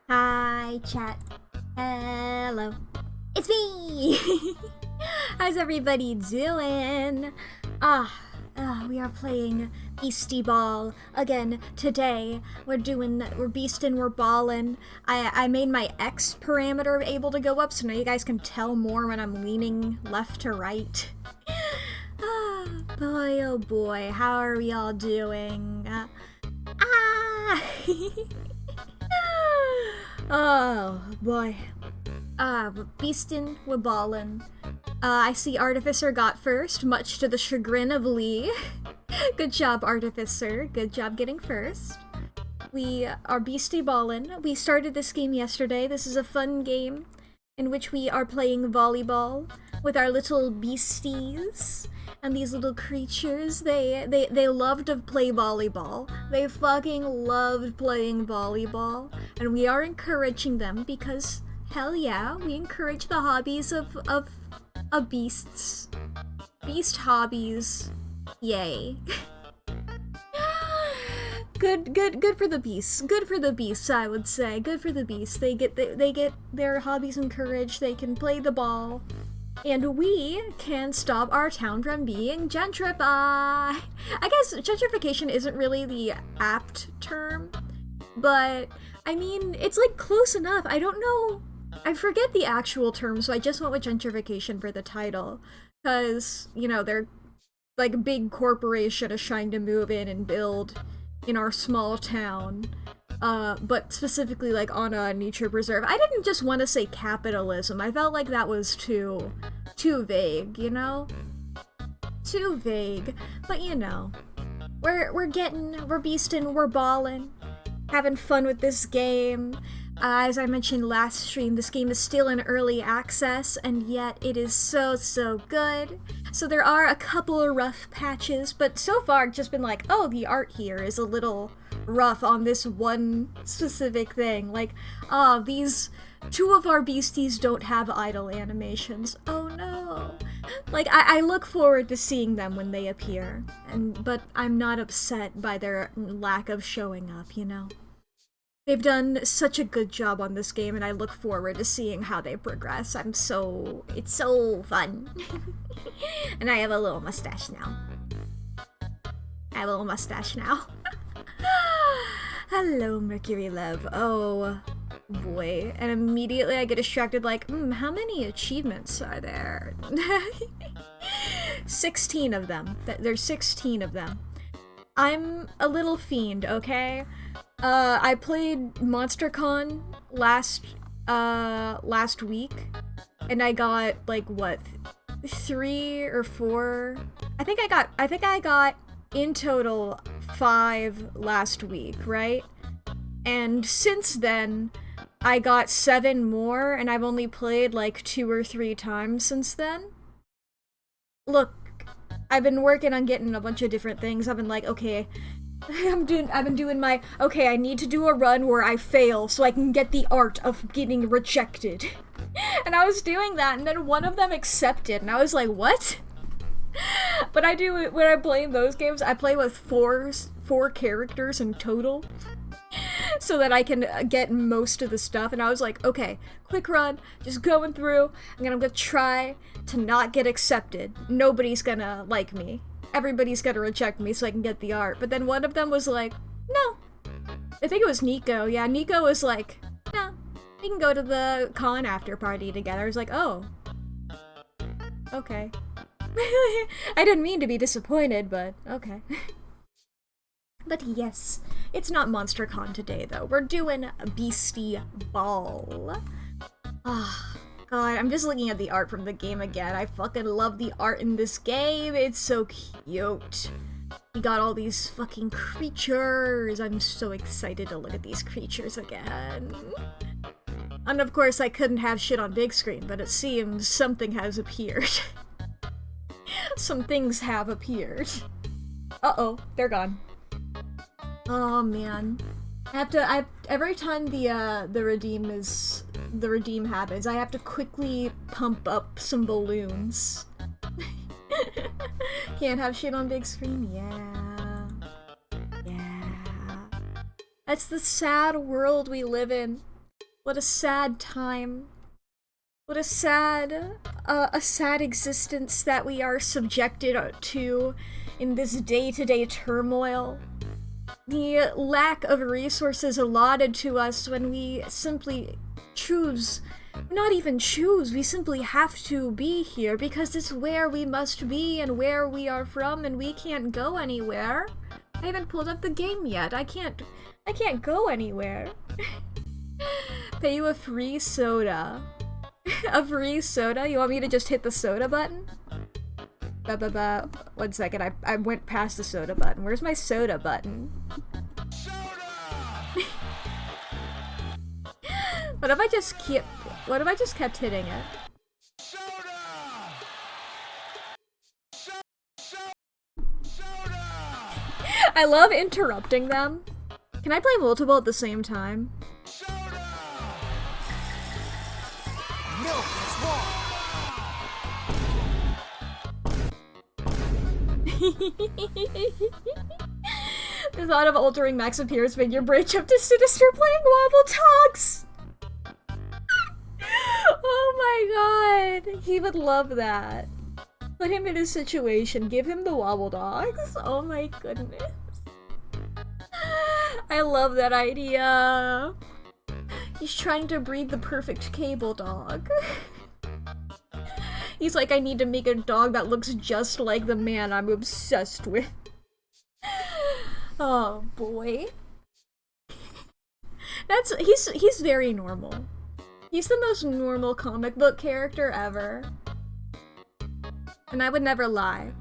Hi, chat. Hello. It's me! How's everybody doing? We are playing Beastie Ball again today. We're beastin', we're ballin'. I made my X parameter able to go up, so now you guys can tell more when I'm leaning left to right. Boy, oh boy, how are we all doing? Oh boy. We're beastin', we're ballin'. I see Artificer got first, much to the chagrin of Lee. Good job, Artificer. Good job getting first. We are beastie ballin'. We started this game yesterday. This is a fun game in which we are playing volleyball with our little beasties. And these little creatures, they loved to play volleyball. They fucking loved playing volleyball. And we are encouraging them because, hell yeah, we encourage the hobbies of beasts. Beast hobbies. Yay. Good for the beasts. Good for the beasts, I would say. Good for the beasts. They get their hobbies encouraged. They can play the ball. And we can stop our town from being gentrified. I guess gentrification isn't really the apt term, but I mean, it's like close enough. I don't know. I forget the actual term, so I just went with gentrification for the title. Because, you know, they're like a big corporation is trying to move in and build in our small town. But specifically like on a nature preserve. I didn't just want to say capitalism. I felt like that was too vague, you know? Too vague. But you know, we're beastin', we're ballin', having fun with this game. As I mentioned last stream, this game is still in early access, and yet it is so good. So there are a couple of rough patches, but so far it's just been like, oh, the art here is a little rough on this one specific thing. Like, these two of our beasties don't have idle animations. Oh no. Like, I look forward to seeing them when they appear, but I'm not upset by their lack of showing up, you know? They've done such a good job on this game, and I look forward to seeing how they progress. It's so fun. And I have a little mustache now. Hello, Mercury Love. Oh, boy. And immediately I get distracted like, how many achievements are there? 16 of them. There's 16 of them. I'm a little fiend, okay? I played MonsterCon last week, and I got, like, what, 3 or 4? I think I got, in total, 5 last week, right? And since then, I got 7 more, and I've only played, like, 2 or 3 times since then. Look, I've been working on getting a bunch of different things. I've been like, okay, I've been doing my, okay, I need to do a run where I fail so I can get the art of getting rejected. And I was doing that, and then one of them accepted, and I was like, what? But I do, when I play in those games, I play with four characters in total, so that I can get most of the stuff. And I was like, okay, quick run, just going through, and then I'm gonna try to not get accepted. Nobody's gonna like me. Everybody's gonna reject me so I can get the art. But then one of them was like, no. I think it was Nico. Yeah, Nico was like, no, we can go to the con after party together. I was like, oh. Okay. I didn't mean to be disappointed, but okay. But yes, It's not MonsterCon today, though. We're doing Beastie Ball. Ah, God, I'm just looking at the art from the game again. I fucking love the art in this game. It's so cute. We got all these fucking creatures. I'm so excited to look at these creatures again. And of course, I couldn't have shit on big screen, but it seems something has appeared. Some things have appeared. Uh-oh, they're gone. Oh man. Every time the redeem happens, I have to quickly pump up some balloons. Can't have shit on big screen? Yeah. Yeah. That's the sad world we live in. What a sad time. What a sad existence that we are subjected to in this day-to-day turmoil. The lack of resources allotted to us when we simply choose, not even choose, we simply have to be here because it's where we must be and where we are from and we can't go anywhere. I haven't pulled up the game yet. I can't go anywhere. Pay you a free soda. A free soda? You want me to just hit the soda button? One second, I went past the soda button. Where's my soda button? Soda! What if I just kept hitting it? Soda! Soda! I love interrupting them. Can I play multiple at the same time? Milk is warm. The thought of altering Mack's appearance made your brain jump to Sinister playing Wobble Dogs! Oh my god! He would love that. Put him in a situation, give him the Wobble Dogs. Oh my goodness. I love that idea. He's trying to breed the perfect cable dog. He's like, I need to make a dog that looks just like the man I'm obsessed with. Oh boy. He's very normal. He's the most normal comic book character ever. And I would never lie.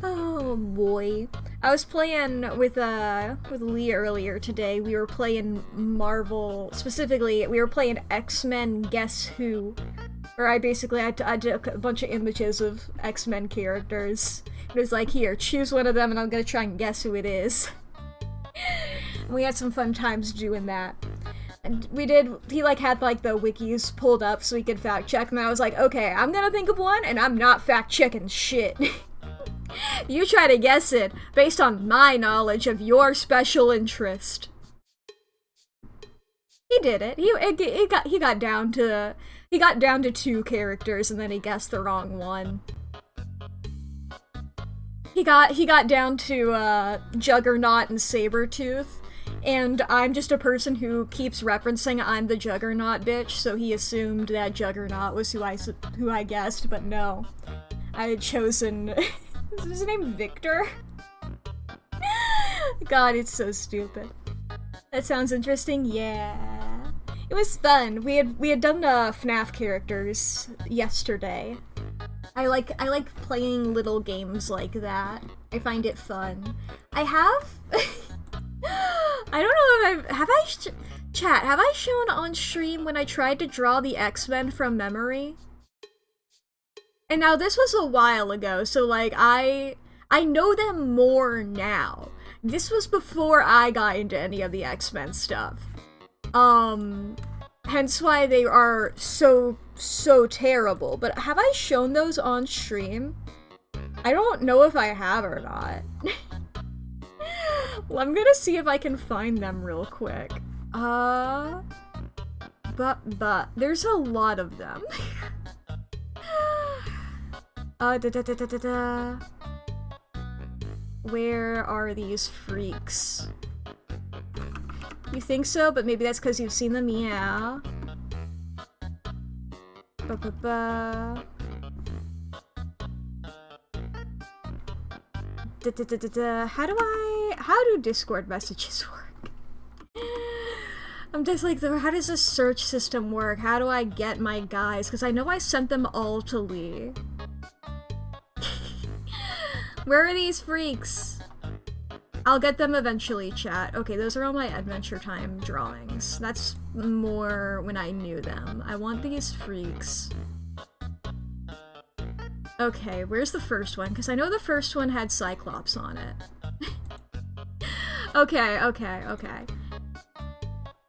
Oh boy. I was playing with Lee earlier today. We were playing Marvel, specifically, we were playing X-Men Guess Who. Where I took a bunch of images of X-Men characters. It was like, here, choose one of them and I'm gonna try and guess who it is. We had some fun times doing that. And he had the wikis pulled up so he could fact check, and I was like, okay, I'm gonna think of one and I'm not fact checking shit. You try to guess it based on my knowledge of your special interest. He did it. He got down to 2 characters and then he guessed the wrong one. He got down to Juggernaut and Sabretooth, and I'm just a person who keeps referencing I'm the Juggernaut bitch, so he assumed that Juggernaut was who I guessed, but no. I had chosen is his name Victor? God, it's so stupid. That sounds interesting? Yeah. It was fun. We had done FNAF characters yesterday. I like playing little games like that. I find it fun. I don't know if have I shown on stream when I tried to draw the X-Men from memory? And now this was a while ago, so I know them more now. This was before I got into any of the X-Men stuff. Hence why they are so terrible. But have I shown those on stream? I don't know if I have or not. Well, I'm gonna see if I can find them real quick. But there's a lot of them. Where are these freaks? You think so? But maybe that's because you've seen them, yeah. How do Discord messages work? I'm just like, how does this search system work? How do I get my guys? Because I know I sent them all to Lee. Where are these freaks? I'll get them eventually, chat. Okay, those are all my Adventure Time drawings. That's more when I knew them. I want these freaks. Okay, where's the first one? Because I know the first one had Cyclops on it. Okay.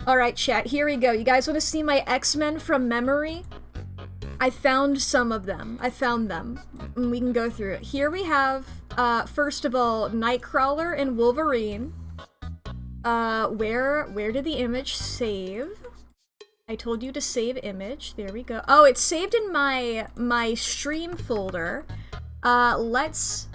Alright, chat, here we go. You guys want to see my X-Men from memory? I found some of them. I found them. And we can go through it. Here we have, first of all, Nightcrawler and Wolverine. Where did the image save? I told you to save image. There we go. Oh, it's saved in my stream folder. Let's...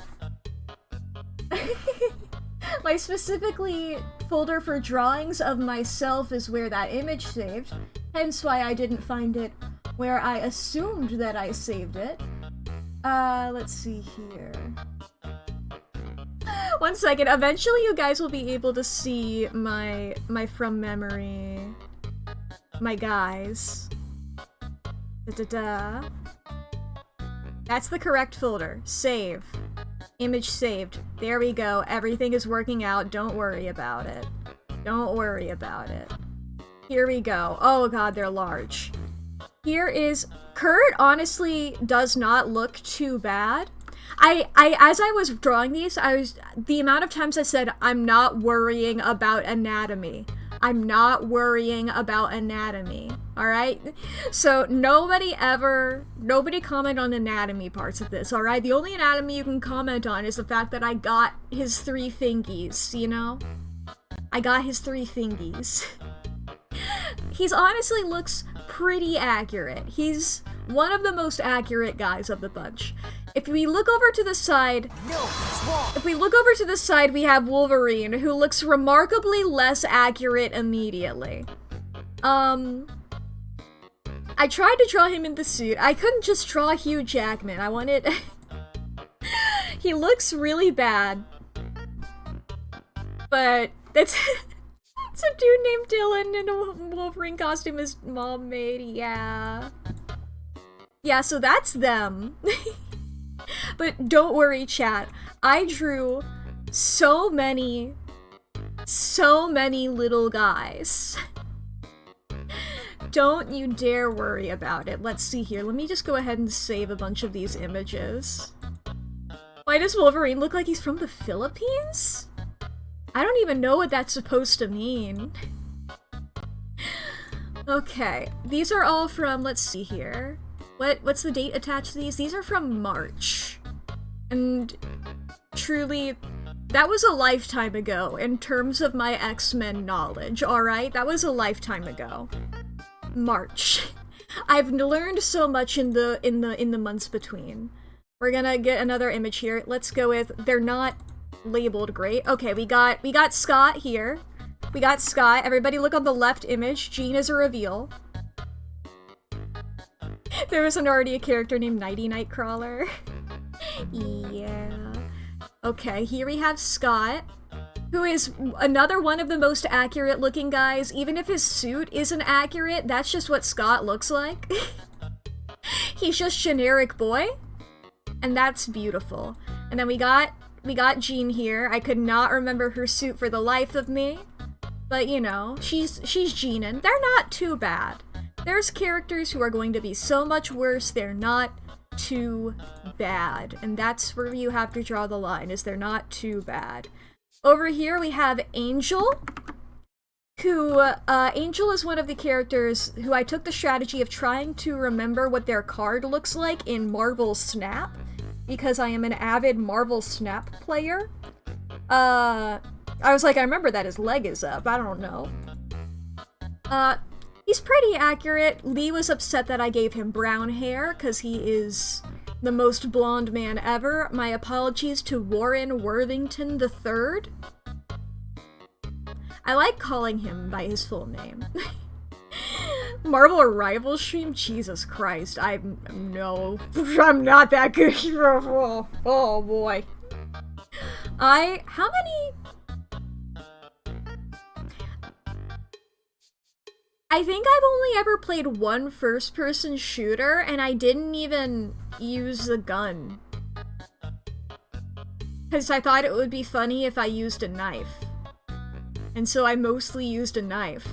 My specifically folder for drawings of myself is where that image saved. Hence why I didn't find it where I assumed that I saved it. Let's see here. 1 second. Eventually you guys will be able to see my from memory. My guys. That's the correct folder. Save. Image saved. There we go. Everything is working out. Don't worry about it. Don't worry about it. Here we go. Oh god, they're large. Here is... Kurt honestly does not look too bad. As I was drawing these, the amount of times I said, I'm not worrying about anatomy. I'm not worrying about anatomy. Alright? So nobody comment on anatomy parts of this, alright? The only anatomy you can comment on is the fact that I got his 3 fingies, you know? I got his 3 fingies. He's honestly looks pretty accurate. He's one of the most accurate guys of the bunch. If we look over to the side, we have Wolverine, who looks remarkably less accurate immediately. I tried to draw him in the suit. I couldn't just draw Hugh Jackman. I wanted... He looks really bad. But that's... It's a dude named Dylan in a Wolverine costume his mom made, yeah. Yeah, so that's them. But don't worry, chat. I drew so many little guys. Don't you dare worry about it. Let's see here. Let me just go ahead and save a bunch of these images. Why does Wolverine look like he's from the Philippines? I don't even know what that's supposed to mean. Okay, these are all from, let's see here. What's the date attached to these? These are from March. And truly, that was a lifetime ago in terms of my X-Men knowledge, alright? That was a lifetime ago. March. I've learned so much in the months between. We're gonna get another image here. Let's go with, they're not labeled great. Okay, we got Scott here. We got Scott. Everybody look on the left image. Jean is a reveal. There wasn't already a character named Nighty Nightcrawler. Yeah. Okay, here we have Scott, who is another one of the most accurate looking guys. Even if his suit isn't accurate, that's just what Scott looks like. He's just generic boy. And that's beautiful. And then we got Jean here. I could not remember her suit for the life of me. But, you know, she's Jeanin'. They're not too bad. There's characters who are going to be so much worse, they're not too bad. And that's where you have to draw the line, is they're not too bad. Over here we have Angel, who, Angel is one of the characters who I took the strategy of trying to remember what their card looks like in Marvel Snap, because I am an avid Marvel Snap player. I was like, I remember that his leg is up, I don't know. He's pretty accurate. Lee was upset that I gave him brown hair, because he is the most blonde man ever. My apologies to Warren Worthington III. I like calling him by his full name. Marvel Rival Stream? Jesus Christ, I'm not that good. Oh boy. How many? I think I've only ever played one first-person shooter, and I didn't even use a gun. Because I thought it would be funny if I used a knife. And so I mostly used a knife.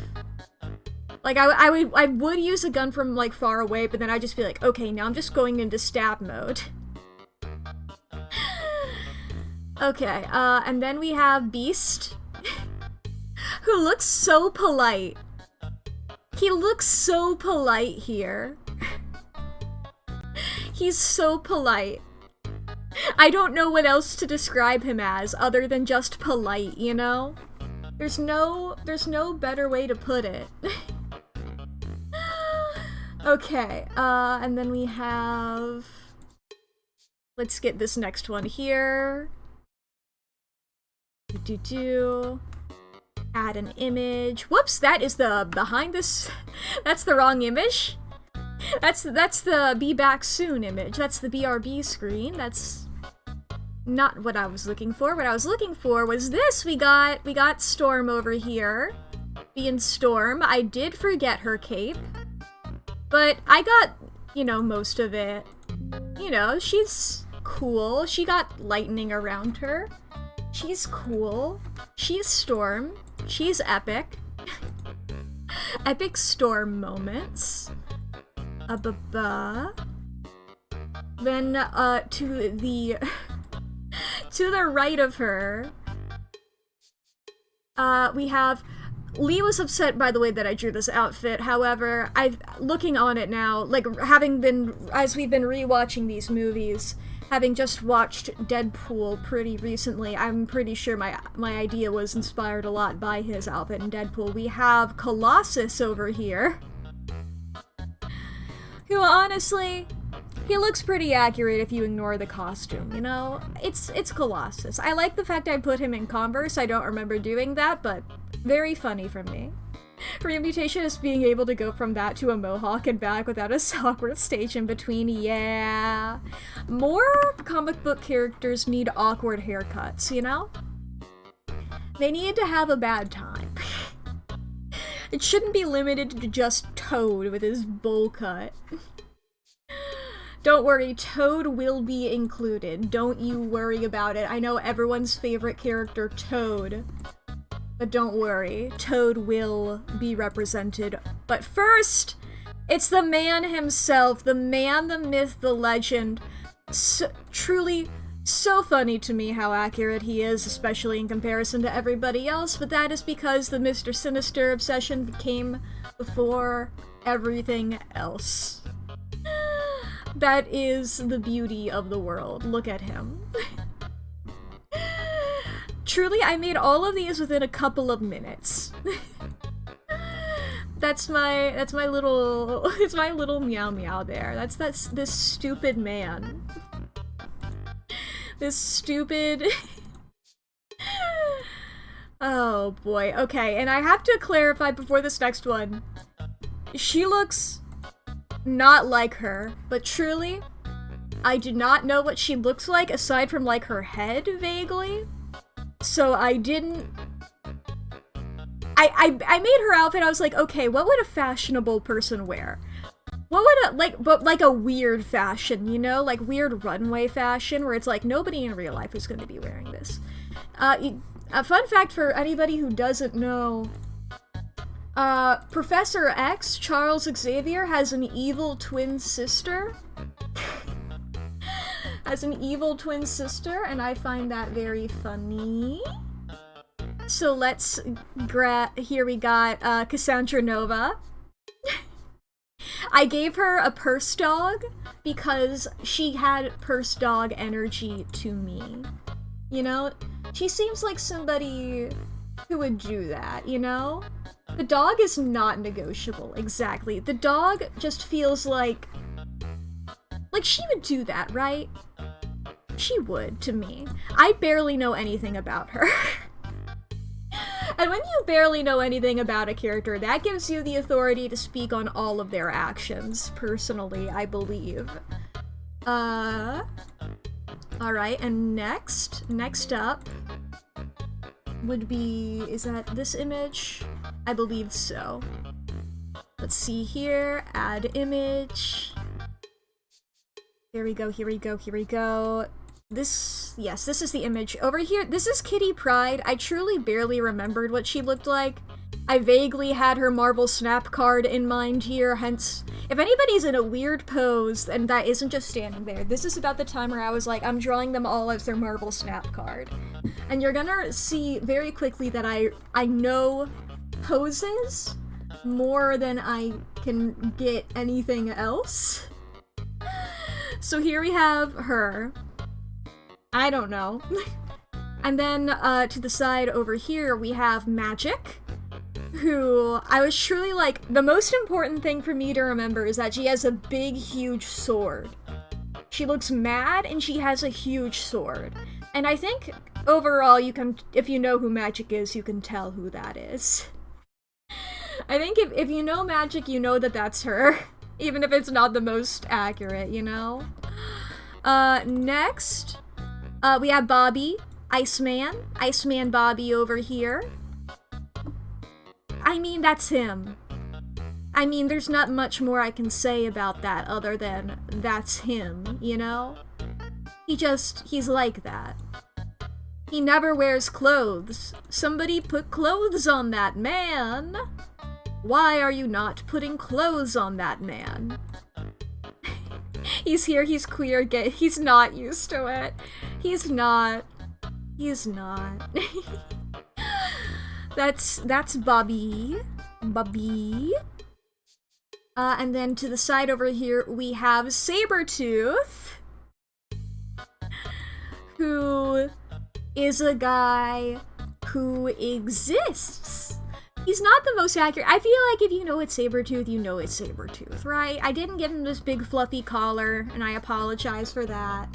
Like, I would use a gun from, like, far away, but then I'd just be like, okay, now I'm just going into stab mode. Okay, and then we have Beast, who looks so polite. He looks so polite here. He's so polite. I don't know what else to describe him as other than just polite, you know? There's no better way to put it. Okay, and then we have... Let's get this next one here. Add an image. Whoops, that is the behind this... That's the wrong image. That's the Be Back Soon image. That's the BRB screen. That's not what I was looking for. What I was looking for was this. We got Storm over here. Being Storm. I did forget her cape. But I got, you know, most of it. You know, she's cool. She got lightning around her. She's cool. She's Storm. She's epic. Epic Storm moments. Then, to the... to the right of her, we have... Lee was upset, by the way, that I drew this outfit. However, looking on it now, like, as we've been rewatching these movies, having just watched Deadpool pretty recently, I'm pretty sure my idea was inspired a lot by his outfit in Deadpool. We have Colossus over here, who honestly, he looks pretty accurate if you ignore the costume, you know? It's Colossus. I like the fact I put him in Converse. I don't remember doing that, but very funny from me. Remutation is being able to go from that to a mohawk and back without a awkward stage in between. Yeah. More comic book characters need awkward haircuts, you know? They need to have a bad time. It shouldn't be limited to just Toad with his bowl cut. Don't worry, Toad will be included. Don't you worry about it. I know everyone's favorite character, Toad. But don't worry, Toad will be represented. But first, it's the man himself, the man, the myth, the legend. Truly so funny to me how accurate he is, especially in comparison to everybody else, but that is because the Mr. Sinister obsession came before everything else. That is the beauty of the world. Look at him. Truly, I made all of these within a couple of minutes. That's my little meow meow there. That's this stupid man. This stupid... Oh boy, okay, and I have to clarify before this next one. She looks not like her, but truly, I do not know what she looks like aside from like her head, vaguely. So I didn't... I made her outfit, I was like, okay, what would a fashionable person wear? What would like a weird fashion, you know? Like weird runway fashion, where it's like, nobody in real life is going to be wearing this. A fun fact for anybody who doesn't know, Professor X, Charles Xavier, has an evil twin sister. And I find that very funny. So let's here we got Cassandra Nova. I gave her a purse dog because she had purse dog energy to me. You know? She seems like somebody who would do that, you know? The dog is not negotiable, exactly. The dog just feels like she would do that, right? She would, to me. I barely know anything about her. And when you barely know anything about a character, that gives you the authority to speak on all of their actions, personally, I believe. Alright, and next up would be, is that this image? I believe so. Let's see here, add image. Here we go, here we go, here we go. Yes, this is the image. Over here, this is Kitty Pryde. I truly barely remembered what she looked like. I vaguely had her Marble Snap card in mind here, hence, if anybody's in a weird pose and that isn't just standing there, this is about the time where I was like, I'm drawing them all as their Marble Snap card. And you're gonna see very quickly that I know poses more than I can get anything else. So here we have her. I don't know. And then to the side over here we have Magic, who I was truly like, the most important thing for me to remember is that she has a big, huge sword. She looks mad and she has a huge sword. And I think overall you can, if you know who Magic is, you can tell who that is. I think if you know Magic, you know that that's her. Even if it's not the most accurate, you know? Next, we have Bobby, Iceman Bobby over here. I mean, that's him. I mean, there's not much more I can say about that other than that's him, you know? He's like that. He never wears clothes. Somebody put clothes on that man. Why are you not putting clothes on that man? He's here, he's queer, gay, he's not used to it. He's not. That's Bobby. And then to the side over here, we have Sabretooth, who is a guy who exists. He's not the most accurate. I feel like if you know it's Sabretooth, you know it's Sabretooth, right? I didn't give him this big fluffy collar, and I apologize for that.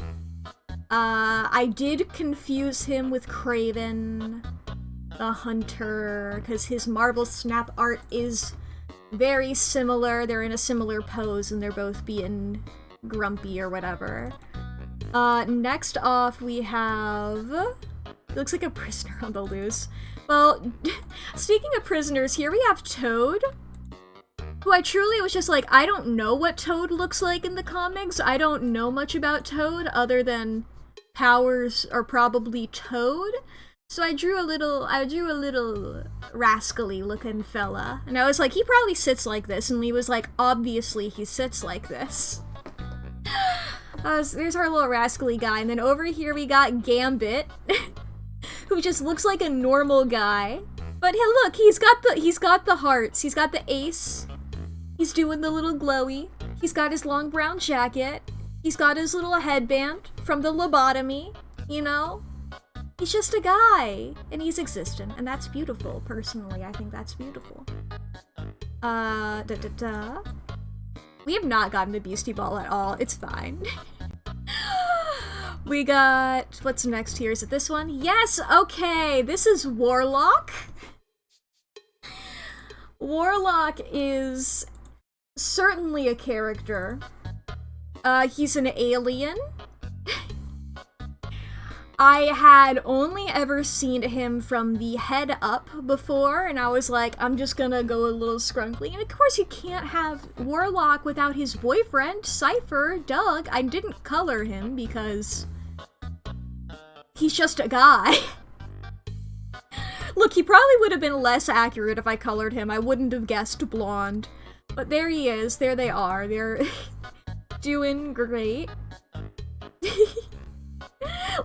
I did confuse him with Kraven the Hunter, because his Marble Snap art is very similar. They're in a similar pose, and they're both being grumpy or whatever. Next off, we have... It looks like a prisoner on the loose. Well, speaking of prisoners, here we have Toad, who I truly was just like, I don't know what Toad looks like in the comics. I don't know much about Toad other than powers are probably Toad. So I drew a little rascally looking fella. And I was like, he probably sits like this. And Lee was like, obviously he sits like this. There's our little rascally guy. And then over here we got Gambit, who just looks like a normal guy. But hey, look, he's got the hearts. He's got the ace. He's doing the little glowy. He's got his long brown jacket. He's got his little headband from the lobotomy, you know? He's just a guy, and he's existent, and that's beautiful, personally. I think that's beautiful. We have not gotten to Beastie Ball at all. It's fine. We got... What's next here? Is it this one? Yes! Okay! This is Warlock. Warlock is certainly a character. He's an alien. I had only ever seen him from the head up before, and I was like, I'm just gonna go a little scrunkly. And of course you can't have Warlock without his boyfriend, Cypher, Doug. I didn't color him because he's just a guy. Look, he probably would have been less accurate if I colored him. I wouldn't have guessed blonde. But there he is, there they are. They're doing great.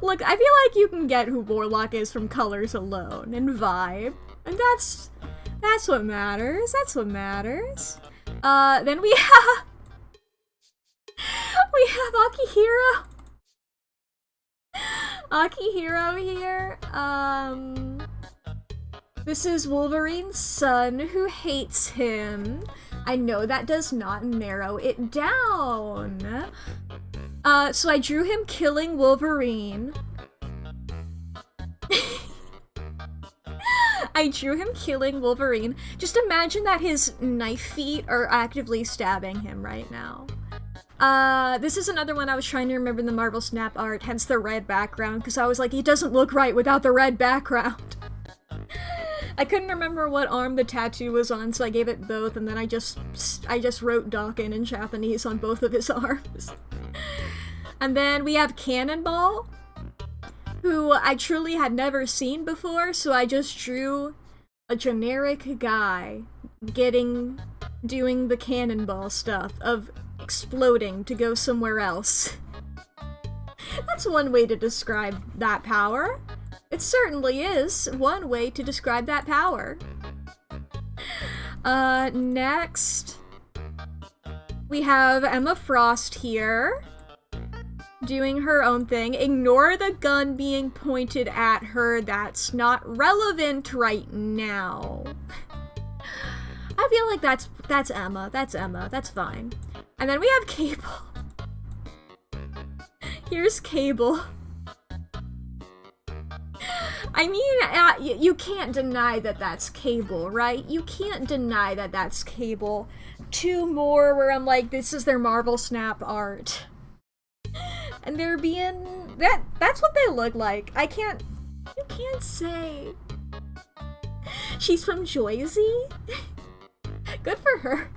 Look, I feel like you can get who Warlock is from colors alone and vibe. And that's what matters. That's what matters. Then we have Akihiro. Akihiro here. This is Wolverine's son who hates him. I know that does not narrow it down. So I drew him killing Wolverine. I drew him killing Wolverine. Just imagine that his knife feet are actively stabbing him right now. This is another one I was trying to remember the Marvel Snap art, hence the red background, because I was like, it doesn't look right without the red background. I couldn't remember what arm the tattoo was on, so I gave it both, and then I just wrote Dakin in Japanese on both of his arms. And then we have Cannonball, who I truly had never seen before, so I just drew a generic guy doing the cannonball stuff of exploding to go somewhere else. That's one way to describe that power. It certainly is one way to describe that power. Next, we have Emma Frost here, doing her own thing. Ignore the gun being pointed at her, that's not relevant right now. I feel like that's Emma, that's fine. And then we have Cable. Here's Cable. I mean, you can't deny that that's Cable, right? You can't deny that that's Cable. Two more where I'm like, this is their Marvel Snap art. And they're being... That's what they look like. You can't say. She's from Jersey? Good for her.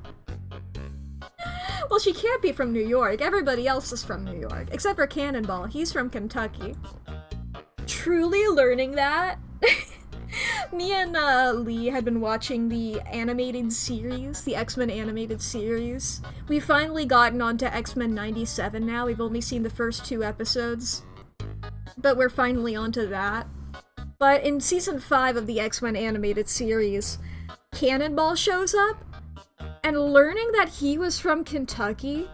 Well, she can't be from New York. Everybody else is from New York. Except for Cannonball. He's from Kentucky. Truly learning that. Me and Lee had been watching the animated series, the X-Men animated series. We've finally gotten onto X-Men 97 now. We've only seen the first 2 episodes. But we're finally onto that. But in season 5 of the X-Men animated series, Cannonball shows up, and learning that he was from Kentucky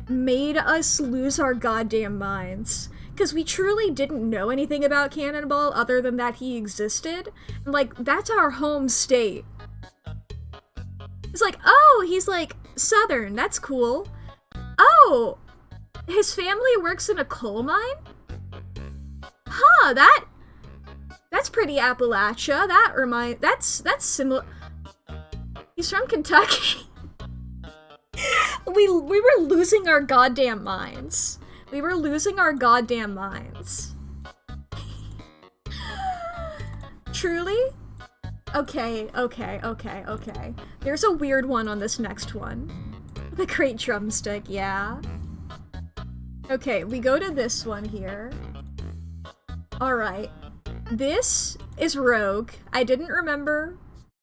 made us lose our goddamn minds. Because we truly didn't know anything about Cannonball other than that he existed. And, like, that's our home state. It's like, oh, he's, like, Southern. That's cool. Oh, his family works in a coal mine? Huh, that's pretty Appalachia. That's similar. He's from Kentucky. We were losing our goddamn minds. We were losing our goddamn minds. Truly? Okay. There's a weird one on this next one. The Great Drumstick, yeah. Okay, we go to this one here. Alright. This is Rogue. I didn't remember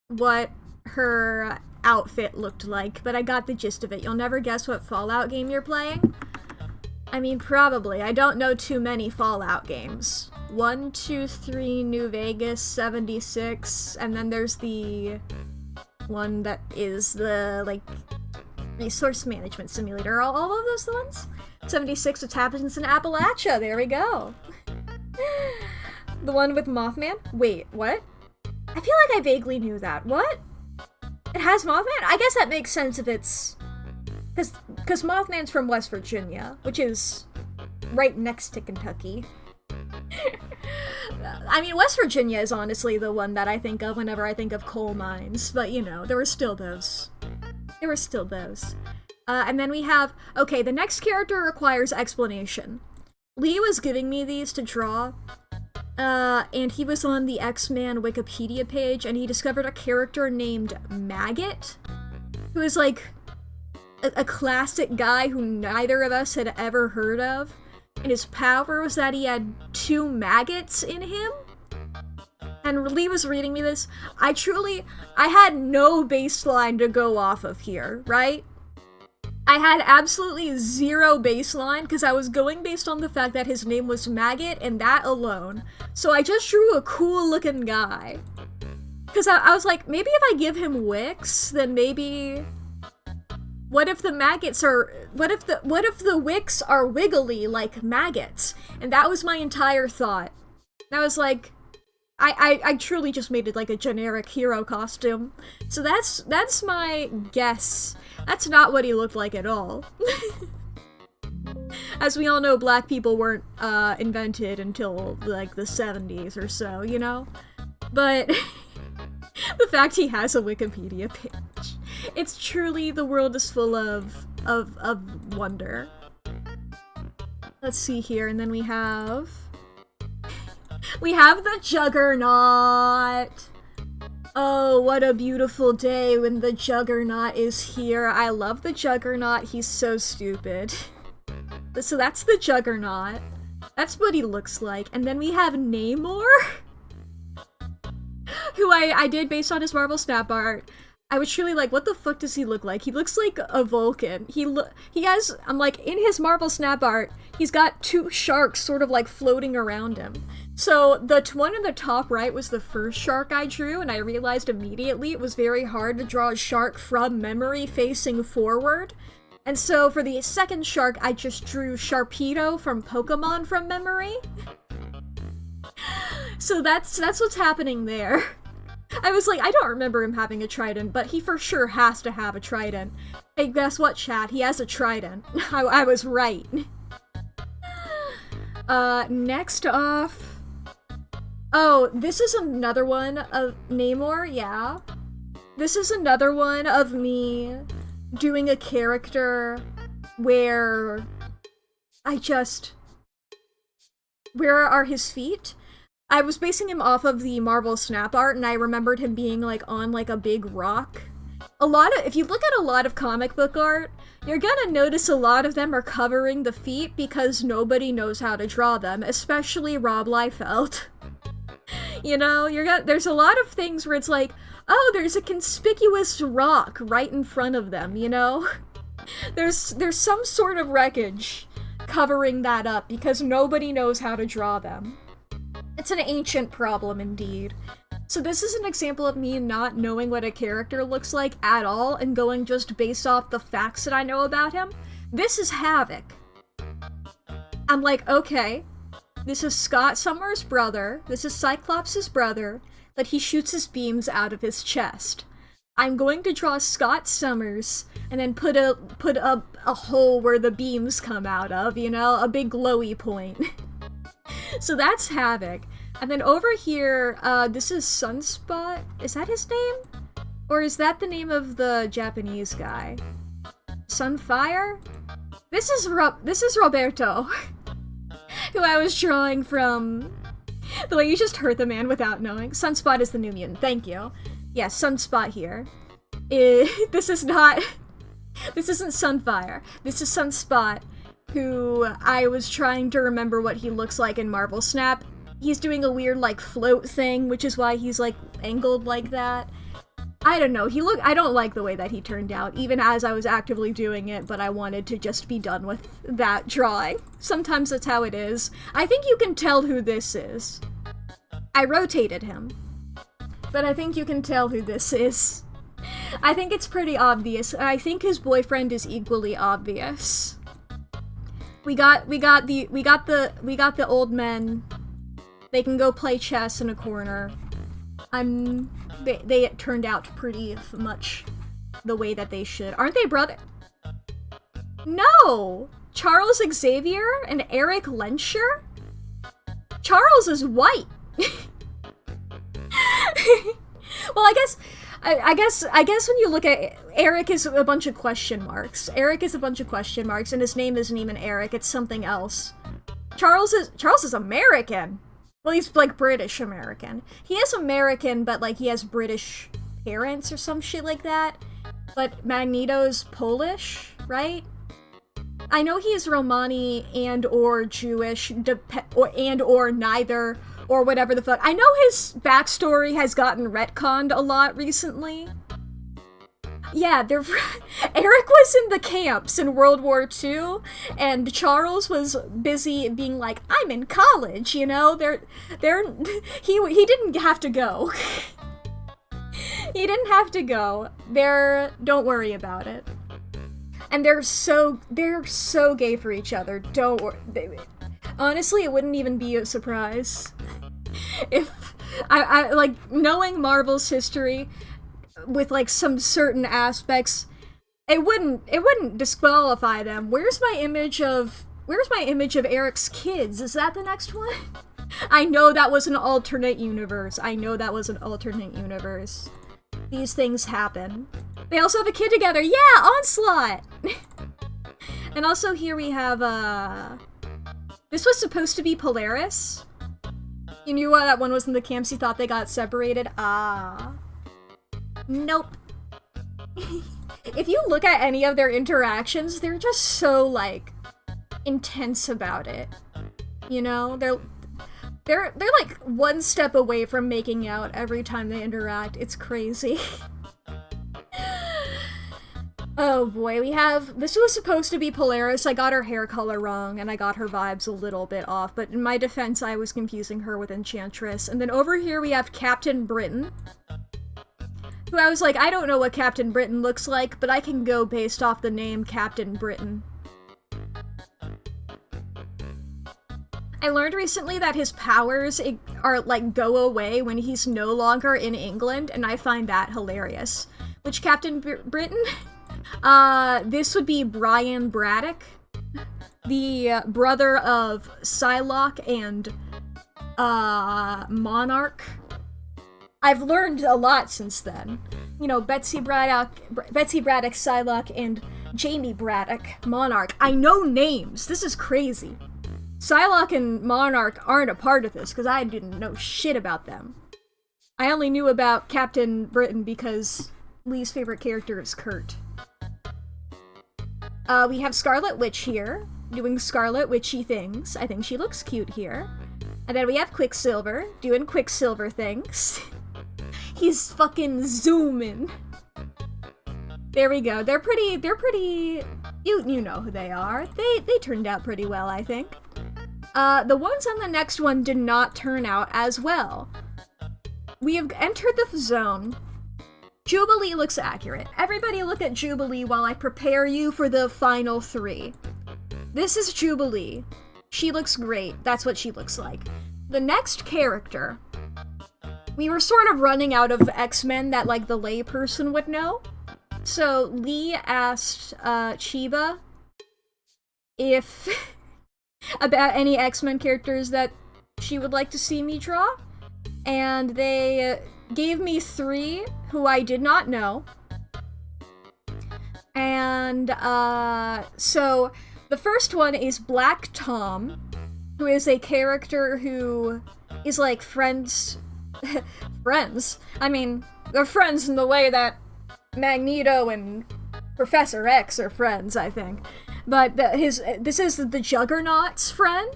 what her outfit looked like, but I got the gist of it. You'll never guess what Fallout game you're playing? I mean, probably. I don't know too many Fallout games. 1, 2, 3, New Vegas, 76, and then there's the one that is the, like, resource management simulator. All of those the ones? 76, which happens in Appalachia. There we go. The one with Mothman? Wait, what? I feel like I vaguely knew that. What? It has Mothman? I guess that makes sense if it's... Because Mothman's from West Virginia, which is right next to Kentucky. I mean, West Virginia is honestly the one that I think of whenever I think of coal mines, but you know, there were still those. And then we have, okay, the next character requires explanation. Lee was giving me these to draw, and he was on the X-Men Wikipedia page, and he discovered a character named Maggot, who is like a classic guy who neither of us had ever heard of, and his power was that he had 2 maggots in him. And Lee was reading me this. I had no baseline to go off of here, right? I had absolutely 0 baseline because I was going based on the fact that his name was Maggot and that alone. So I just drew a cool looking guy. Because I was like, maybe if I give him wicks, then maybe... What if the maggots are... What if the wicks are wiggly like maggots? And that was my entire thought. And I was like... I truly just made it like a generic hero costume. So that's my guess. That's not what he looked like at all. As we all know, black people weren't invented until like the 70s or so, you know? But the fact he has a Wikipedia page. It's truly, the world is full of of wonder. Let's see here, and then we have the Juggernaut. Oh, what a beautiful day when the Juggernaut is here. I love the Juggernaut. He's so stupid. So that's the Juggernaut. That's what he looks like. And then we have Namor, who I did based on his Marvel Snap art. I was truly like, what the fuck does he look like? He looks like a Vulcan. He has, I'm like, in his Marvel Snap art, he's got two sharks sort of like floating around him. So the one in the top right was the first shark I drew, and I realized immediately it was very hard to draw a shark from memory facing forward. And so for the second shark, I just drew Sharpedo from Pokemon from memory. So that's what's happening there. I was like, I don't remember him having a trident, but he for sure has to have a trident. Hey, guess what, chat? He has a trident. I was right. Next off... Oh, this is another one of Namor, yeah. This is another one of me doing a character where where are his feet? I was basing him off of the Marvel Snap art, and I remembered him being, like, on, like, a big rock. If you look at a lot of comic book art, you're gonna notice a lot of them are covering the feet because nobody knows how to draw them, especially Rob Liefeld. You know, there's a lot of things where it's like, oh, there's a conspicuous rock right in front of them, you know? There's some sort of wreckage covering that up because nobody knows how to draw them. It's an ancient problem indeed. So this is an example of me not knowing what a character looks like at all and going just based off the facts that I know about him. This is Havoc. I'm like, okay, this is Scott Summers' brother, this is Cyclops' brother, but he shoots his beams out of his chest. I'm going to draw Scott Summers and then put a hole where the beams come out of, you know, a big glowy point. So that's Havoc. And then over here, this is Sunspot. Is that his name? Or is that the name of the Japanese guy? Sunfire? This is Roberto, who I was drawing from the way you just heard the man without knowing. Sunspot is the New Mutant. Thank you. Yes, Sunspot here. This isn't Sunfire. This is Sunspot, who I was trying to remember what he looks like in Marvel Snap. He's doing a weird, like, float thing, which is why he's, like, angled like that. I don't know, I don't like the way that he turned out, even as I was actively doing it, but I wanted to just be done with that drawing. Sometimes that's how it is. I think you can tell who this is. I rotated him, but I think you can tell who this is. I think it's pretty obvious. I think his boyfriend is equally obvious. We got the old men. They can go play chess in a corner. They turned out pretty much the way that they should. Aren't they brother? No! Charles Xavier and Eric Lenscher? Charles is white. Well, I guess when you look at Eric is a bunch of question marks. Eric is a bunch of question marks, and his name isn't even Eric, it's something else. Charles is American. Well, he's, like, British American. He is American, but, like, he has British parents or some shit like that. But Magneto's Polish, right? I know he's Romani and or Jewish, and or neither, or whatever the fuck. I know his backstory has gotten retconned a lot recently. Yeah, Eric was in the camps in World War II, and Charles was busy being like, I'm in college, you know? He didn't have to go. He didn't have to go. Don't worry about it. And they're so gay for each other. Don't worry. Honestly, it wouldn't even be a surprise. If I like, knowing Marvel's history with, like, some certain aspects, it wouldn't disqualify them. Where's my image of Eric's kids? Is that the next one? I know that was an alternate universe. These things happen. They also have a kid together. Yeah, Onslaught! And also here we have, this was supposed to be Polaris. You knew that one was in the camps, you thought they got separated? Ah. Nope. If you look at any of their interactions, they're just so, like, intense about it. You know? They're like one step away from making out every time they interact. It's crazy. Oh boy, this was supposed to be Polaris. I got her hair color wrong, and I got her vibes a little bit off, but in my defense, I was confusing her with Enchantress. And then over here we have Captain Britain, who I was like, I don't know what Captain Britain looks like, but I can go based off the name Captain Britain. I learned recently that his powers are, like, go away when he's no longer in England, and I find that hilarious. Which Captain Britain? This would be Brian Braddock, the brother of Psylocke and, Monarch. I've learned a lot since then. You know, Betsy Braddock, Psylocke, and Jamie Braddock, Monarch. I know names! This is crazy. Psylocke and Monarch aren't a part of this, because I didn't know shit about them. I only knew about Captain Britain because Lee's favorite character is Kurt. We have Scarlet Witch here, doing Scarlet Witchy things. I think she looks cute here. And then we have Quicksilver, doing Quicksilver things. He's fucking zooming. There we go. They're pretty, you know who they are. They turned out pretty well, I think. The ones on the next one did not turn out as well. We have entered the zone. Jubilee looks accurate. Everybody look at Jubilee while I prepare you for the final three. This is Jubilee. She looks great. That's what she looks like. The next character, we were sort of running out of X-Men that, like, the layperson would know. So Lee asked Chiba if about any X-Men characters that she would like to see me draw, and they gave me 3 who I did not know. And so the first one is Black Tom, who is a character who is like friends. I mean, they're friends in the way that Magneto and Professor X are friends, I think. But this is the Juggernaut's friend.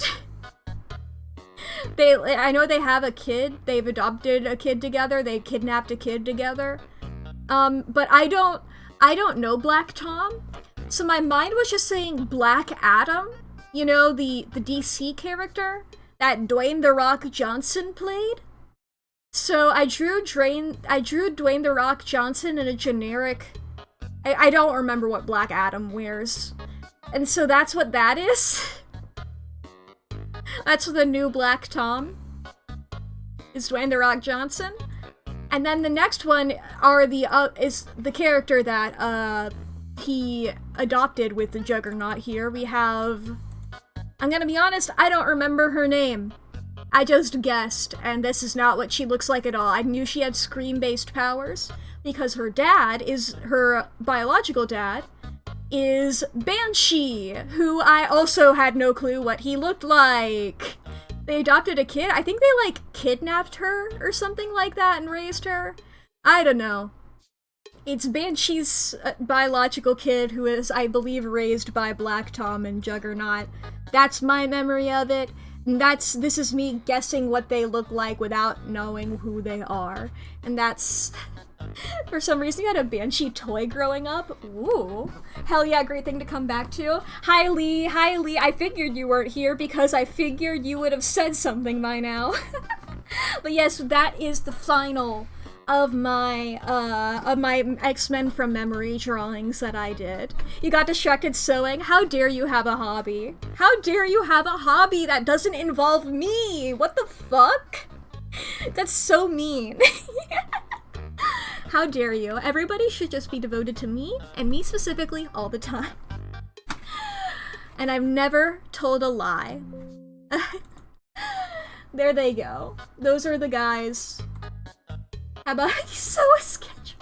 I know they have a kid. They've adopted a kid together. They kidnapped a kid together. But I don't know Black Tom. So my mind was just saying Black Adam. You know, the DC character that Dwayne "The Rock" Johnson played. So I drew Dwayne "The Rock" Johnson in a generic. I don't remember what Black Adam wears. And so that's what that is. That's the new Black Tom. Is Dwayne "The Rock" Johnson. And then the next one is the character that he adopted with the Juggernaut here. We have, I'm gonna be honest, I don't remember her name. I just guessed, and this is not what she looks like at all. I knew she had Scream-based powers, because her biological dad, is Banshee, who I also had no clue what he looked like. They adopted a kid? I think they, like, kidnapped her or something like that and raised her? I don't know. It's Banshee's biological kid who is, I believe, raised by Black Tom and Juggernaut. That's my memory of it. And this is me guessing what they look like without knowing who they are. And that's... For some reason you had a Banshee toy growing up? Ooh. Hell yeah, great thing to come back to. Hi Lee, I figured you weren't here because I figured you would have said something by now. But yes, that is the final of my X-Men from memory drawings that I did. You got distracted sewing? How dare you have a hobby? How dare you have a hobby that doesn't involve me? What the fuck? That's so mean. How dare you? Everybody should just be devoted to me, and me specifically, all the time. And I've never told a lie. There they go. Those are the guys. How about you sew a sketch?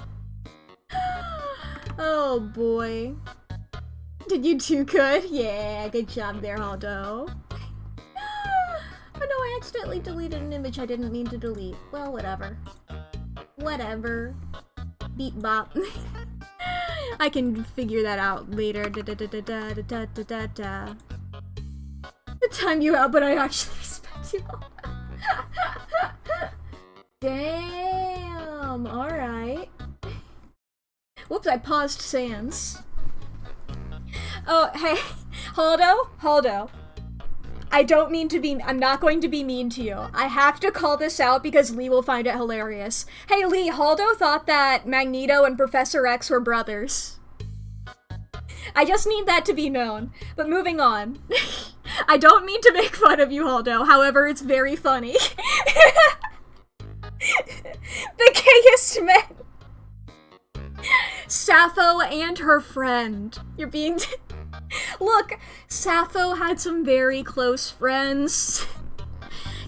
Oh boy. Did you do good? Yeah, good job there, Aldo. Oh no, I accidentally deleted an image I didn't mean to delete. Well, whatever. Whatever. Beep bop. I can figure that out later. The time you out, but I actually respect you. Damn, alright. Whoops, I paused Sans. Oh, hey, Haldo. I'm not going to be mean to you. I have to call this out because Lee will find it hilarious. Hey Lee, Haldo thought that Magneto and Professor X were brothers. I just need that to be known. But moving on. I don't mean to make fun of you, Haldo, however, it's very funny. The gayest men. Sappho and her friend. You're being... Look, Sappho had some very close friends.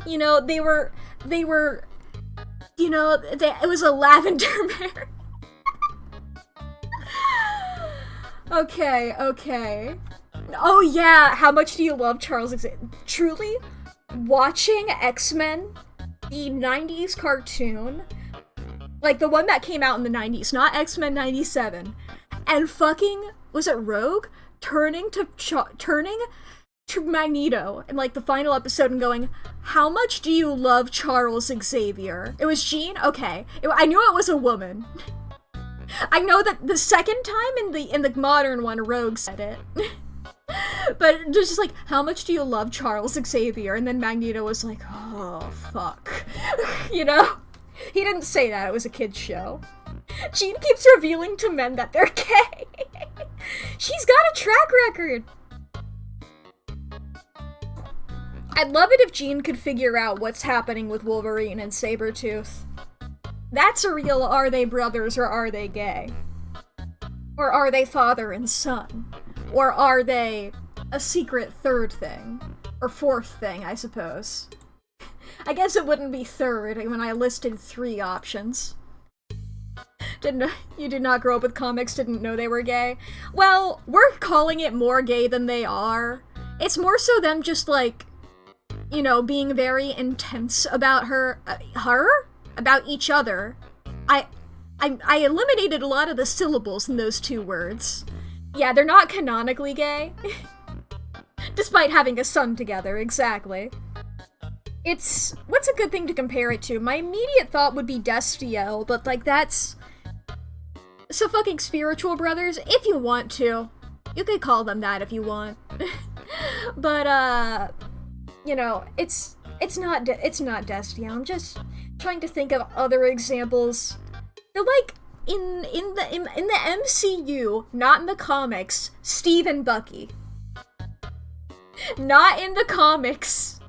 You know, they were, you know, it was a lavender mare. Okay. Oh yeah, how much do you love Charles Xavier? Truly, watching X-Men, the 90s cartoon, like the one that came out in the 90s, not X-Men 97, and fucking, was it Rogue? Turning to Magneto in like the final episode and going, how much do you love Charles Xavier? It was Jean? Okay. I knew it was a woman. I know that the second time in the modern one, Rogue said it. But just like, how much do you love Charles Xavier? And then Magneto was like, oh, fuck. You know? He didn't say that, it was a kid's show. Jean keeps revealing to men that they're gay. She's got a track record. I'd love it if Jean could figure out what's happening with Wolverine and Sabretooth. That's a real are they brothers or are they gay? Or are they father and son? Or are they a secret third thing? Or fourth thing, I suppose. I guess it wouldn't be third when I listed 3 options. You did not grow up with comics, didn't know they were gay? Well, we're calling it more gay than they are. It's more so them just like, you know, being very intense about about each other. I eliminated a lot of the syllables in those 2 words. Yeah, they're not canonically gay. Despite having a son together, exactly. What's a good thing to compare it to? My immediate thought would be Destiel, but like that's... So fucking spiritual brothers, if you want to. You could call them that if you want. But, you know, it's not Destiel. I'm just trying to think of other examples. They're like, in the MCU, not in the comics, Steve and Bucky. Not in the comics.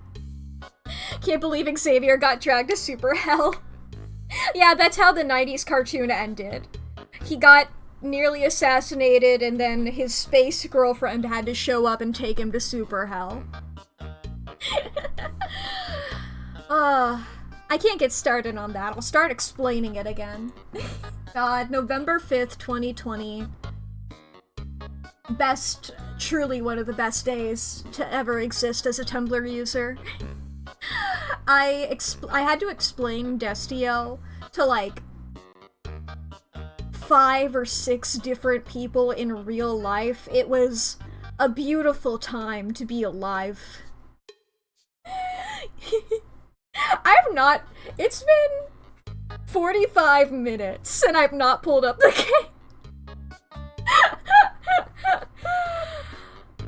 Can't believe Xavier got dragged to super hell. Yeah, that's how the 90s cartoon ended. He got nearly assassinated and then his space girlfriend had to show up and take him to super hell. I can't get started on that. I'll start explaining it again. God, November 5th, 2020. Truly one of the best days to ever exist as a Tumblr user. I had to explain Destiel to like 5 or 6 different people in real life. It was a beautiful time to be alive. It's been 45 minutes and I've not pulled up the game.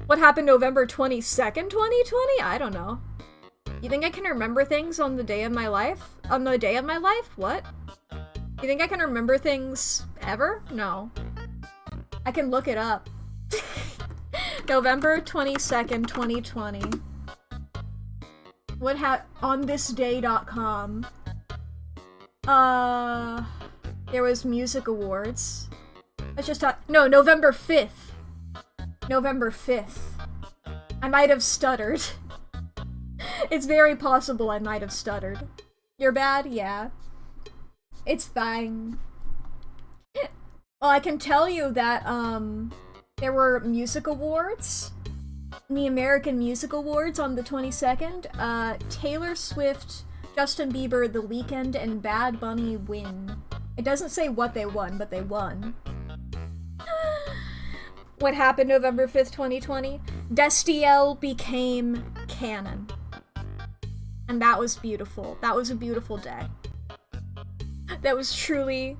What happened November 22nd, 2020? I don't know. You think I can remember things on the day of my life? On the day of my life? What? You think I can remember things ever? No. I can look it up. November 22nd, 2020. onthisday.com. There was music awards. Let's just talk. No, November 5th. November 5th. I might have stuttered. It's very possible I might have stuttered. You're bad? Yeah. It's fine. Well, I can tell you that, there were music awards. The American Music Awards on the 22nd. Taylor Swift, Justin Bieber, The Weeknd, and Bad Bunny win. It doesn't say what they won, but they won. What happened November 5th, 2020? Destiel became canon. And that was beautiful. That was a beautiful day. That was truly...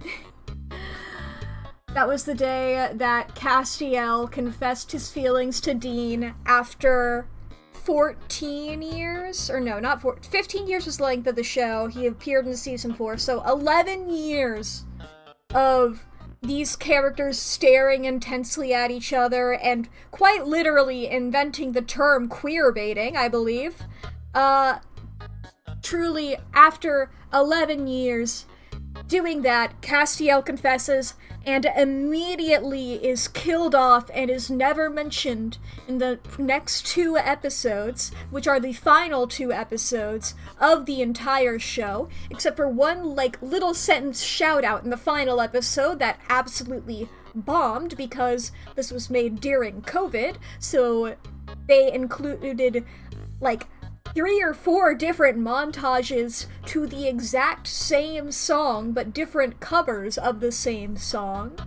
That was the day that Castiel confessed his feelings to Dean after 14 years? Or no, not 15 years was the length of the show. He appeared in season 4, so 11 years of these characters staring intensely at each other and quite literally inventing the term queerbaiting, I believe. Truly, after 11 years doing that, Castiel confesses and immediately is killed off and is never mentioned in the next 2 episodes, which are the final 2 episodes of the entire show, except for one, like, little sentence shout-out in the final episode that absolutely bombed because this was made during COVID, so they included, like, 3 or 4 different montages to the exact same song, but different covers of the same song.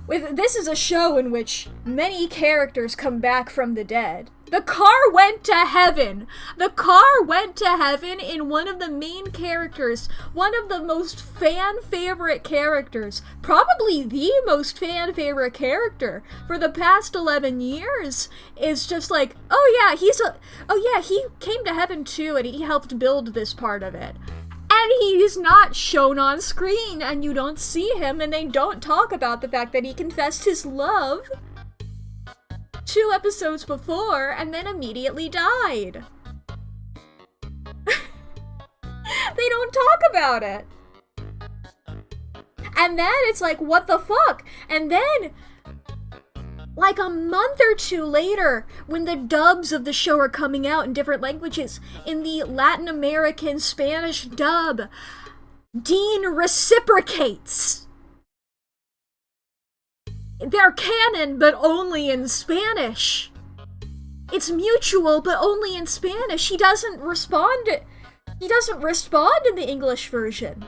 This is a show in which many characters come back from the dead. The car went to heaven! The car went to heaven in one of the main characters, one of the most fan-favorite characters, probably the most fan-favorite character for the past 11 years, is just like, oh yeah, he came to heaven too, and he helped build this part of it. And he's not shown on screen, and you don't see him, and they don't talk about the fact that he confessed his love 2 episodes before, and then immediately died. They don't talk about it. And then it's like, what the fuck? And then, like a month or 2 later, when the dubs of the show are coming out in different languages, in the Latin American Spanish dub, Dean reciprocates. They're canon, but only in Spanish. It's mutual, but only in Spanish. He doesn't respond in the English version.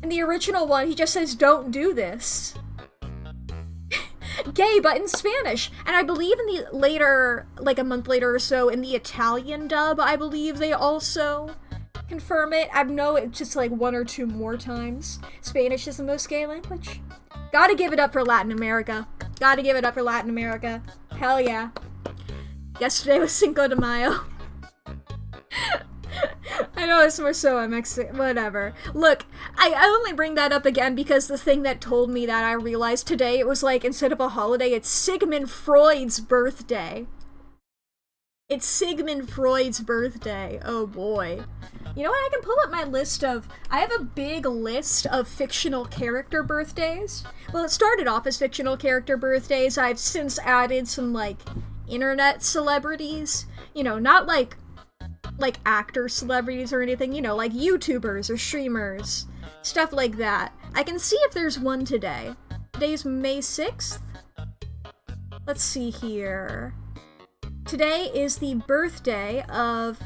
In the original one, he just says, "Don't do this." Gay, but in Spanish. And I believe in the later, like a month later or so, in the Italian dub, I believe they also confirm it. I know it's just like 1 or 2 more times. Spanish is the most gay language. Gotta give it up for Latin America. Gotta give it up for Latin America. Hell yeah. Yesterday was Cinco de Mayo. I know it's more so I'm Mexican, whatever. Look, I only bring that up again because the thing that told me that I realized today, it was like, instead of a holiday, it's Sigmund Freud's birthday. It's Sigmund Freud's birthday. Oh boy. You know what, I can pull up my list of... I have a big list of fictional character birthdays. Well, it started off as fictional character birthdays. I've since added some, like, internet celebrities. You know, not like actor celebrities or anything. You know, like YouTubers or streamers. Stuff like that. I can see if there's one today. Today's May 6th? Let's see here. Today is the birthday of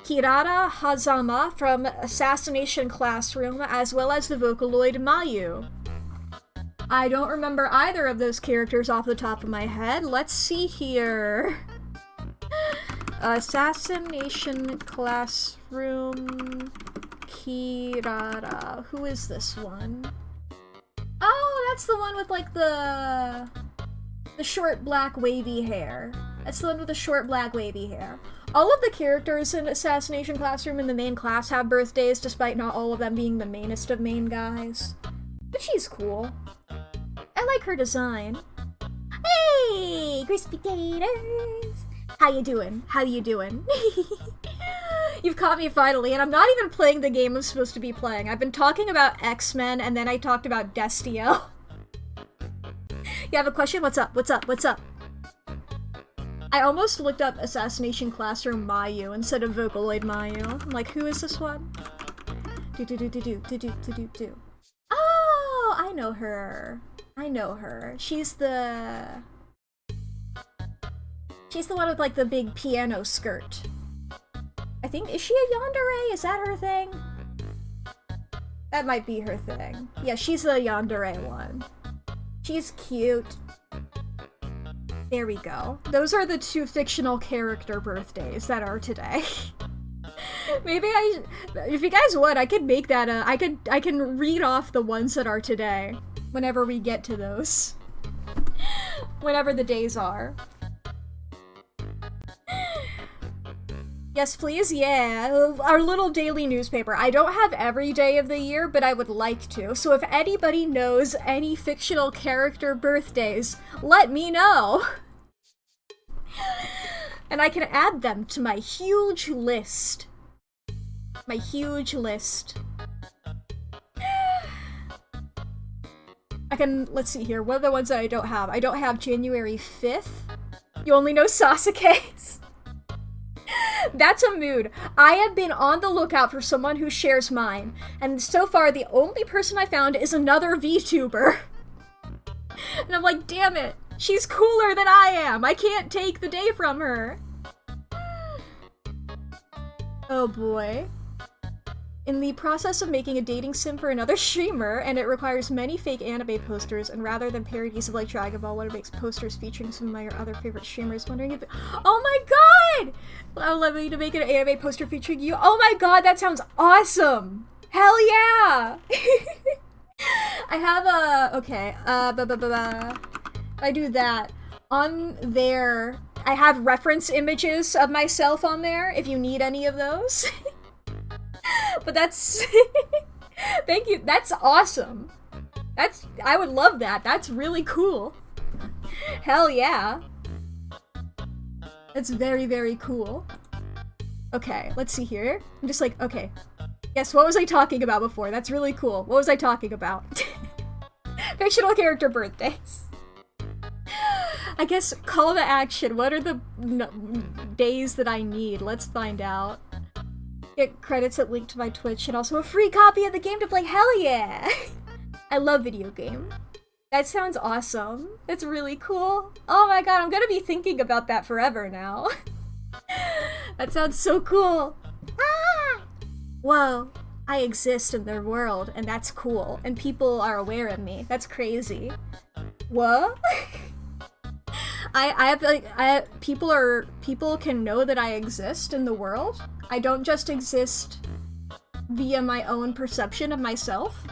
Hirata Hazama from Assassination Classroom, as well as the Vocaloid Mayu. I don't remember either of those characters off the top of my head. Let's see here. Assassination Classroom Hirata. Who is this one? Oh, that's the one with like the short black wavy hair. That's the one with the short black wavy hair. All of the characters in Assassination Classroom in the main class have birthdays, despite not all of them being the mainest of main guys. But she's cool. I like her design. Hey, crispy taters! How you doing? How you doing? You've caught me finally, and I'm not even playing the game I'm supposed to be playing. I've been talking about X-Men, and then I talked about Destiel. You have a question? What's up? What's up? What's up? I almost looked up Assassination Classroom Mayu instead of Vocaloid Mayu. I'm like, who is this one? Oh, I I know her. I know her. She's the one with like the big piano skirt. I think, is she a yandere? Is that her thing? That might be her thing. Yeah, she's the yandere one. She's cute. There we go. Those are the 2 fictional character birthdays that are today. Maybe if you guys would, I could make that I can read off the ones that are today whenever we get to those. Whenever the days are. Yes, please, yeah. Our little daily newspaper. I don't have every day of the year, but I would like to. So if anybody knows any fictional character birthdays, let me know. And I can add them to my huge list. My huge list. I can, let's see here. What are the ones that I don't have? I don't have January 5th. You only know Sasuke's. That's a mood. I have been on the lookout for someone who shares mine, and so far the only person I found is another VTuber. And I'm like, damn it, she's cooler than I am. I can't take the day from her. Oh boy. In the process of making a dating sim for another streamer, and it requires many fake anime posters, and rather than parodies of like Dragon Ball, what makes posters featuring some of my other favorite streamers, wondering if oh my god! I'll love you to make an anime poster featuring you. Oh my god, that sounds awesome! Hell yeah! I have a, okay, I do that. On there, I have reference images of myself on there, if you need any of those. But that's thank you. That's awesome. I would love that. That's really cool. Hell yeah. That's very, very cool. Okay, let's see here. I'm just like, okay. Yes, what was I talking about before? That's really cool. What was I talking about? Fictional character birthdays. I guess call to action. What are the days that I need? Let's find out. Get credits at link to my Twitch and also a free copy of the game to play. Hell yeah! I love video game. That sounds awesome. It's really cool. Oh my god, I'm gonna be thinking about that forever now. That sounds so cool. Ah! Whoa, I exist in their world and that's cool. And people are aware of me. That's crazy. What? I have like, people can know that I exist in the world. I don't just exist via my own perception of myself.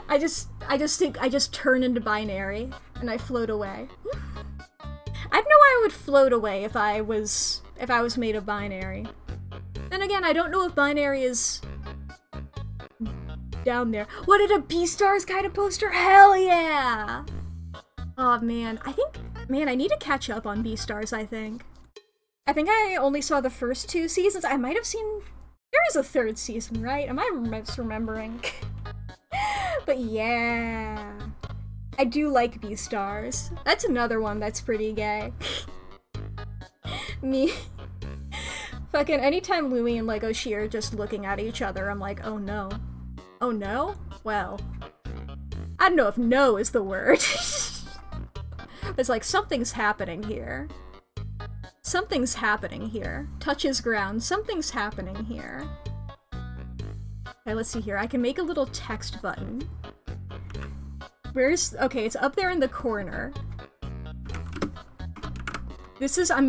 I just turn into binary and I float away. I know I would float away if I was made of binary. Then again, I don't know if binary is down there. What, did a Beastars kind of poster? Hell yeah! Oh man, I need to catch up on Beastars, I think. I think I only saw the first 2 seasons. I might have seen... There is a 3rd season, right? Am I misremembering? But yeah... I do like Beastars. That's another one that's pretty gay. Me... Fucking anytime Louie and Lego She are just looking at each other, I'm like, oh no. Oh no? Well... I don't know if no is the word. It's like, something's happening here. Something's happening here. Touches ground. Something's happening here. Okay, let's see here. I can make a little text button. Where's... Okay, it's up there in the corner. This is... we're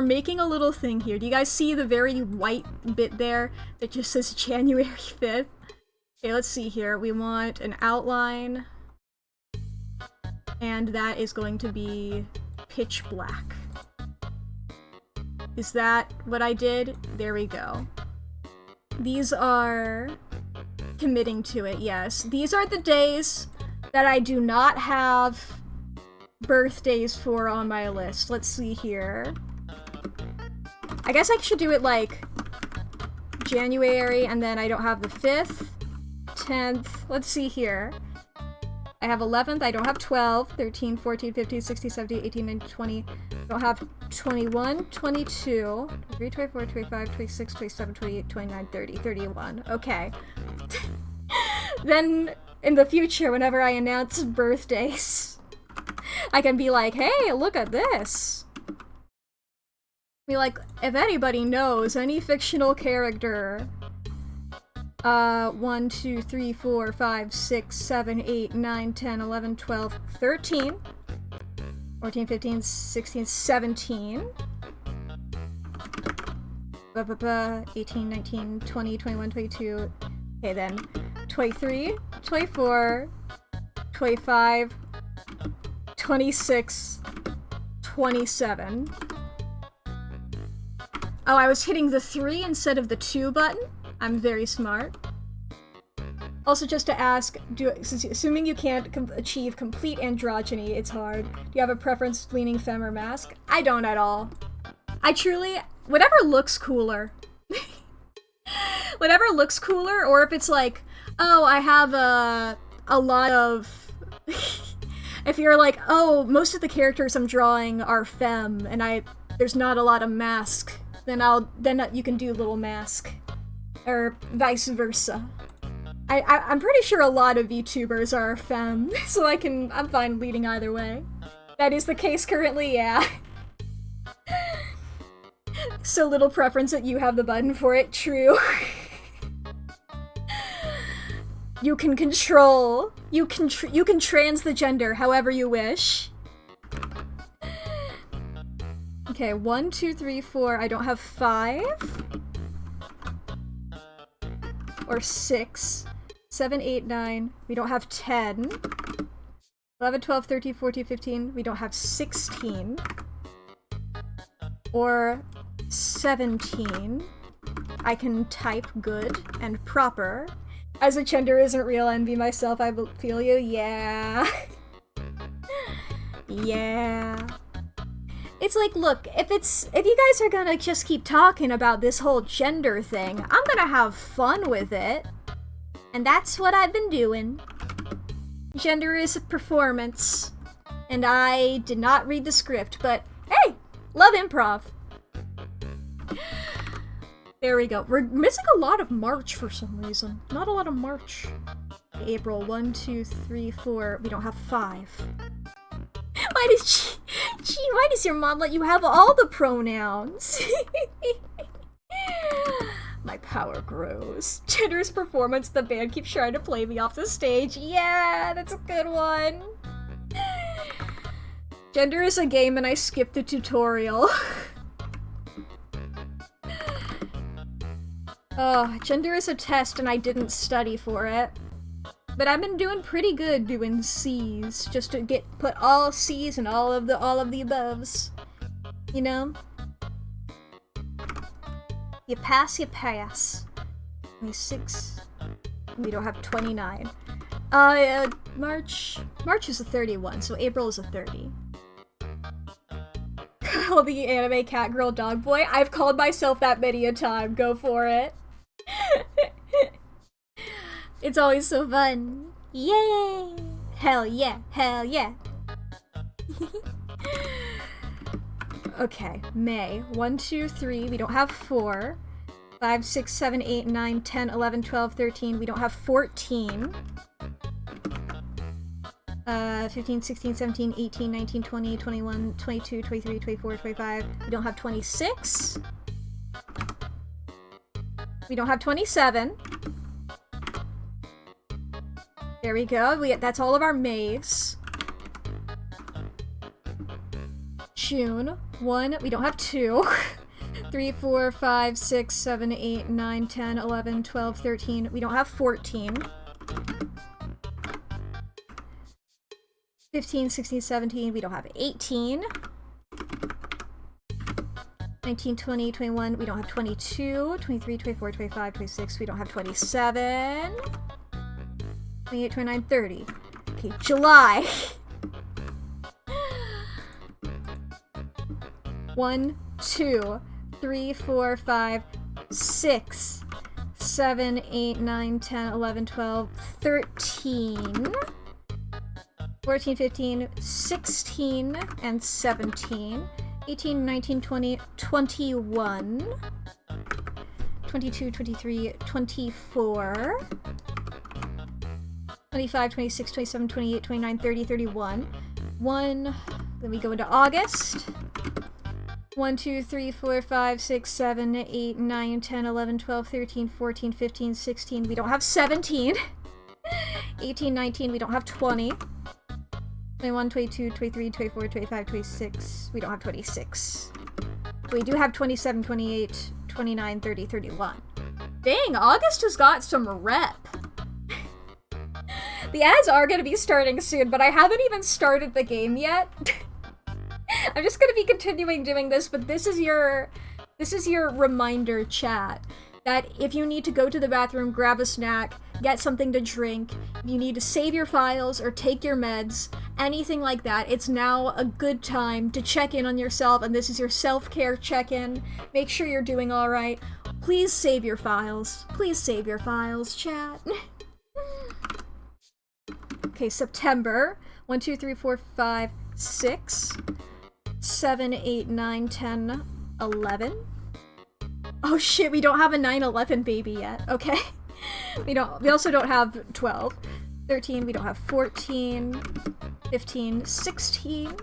making a little thing here. Do you guys see the very white bit there that just says January 5th? Okay, let's see here. We want an outline. And that is going to be pitch black. Is that what I did? There we go. These are committing to it, yes. These are the days that I do not have birthdays for on my list. Let's see here. I guess I should do it like January, and then I don't have the 5th, 10th. Let's see here. I have 11th, I don't have 12, 13, 14, 15, 16, 17, 18, 19, 20. I don't have 21, 22, 23, 24, 25, 26, 27, 28, 29, 30, 31. Okay. Then, in the future, whenever I announce birthdays, I can be like, hey, look at this. Be like, if anybody knows any fictional character, 1, 2, 3, 4, 5, 6, 7, 8, 9, 10, 11, 12, 13, 14, 15, 16, 17, 18, 19, 20, 21, 22, okay then, 23, 24, 25, 26, 27. Oh, I was hitting the 3 instead of the 2 button? I'm very smart. Also, just to ask, assuming you can't achieve complete androgyny, it's hard. Do you have a preference leaning femme or mask? I don't at all. I truly, whatever looks cooler. Whatever looks cooler, or if it's like, oh, I have a lot of... If you're like, oh, most of the characters I'm drawing are femme, and there's not a lot of mask, then you can do little mask. Or vice versa. I'm pretty sure a lot of VTubers are femme, so I'm fine leading either way. That is the case currently, yeah. So little preference that you have the button for it, true. You can control. You can trans the gender however you wish. Okay, 1, 2, 3, 4. I don't have 5. Or 6. 7, 8, 9. We don't have 10. 11, 12, 13, 14, 15. We don't have 16. Or 17. I can type good and proper. As a gender isn't real, envy myself, I feel you. Yeah. Yeah. It's like, look, if you guys are gonna just keep talking about this whole gender thing, I'm gonna have fun with it. And that's what I've been doing. Gender is a performance. And I did not read the script, but hey, love improv. There we go. We're missing a lot of March for some reason. Not a lot of March. April, 1, 2, 3, 4. We don't have 5. Why does your mom let you have all the pronouns? My power grows. Gender's performance, the band keeps trying to play me off the stage. Yeah, that's a good one. Gender is a game and I skipped the tutorial. Oh, gender is a test and I didn't study for it. But I've been doing pretty good doing C's, just to put all C's and all of the aboves. You know? You pass, you pass. 26. We don't have 29. March is a 31, so April is a 30. Call the anime cat girl dog boy. I've called myself that many a time. Go for it. It's always so fun. Yay! Hell yeah, hell yeah. Okay, May. 1, 2, 3. We don't have 4. 5, 6, 7, 8, 9, 10, 11, 12, 13. We don't have 14. 15, 16, 17, 18, 19, 20, 21, 22, 23, 24, 25. We don't have 26. We don't have 27. There we go. That's all of our Mays. June. 1. We don't have 2. 3, 4, 5, 6, 7, 8, 9, 10, 11, 12, 13. We don't have 14. 15, 16, 17. We don't have 18. 19, 20, 21. We don't have 22. 23, 24, 25, 26. We don't have 27. 28, 29, 30. Okay, July. 1, 2, 3, 4, 5, 6, 7, 8, 9, 10, 11, 12, 13, 14, 15, 16, and 17, 18, 19, 20, 21, 22, 23, 24, 25, 26, 27, 28, 29, 30, 31. 1. Then we go into August. 1, 2, 3, 4, 5, 6, 7, 8, 9, 10, 11, 12, 13, 14, 15, 16. We don't have 17. 18, 19. We don't have 20. 21, 22, 23, 24, 25, 26. We don't have 26. We do have 27, 28, 29, 30, 31. Dang, August has got some rep. The ads are going to be starting soon, but I haven't even started the game yet. I'm just going to be continuing doing this, but this is your reminder, chat, that if you need to go to the bathroom, grab a snack, get something to drink, you need to save your files or take your meds, anything like that, it's now a good time to check in on yourself, and this is your self-care check-in. Make sure you're doing alright. Please save your files. Please save your files, chat. Okay, September. 1, 2, 3, 4, 5, 6, 7, 8, 9, 10, 11. Oh shit, we don't have a 9/11 baby yet. Okay. We also don't have 12. 13, we don't have 14, 15, 16,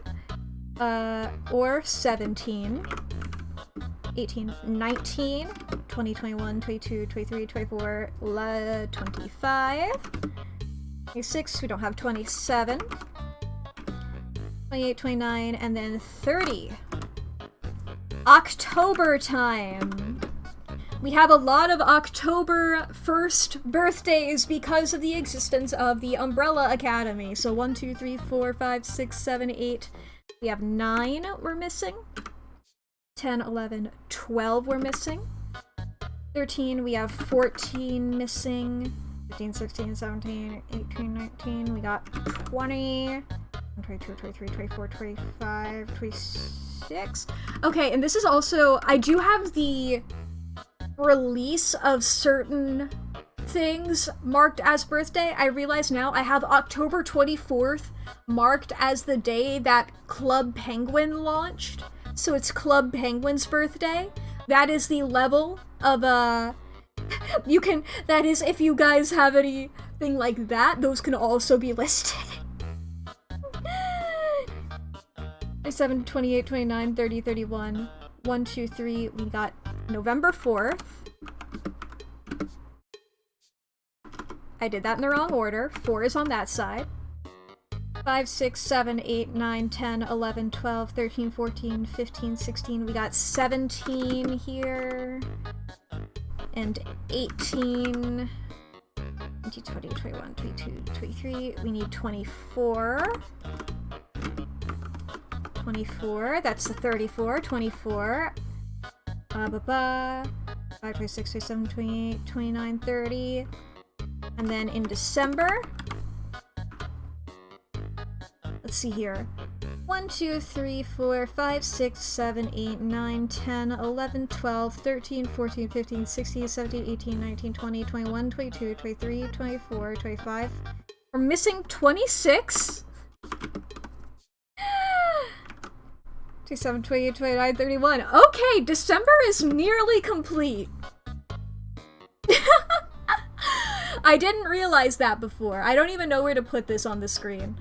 or 17. 18, 19, 20, 21, 22, 23, 24, 25. 26, we don't have 27. 28, 29, and then 30. October time! We have a lot of October 1st birthdays because of the existence of the Umbrella Academy. So 1, 2, 3, 4, 5, 6, 7, 8. We have 9 we're missing. 10, 11, 12 we're missing. 13, we have 14 missing. 15, 16, 17, 18, 19. We got 20. 22, 23, 24, 25, 26. Okay, and this is also, I do have the release of certain things marked as birthday. I realize now I have October 24th marked as the day that Club Penguin launched. So it's Club Penguin's birthday. That is the level of, that is, if you guys have anything like that, those can also be listed. 27, 28, 29, 30, 31. 1, 2, 3. We got November 4th. I did that in the wrong order. 4 is on that side. 5, 6, 7, 8, 9, 10, 11, 12, 13, 14, 15, 16. We got 17 here. And 18. 20, 21, 22, 23. We need 24. 24. That's the 34. 24. 5, 26, 27, 28, 29, 30. And then in December, let's see here. 1, 2, 3, 4, 5, 6, 7, 8, 9, 10, 11, 12, 13, 14, 15, 16, 17, 18, 19, 20, 21, 22, 23, 24, 25. We're missing 26? 27, 28, 29, 31. Okay, December is nearly complete. I didn't realize that before. I don't even know where to put this on the screen.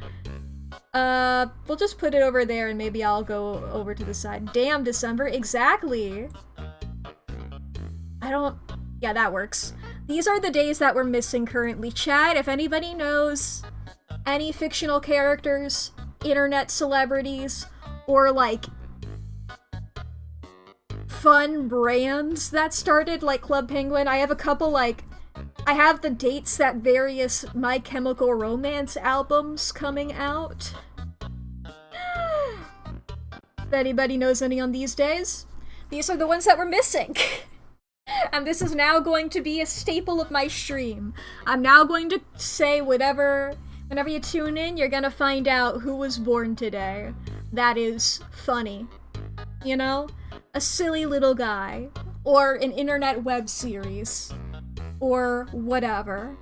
We'll just put it over there and maybe I'll go over to the side. Damn, December, exactly. Yeah, that works. These are the days that we're missing currently. Chat, if anybody knows any fictional characters, internet celebrities, or like fun brands that started like Club Penguin, I have a couple I have the dates that various My Chemical Romance albums coming out. If anybody knows any on these days, these are the ones that we're missing. And this is now going to be a staple of my stream. I'm now going to say whenever you tune in, you're gonna find out who was born today. That is funny. You know? A silly little guy. Or an internet web series. Or whatever.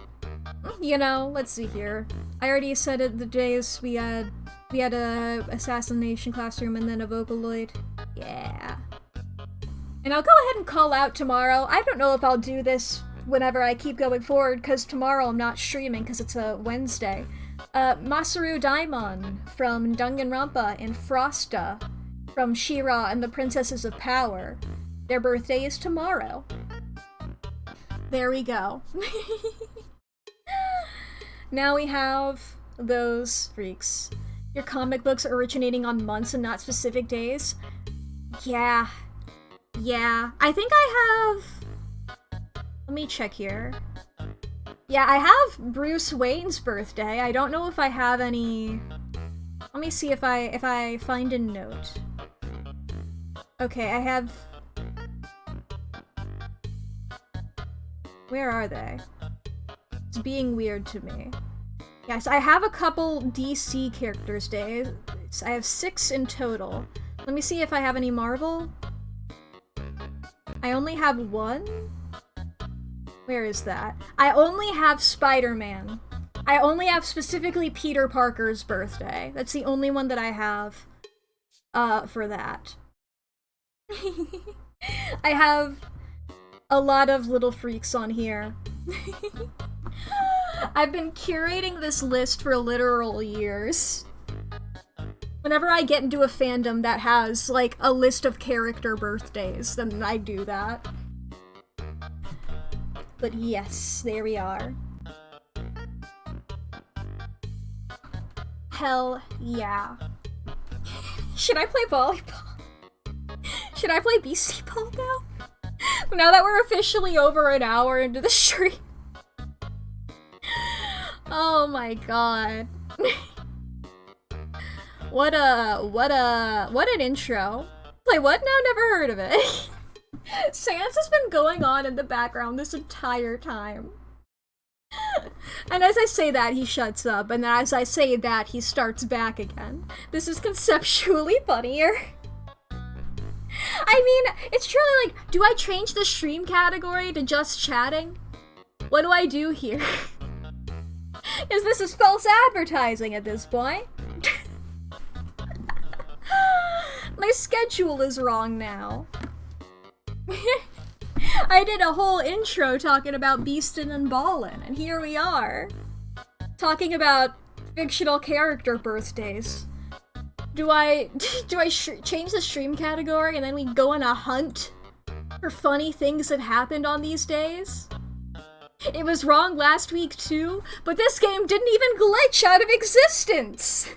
You know, let's see here. I already said it, the days we had a assassination classroom and then a Vocaloid. Yeah. And I'll go ahead and call out tomorrow. I don't know if I'll do this whenever I keep going forward, because tomorrow I'm not streaming because it's a Wednesday. Masaru Daimon from Danganronpa and Frosta from She-Ra and the Princesses of Power. Their birthday is tomorrow. There we go. Now we have those freaks. Your comic books originating on months and not specific days? Yeah. Yeah. I think I have... Let me check here. Yeah, I have Bruce Wayne's birthday. I don't know if I have any... Let me see if I find a note. Okay, I have... Where are they? It's being weird to me. Yes, I have a couple DC characters' days. I have 6 in total. Let me see if I have any Marvel. I only have 1? Where is that? I only have Spider-Man. I only have specifically Peter Parker's birthday. That's the only one that I have for that. I have a lot of little freaks on here. I've been curating this list for literal years. Whenever I get into a fandom that has, like, a list of character birthdays, then I do that. But yes, there we are. Hell yeah. Should I play volleyball? Should I play beastie ball now? Now that we're officially over an hour into the stream. Oh my god. What an intro. Wait, what? No, never heard of it. Sans has been going on in the background this entire time. And as I say that, he shuts up, and then as I say that, he starts back again. This is conceptually funnier. I mean, it's truly like, do I change the stream category to just chatting? What do I do here? This is false advertising at this point. My schedule is wrong now. I did a whole intro talking about Beastin' and Ballin', and here we are. Talking about fictional character birthdays. Do I change the stream category and then we go on a hunt for funny things that happened on these days? It was wrong last week too, but this game didn't even glitch out of existence!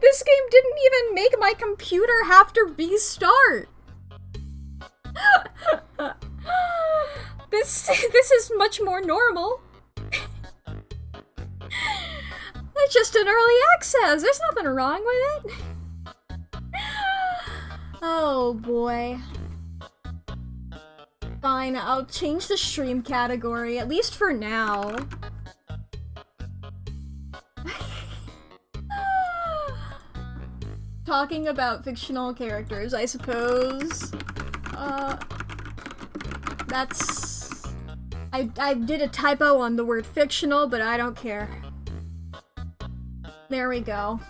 This game didn't even make my computer have to restart! This is much more normal. It's just an early access, there's nothing wrong with it. Oh boy. Fine, I'll change the stream category, at least for now. Talking about fictional characters, I suppose. That's... I did a typo on the word fictional, but I don't care. There we go.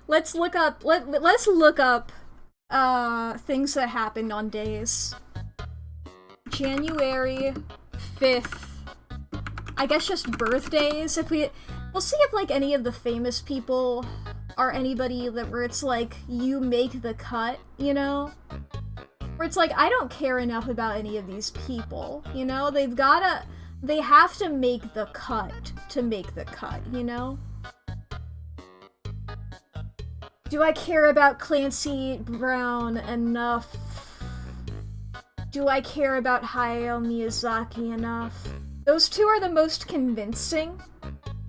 Let's look up things that happened on days. January 5th. I guess just birthdays. We'll see if like any of the famous people are anybody that where it's like you make the cut, you know? Where it's like I don't care enough about any of these people, you know? They have to make the cut to make the cut, you know? Do I care about Clancy Brown enough? Do I care about Hayao Miyazaki enough? Those two are the most convincing,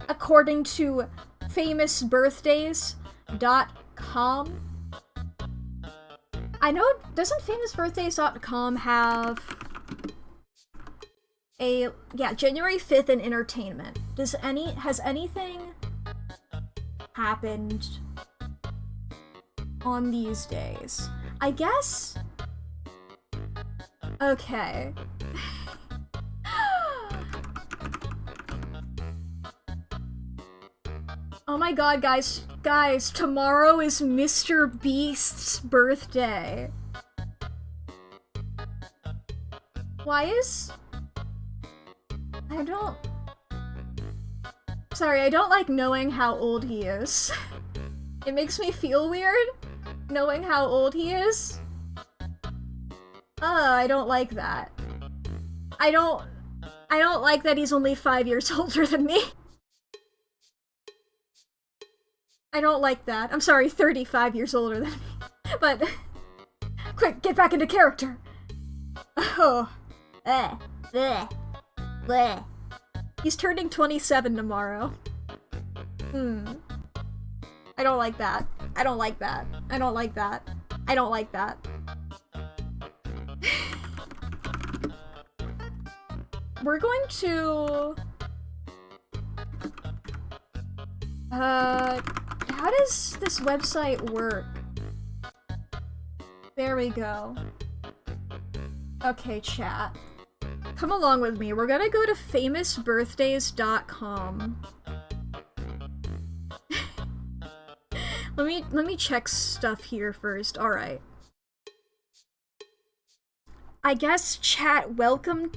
according to famousbirthdays.com. I know, doesn't famousbirthdays.com have a, yeah, January 5th in entertainment. Has anything happened on these days? I guess? Okay. Oh my god, guys, tomorrow is Mr. Beast's birthday. Why is... I don't... Sorry, I don't like knowing how old he is. It makes me feel weird, knowing how old he is. I don't like that. I don't like that he's only 5 years older than me. I don't like that. I'm sorry, 35 years older than me. But, quick, get back into character. Oh. Bleh. He's turning 27 tomorrow. I don't like that. I don't like that. I don't like that. I don't like that. We're going to... how does this website work? There we go. Okay, chat. Come along with me. We're gonna go to famousbirthdays.com. Let me check stuff here first. Alright. I guess, chat, welcome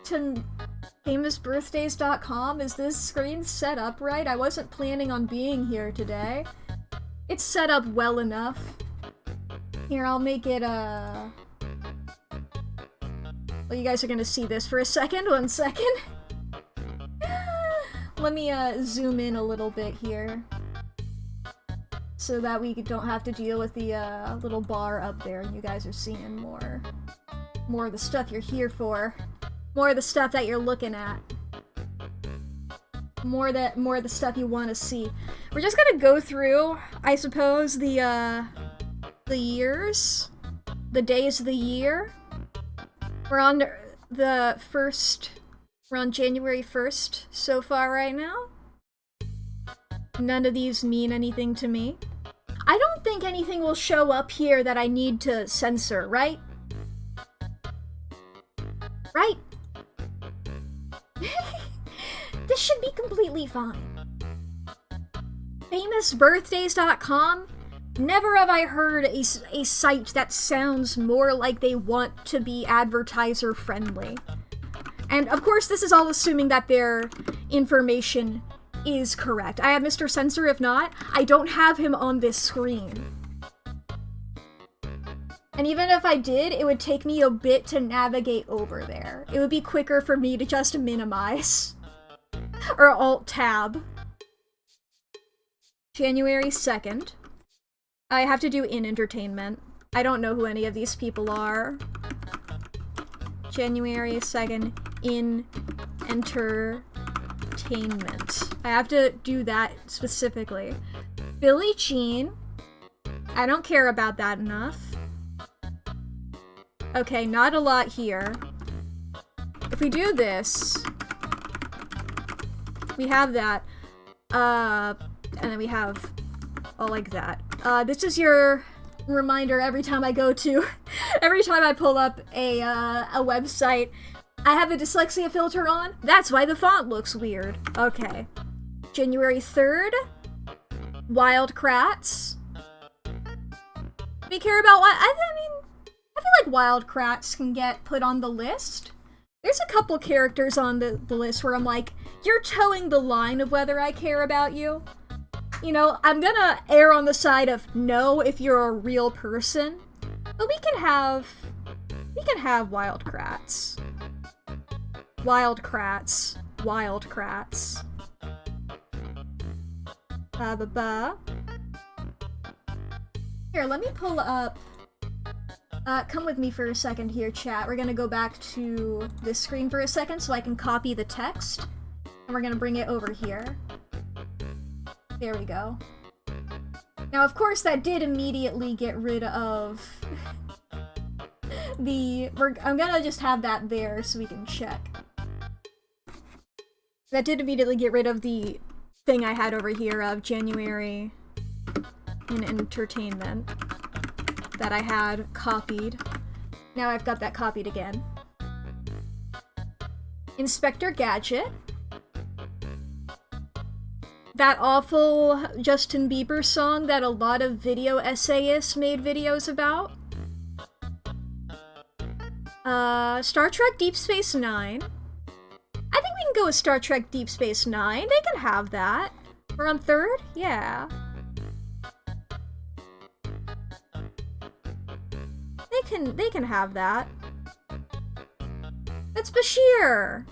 to famousbirthdays.com. Is this screen set up right? I wasn't planning on being here today. It's set up well enough. Here, I'll make it, well, you guys are gonna see this for a second. 1 second. Let me, zoom in a little bit here. So that we don't have to deal with the, little bar up there and you guys are seeing more of the stuff you're here for. More of the stuff that you're looking at. More of the stuff you want to see. We're just gonna go through, I suppose, the years. The days of the year. We're on the first... We're on January 1st so far right now. None of these mean anything to me. I don't think anything will show up here that I need to censor, right? Right? This should be completely fine. Famousbirthdays.com? Never have I heard a site that sounds more like they want to be advertiser friendly. And of course this is all assuming that their information is correct. I have Mr. Censor. If not, I don't have him on this screen. And even if I did, it would take me a bit to navigate over there. It would be quicker for me to just minimize. Or Alt-Tab. January 2nd. I have to do in entertainment. I don't know who any of these people are. January 2nd, in entertainment. I have to do that specifically. Billie Jean. I don't care about that enough. Okay, not a lot here. If we do this, we have that. And then we have all like that. This is your reminder every time I go to, every time I pull up a website. I have a dyslexia filter on. That's why the font looks weird. Okay. January 3rd. Wild Kratts. We care about what? I mean, I feel like Wild Kratts can get put on the list. There's a couple characters on the list where I'm like, you're towing the line of whether I care about you. You know, I'm gonna err on the side of no if you're a real person. But we can have Wild Kratts. Wild Kratts. Wild Kratts. Ba-ba-ba. Here, let me pull up... come with me for a second here, chat. We're gonna go back to this screen for a second so I can copy the text. And we're gonna bring it over here. There we go. Now, of course, that did immediately get rid of the... I'm gonna just have that there so we can check. That did immediately get rid of the thing I had over here of January in entertainment that I had copied. Now I've got that copied again. Inspector Gadget. That awful Justin Bieber song that a lot of video essayists made videos about. Star Trek Deep Space Nine. I think we can go with Star Trek Deep Space Nine. They can have that. We're on third? Yeah. They can have that. That's Bashir!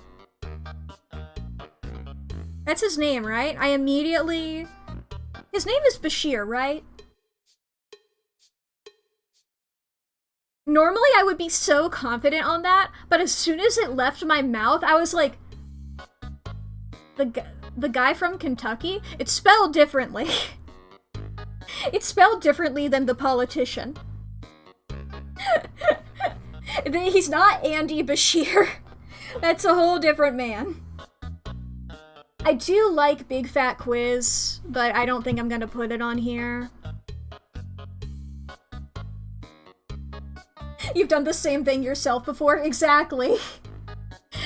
That's his name, right? I immediately... His name is Bashir, right? Normally I would be so confident on that, but as soon as it left my mouth, I was like... The guy from Kentucky? It's spelled differently. It's spelled differently than the politician. He's not Andy Bashir. That's a whole different man. I do like Big Fat Quiz, but I don't think I'm gonna put it on here. You've done the same thing yourself before? Exactly.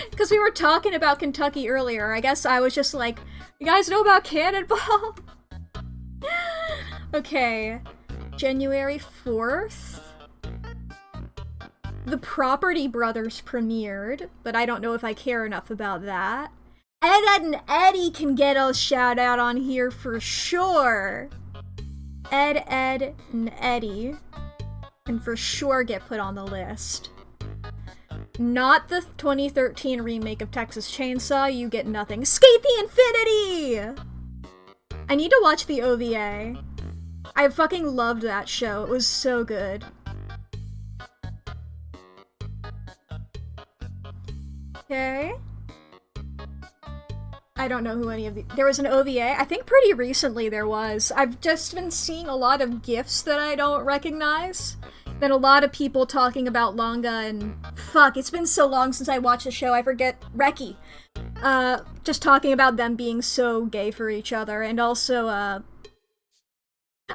Because we were talking about Kentucky earlier. I guess I was just like, you guys know about Cannonball? Okay. January 4th? The Property Brothers premiered, but I don't know if I care enough about that. Ed, Ed, and Eddie can get a shout out on here for sure. Ed, Ed, and Eddie can for sure get put on the list. Not the 2013 remake of Texas Chainsaw, you get nothing. Skate the Infinity! I need to watch the OVA. I fucking loved that show. It was so good. Okay. I don't know who any of the- There was an OVA? I think pretty recently there was. I've just been seeing a lot of GIFs that I don't recognize. Then a lot of people talking about manga and... Fuck, it's been so long since I watched the show, I forget. Reki. Just talking about them being so gay for each other, and also,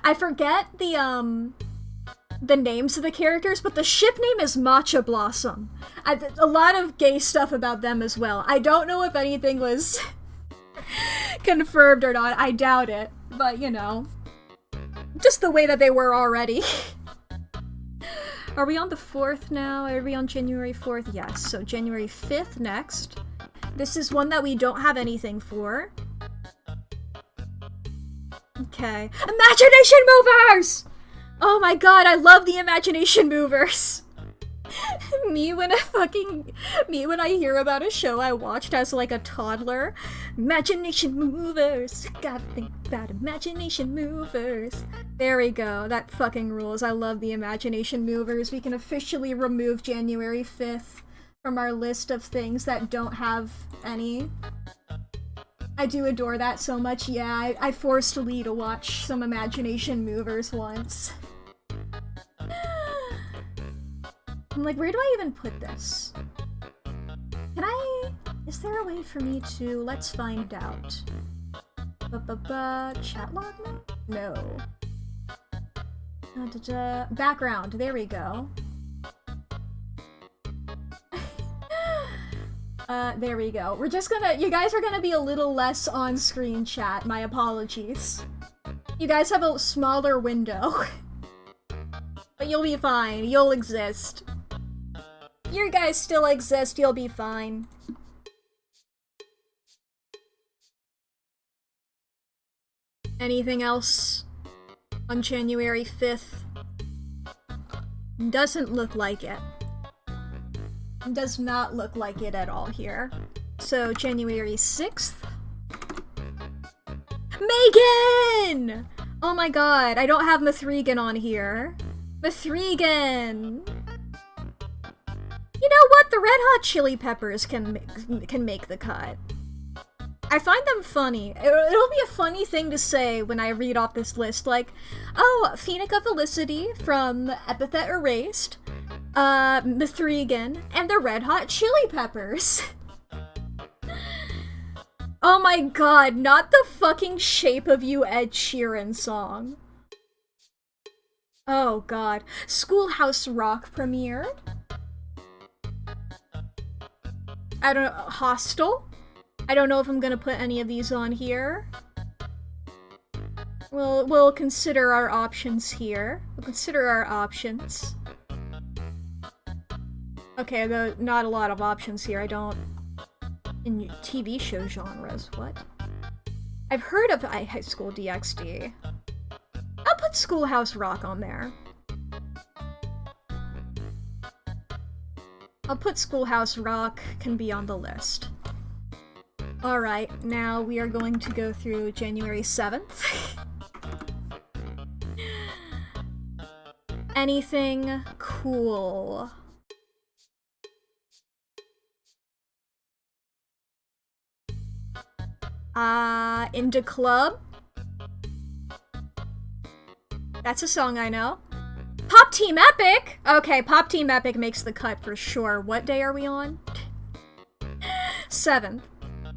I forget the names of the characters, but the ship name is Matcha Blossom. A lot of gay stuff about them as well. I don't know if anything was confirmed or not, I doubt it, but you know. Just the way that they were already. Are we on the 4th now? Are we on January 4th? Yes, so January 5th next. This is one that we don't have anything for. Okay. Imagination Movers! Oh my god, I love the Imagination Movers! Me when I hear about a show I watched as like a toddler. Imagination Movers! Gotta think about Imagination Movers. There we go, that fucking rules. I love the Imagination Movers. We can officially remove January 5th from our list of things that don't have any. I do adore that so much. Yeah, I forced Lee to watch some Imagination Movers once. I'm like, where do I even put this? Is there a way for me to... Let's find out. Chat log mode? No. Background, there we go. There we go. We're just gonna... You guys are gonna be a little less on-screen chat, my apologies. You guys have a smaller window. But you'll be fine, you'll exist. You guys still exist, you'll be fine. Anything else on January 5th? Doesn't look like it. Does not look like it at all here. So, January 6th? Megan! Oh my god, I don't have Mithrigan on here. Mithrigan! You know what? The Red Hot Chili Peppers can make the cut. I find them funny. It'll be a funny thing to say when I read off this list, like, oh, Phoenica Felicity from Epithet Erased, Mithrigan, and the Red Hot Chili Peppers. Oh my god, not the fucking Shape of You Ed Sheeran song. Oh god. Schoolhouse Rock premiered. I don't know, Hostel? I don't know if I'm gonna put any of these on here. We'll consider our options here. We'll consider our options. Okay, though, not a lot of options here. I don't... In TV show genres, what? I've heard of High School DxD. I'll put Schoolhouse Rock on there. I'll put Schoolhouse Rock, can be on the list. Alright, now we are going to go through January 7th. Anything cool? Into Club? That's a song I know. Pop Team Epic! Okay, Pop Team Epic makes the cut for sure. What day are we on? 7th.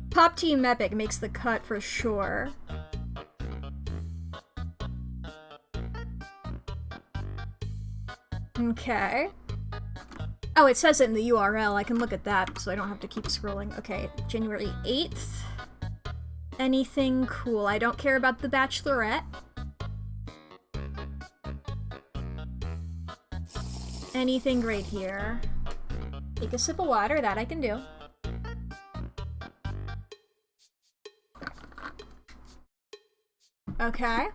Pop Team Epic makes the cut for sure. Okay. Oh, it says it in the URL. I can look at that so I don't have to keep scrolling. Okay, January 8th. Anything cool? I don't care about The Bachelorette. Anything right here? Take a sip of water, that I can do. Okay.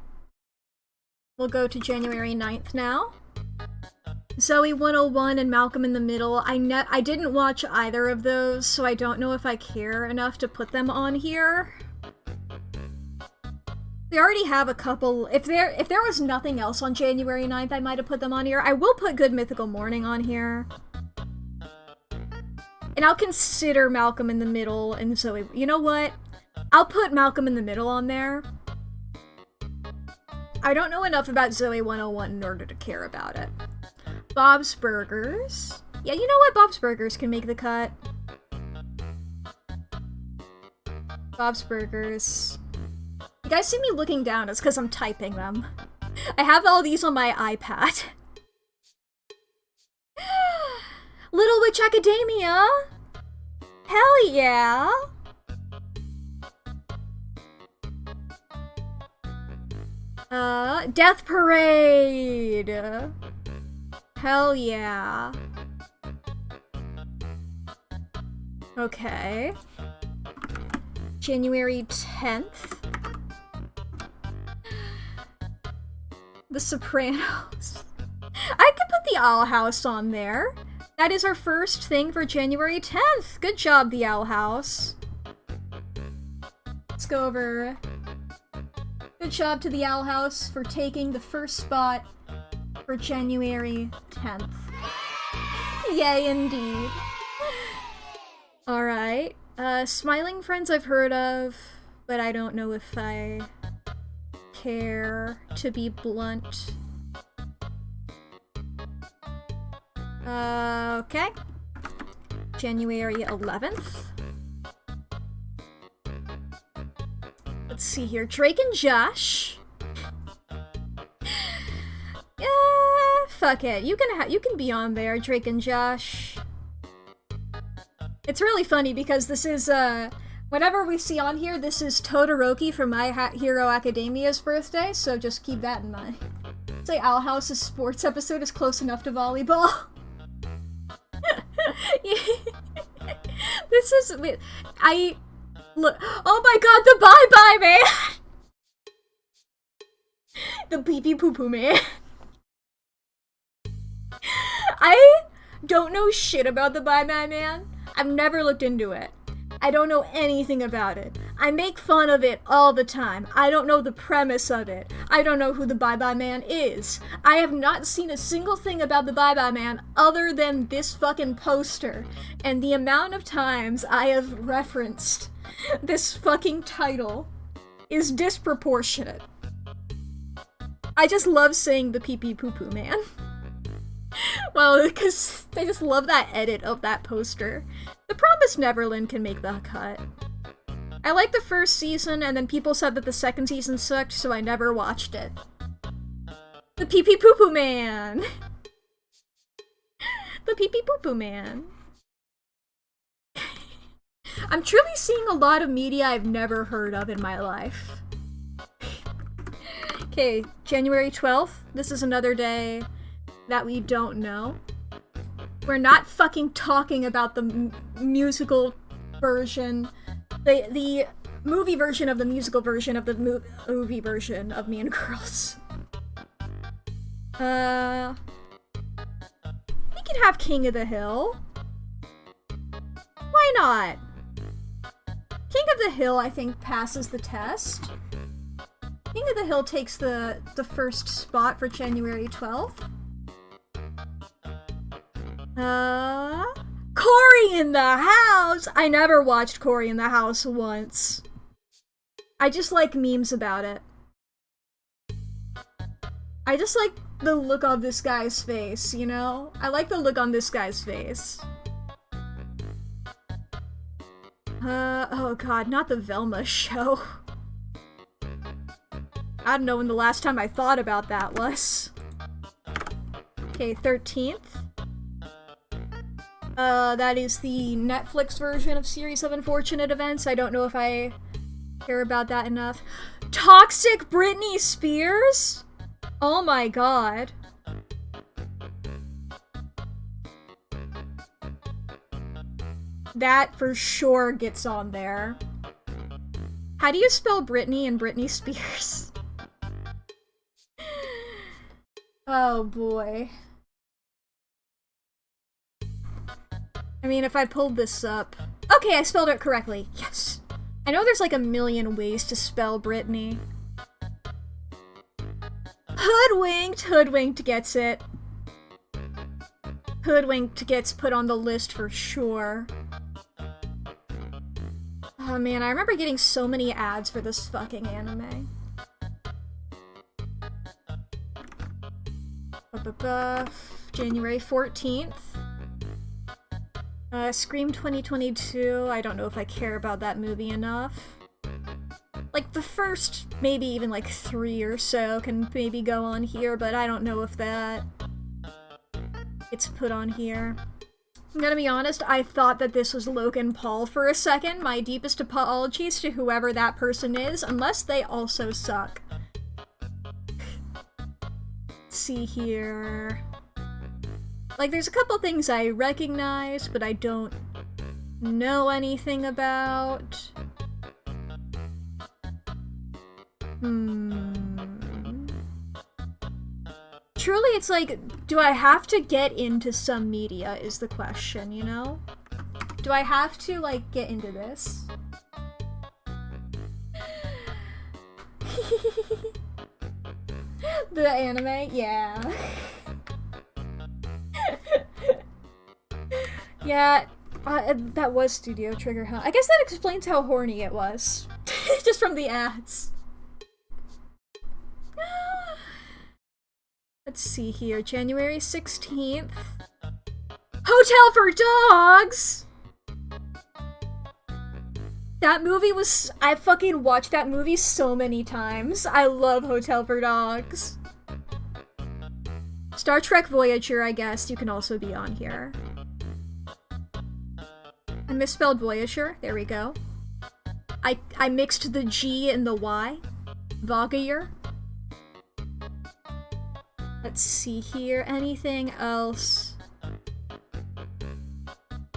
We'll go to January 9th now. Zoe 101 and Malcolm in the Middle. I didn't watch either of those, so I don't know if I care enough to put them on here. We already have a couple. If there was nothing else on January 9th, I might have put them on here. I will put Good Mythical Morning on here. And I'll consider Malcolm in the Middle and Zoe. You know what? I'll put Malcolm in the Middle on there. I don't know enough about Zoe 101 in order to care about it. Bob's Burgers. Yeah, you know what? Bob's Burgers can make the cut. Bob's Burgers. You guys see me looking down, it's because I'm typing them. I have all these on my iPad. Little Witch Academia! Hell yeah! Death Parade! Hell yeah. Okay. January 10th. The Sopranos. I could put the Owl House on there. That is our first thing for January 10th. Good job, the Owl House. Let's go over. Good job to the Owl House for taking the first spot for January 10th. Yay, indeed. Alright. Smiling Friends I've heard of, but I don't know if I care, to be blunt. Okay. January 11th. Let's see here. Drake and Josh. Yeah, fuck it. You can be on there, Drake and Josh. It's really funny because this is whenever we see on here, this is Todoroki from My Hero Academia's birthday, so just keep that in mind. Say Owl House's sports episode is close enough to volleyball. This is... Look, oh my god, the bye-bye man! The pee-pee poo-poo man. I don't know shit about the bye-bye man. I've never looked into it. I don't know anything about it. I make fun of it all the time. I don't know the premise of it. I don't know who the Bye-Bye Man is. I have not seen a single thing about the Bye-Bye Man other than this fucking poster. And the amount of times I have referenced this fucking title is disproportionate. I just love saying the pee-pee poo-poo man. Well, because I just love that edit of that poster. The Promised Neverland can make the cut. I liked the first season, and then people said that the second season sucked, so I never watched it. The Pee-Pee Poo-Poo Man! The Pee-Pee Poo-Poo Man. I'm truly seeing a lot of media I've never heard of in my life. Okay, January 12th. This is another day that we don't know. We're not fucking talking about the musical version. The movie version of the musical version of the movie version of Mean Girls. We can have King of the Hill. Why not? King of the Hill, I think, passes the test. King of the Hill takes the first spot for January 12th. Cory in the House! I never watched Cory in the House once. I just like memes about it. I just like the look on this guy's face, you know? I like the look on this guy's face. Oh god, not the Velma show. I don't know when the last time I thought about that was. Okay, 13th. That is the Netflix version of Series of Unfortunate Events. I don't know if I care about that enough. Toxic Britney Spears? Oh my god. That for sure gets on there. How do you spell Britney and Britney Spears? Oh boy. I mean, if I pulled this up... Okay, I spelled it correctly. Yes! I know there's like a million ways to spell Britney. Hoodwinked! Hoodwinked gets it. Hoodwinked gets put on the list for sure. Oh man, I remember getting so many ads for this fucking anime. January 14th. Scream 2022. I don't know if I care about that movie enough. Like, the first, maybe even like 3 or so can maybe go on here, but I don't know if that gets put on here. I'm gonna be honest, I thought that this was Logan Paul for a second. My deepest apologies to whoever that person is, unless they also suck. Let's see here. Like, there's a couple things I recognize, but I don't know anything about. Truly, it's like, do I have to get into some media is the question, you know? Do I have to, like, get into this? The anime? Yeah. Yeah, that was Studio Trigger, huh? I guess that explains how horny it was. Just from the ads. Let's see here. January 16th. Hotel for Dogs! That movie was... I fucking watched that movie so many times. I love Hotel for Dogs. Star Trek Voyager, I guess, you can also be on here. I misspelled Voyager. There we go. I mixed the G and the Y. Voyager. Let's see here. Anything else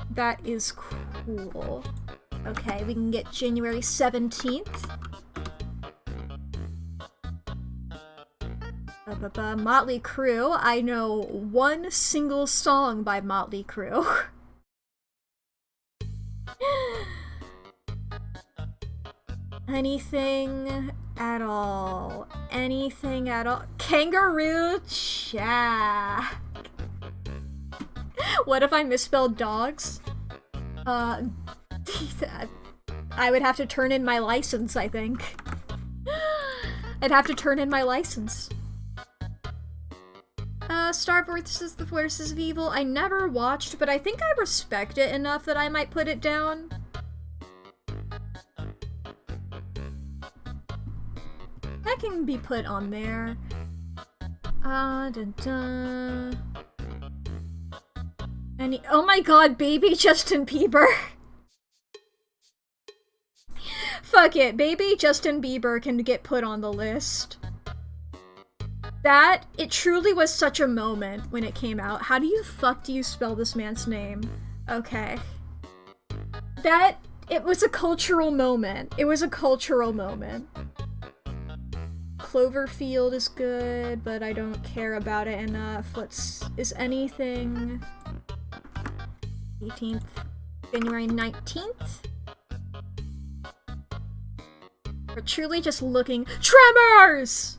that is cool? Okay, we can get January 17th. Motley Crue. I know one single song by Motley Crue. Anything at all. Anything at all. Kangaroo Jack. What if I misspelled dogs? I would have to turn in my license, I think. I'd have to turn in my license. Star vs. the Forces of Evil. I never watched, but I think I respect it enough that I might put it down. That can be put on there. Oh my god, baby Justin Bieber. Fuck it, baby Justin Bieber can get put on the list. That, it truly was such a moment when it came out. How do you spell this man's name? Okay. That, it was a cultural moment. It was a cultural moment. Cloverfield is good, but I don't care about it enough. Is anything... 18th, January 19th? We're truly just looking— Tremors!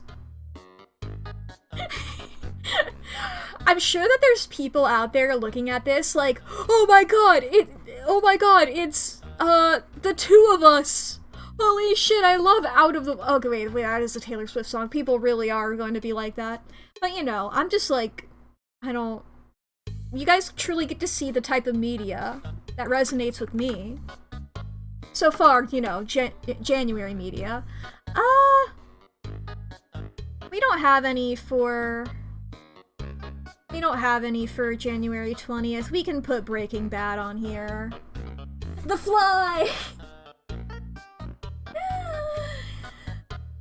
I'm sure that there's people out there looking at this like, oh my god, it's, the two of us! Holy shit, I love Out of the— okay, wait, that is a Taylor Swift song. People really are going to be like that. But, you know, I'm just like, you guys truly get to see the type of media that resonates with me. So far, you know, January media. We don't have any for January 20th. We can put Breaking Bad on here. The Fly!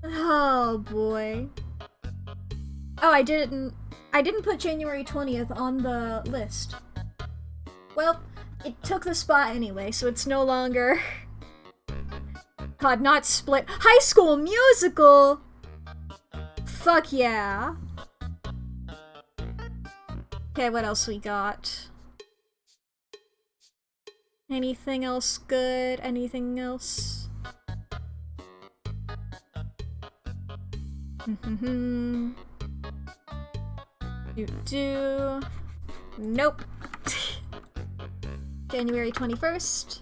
Oh boy. Oh, I didn't put January 20th on the list. Well, it took the spot anyway, so it's no longer... God, not Split. High School Musical! Fuck yeah. Okay, what else we got? Anything else good? Anything else? Nope. January 21st.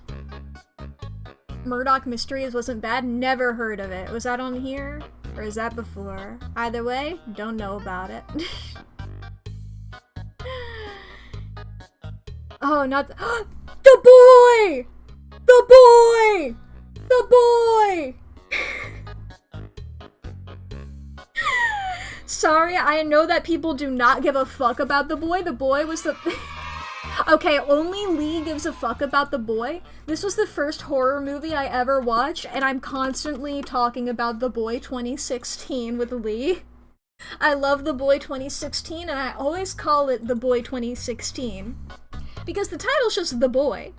Murdoch Mysteries wasn't bad. Never heard of it. Was that on here? Or is that before? Either way, don't know about it. Oh, not the— The boy! The boy! The boy! Sorry, I know that people do not give a fuck about The Boy. The Boy was the... Okay, only Lee gives a fuck about The Boy. This was the first horror movie I ever watched, and I'm constantly talking about The Boy 2016 with Lee. I love The Boy 2016, and I always call it The Boy 2016. Because the title's just The Boy.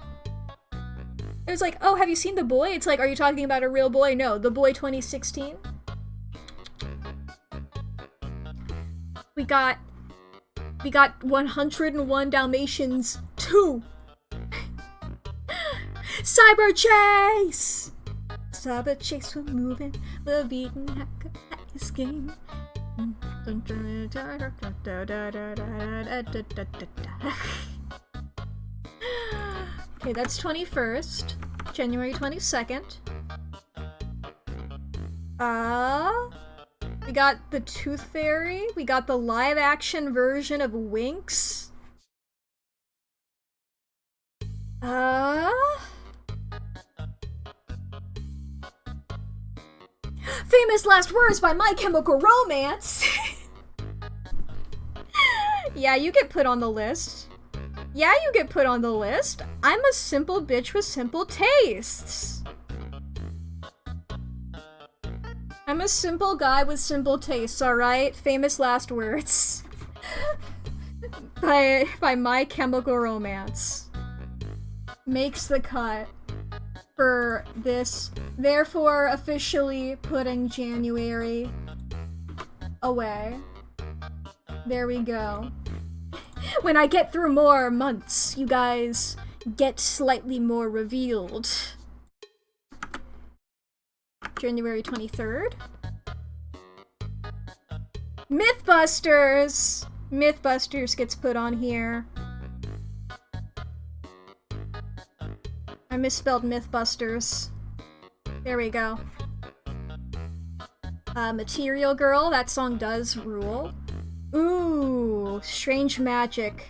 It was like, oh, have you seen The Boy? It's like, are you talking about a real boy? No, The Boy 2016. We got 101 Dalmatians 2. Cyber Chase! Cyber Chase, we're moving, we're beating hacker at his game. Okay, that's 21st. January 22nd. We got the Tooth Fairy. We got the live-action version of Winx. Famous Last Words by My Chemical Romance. Yeah, you get put on the list. Yeah, you get put on the list. I'm a simple bitch with simple tastes. I'm a simple guy with simple tastes, alright? Famous Last Words. by My Chemical Romance. Makes the cut for this, therefore officially putting January away. There we go. When I get through more months, you guys get slightly more revealed. January 23rd. Mythbusters! Mythbusters gets put on here. I misspelled Mythbusters. There we go. Material Girl, that song does rule. Ooh, Strange Magic.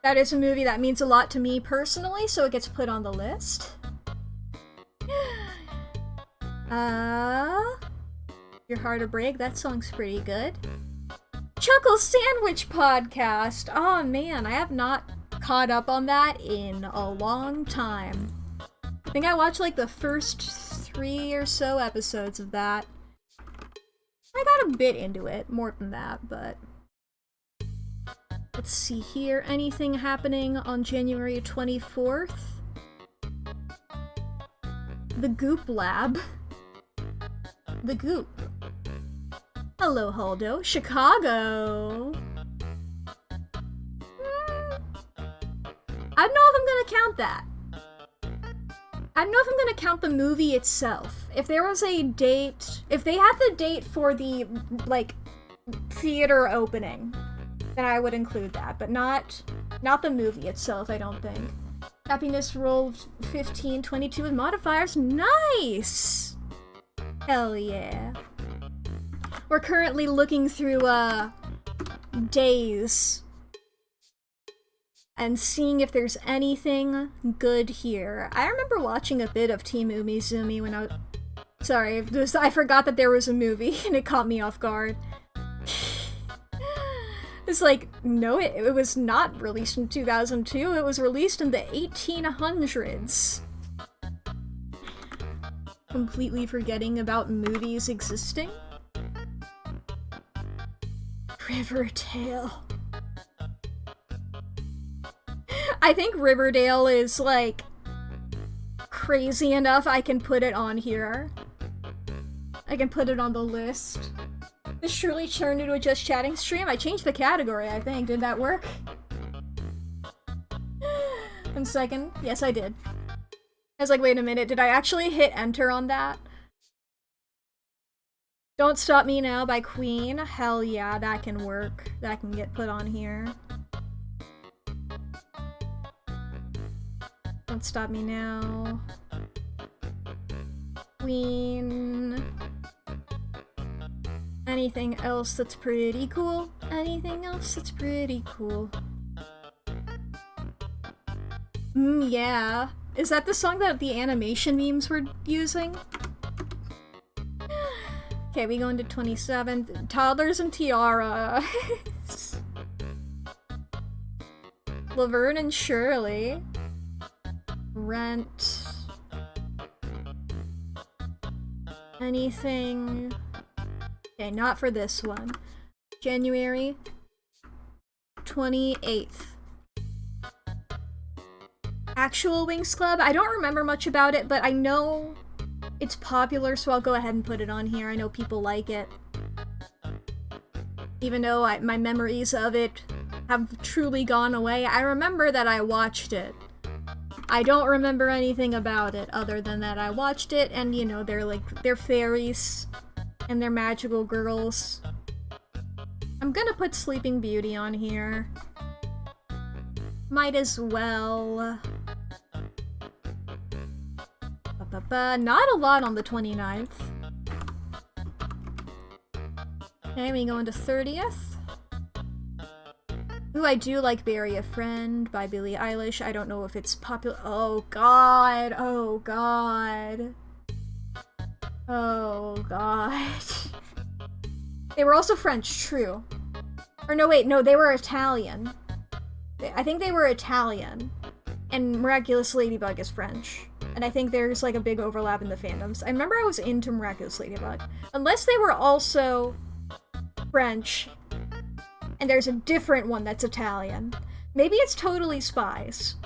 That is a movie that means a lot to me personally, so it gets put on the list. Your Heart a Break, that song's pretty good. Chuckle Sandwich Podcast! Oh man, I have not caught up on that in a long time. I think I watched like the first 3 or so episodes of that. I got a bit into it, more than that, but... Let's see here, anything happening on January 24th? The Goop Lab. The Goop. Hello, Holdo. Chicago! I don't know if I'm gonna count that. I don't know if I'm gonna count the movie itself. If there was a date, if they had the date for the, like, theater opening, then I would include that, but not the movie itself, I don't think. Happiness rolled 15, 22 with modifiers. Nice! Hell yeah. We're currently looking through, days and seeing if there's anything good here. I remember watching a bit of Team Umizoomi when I was... Sorry, I forgot that there was a movie and it caught me off guard. It's like, no, it was not released in 2002, it was released in the 1800s. Completely forgetting about movies existing. Riverdale. I think Riverdale is, like, crazy enough I can put it on here. I can put it on the list. This surely turned into a just chatting stream. I changed the category, I think. Did that work? 1 second. Yes, I did. I was like, wait a minute, did I actually hit enter on that? Don't Stop Me Now by Queen. Hell yeah, that can work. That can get put on here. Don't Stop Me Now. Queen. Anything else that's pretty cool? Anything else that's pretty cool? Yeah. Is that the song that the animation memes were using? Okay, we go into 27th. Toddlers and Tiara. Laverne and Shirley. Rent. Anything... Okay, not for this one. January 28th. Actual Wings Club? I don't remember much about it, but I know it's popular, so I'll go ahead and put it on here. I know people like it. Even though my memories of it have truly gone away, I remember that I watched it. I don't remember anything about it other than that I watched it, and you know, they're fairies and they're magical girls. I'm gonna put Sleeping Beauty on here. Might as well. Not a lot on the 29th. Okay, we go into 30th. Ooh, I do like Bury a Friend by Billie Eilish. I don't know if it's popular. Oh god. Oh god. Oh god. They were also French, true. Or no, wait, no, they were Italian. I think they were Italian. And Miraculous Ladybug is French. And I think there's like a big overlap in the fandoms. I remember I was into Miraculous Ladybug. Unless they were also French. And there's a different one that's Italian. Maybe it's Totally Spies.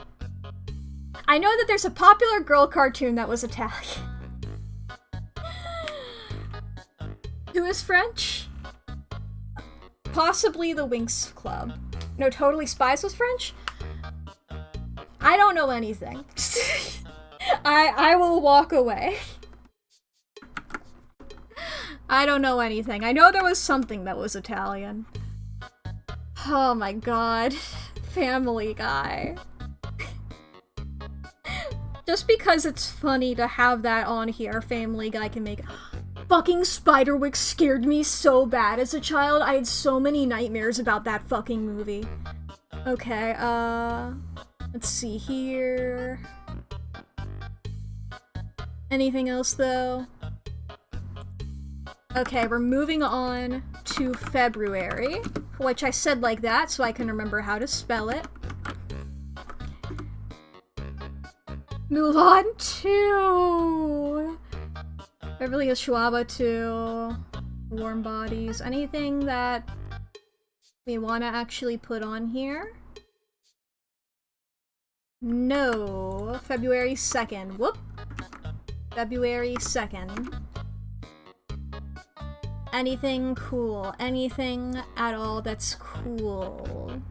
I know that there's a popular girl cartoon that was Italian. Who is French? Possibly the Winx Club. No, Totally Spies was French? I don't know anything. I will walk away. I don't know anything. I know there was something that was Italian. Oh my god. Family Guy. Just because it's funny to have that on here, Family Guy can make it. Fucking Spiderwick scared me so bad as a child. I had so many nightmares about that fucking movie. Okay, let's see here. Anything else, though? Okay, we're moving on to February, which I said like that so I can remember how to spell it. Mulan 2! Beverly Hills Chihuahua 2. Warm bodies. Anything that we want to actually put on here? No. February 2nd. Whoop. February 2nd. Anything cool. Anything at all that's cool.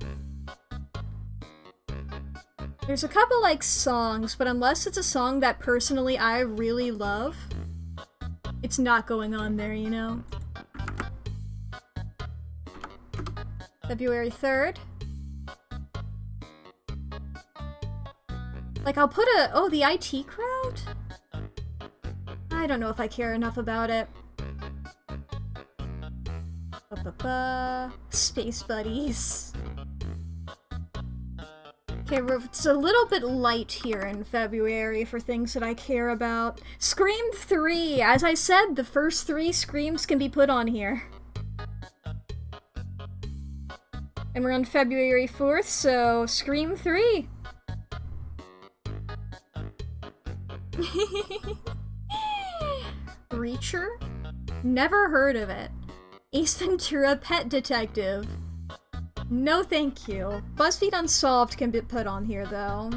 There's a couple, like, songs, but unless it's a song that personally I really love, it's not going on there, you know? February 3rd. Like, I'll put a... Oh, the IT crowd? I don't know if I care enough about it. Space buddies. Okay, it's a little bit light here in February for things that I care about. Scream 3! As I said, the first 3 Screams can be put on here. And we're on February 4th, so Scream 3! Reacher? Never heard of it. Ace Ventura Pet Detective. No thank you. BuzzFeed Unsolved can be put on here, though.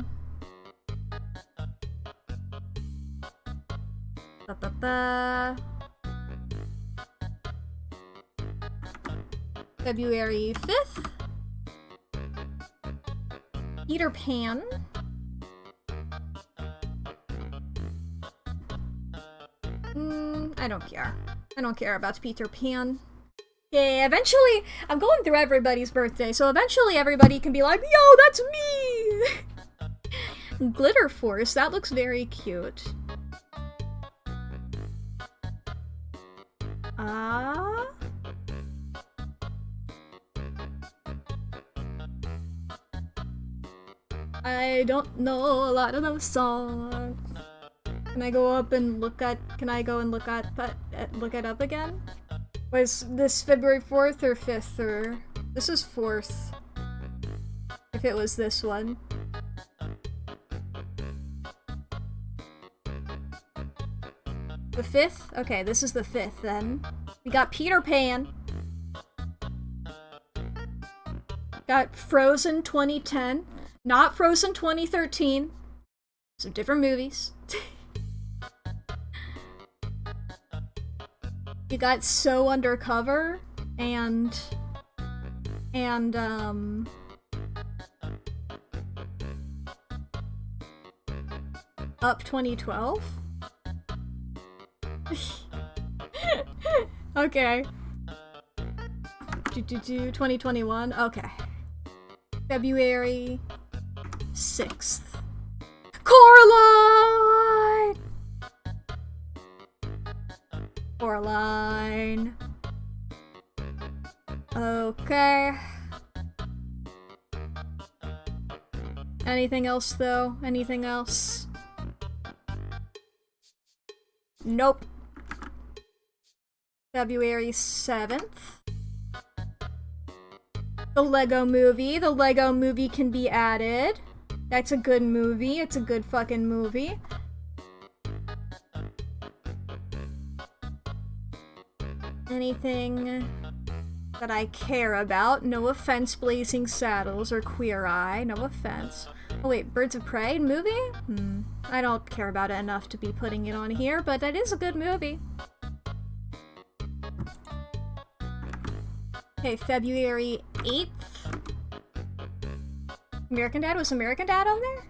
February 5th. Peter Pan. I don't care. I don't care about Peter Pan. Yeah, eventually, I'm going through everybody's birthday, so eventually everybody can be like, yo, that's me! Glitter Force, that looks very cute. I don't know a lot of those songs. Can I go up and look at, look it up again? Was this February 4th or 5th, or... This is 4th. If it was this one. The 5th? Okay, this is the 5th then. We got Peter Pan. Got Frozen 2010. Not Frozen 2013. So different movies. You got So Undercover and Up 2012. Okay. 2021. Okay. February 6th. Coraline! Coraline. Okay. Anything else, though? Anything else? Nope. February 7th. The Lego Movie. The Lego Movie can be added. That's a good movie. It's a good fucking movie. Anything that I care about. No offense, Blazing Saddles or Queer Eye. No offense. Oh wait, Birds of Prey movie? I don't care about it enough to be putting it on here, but that is a good movie. Okay, February 8th. American Dad? Was American Dad on there?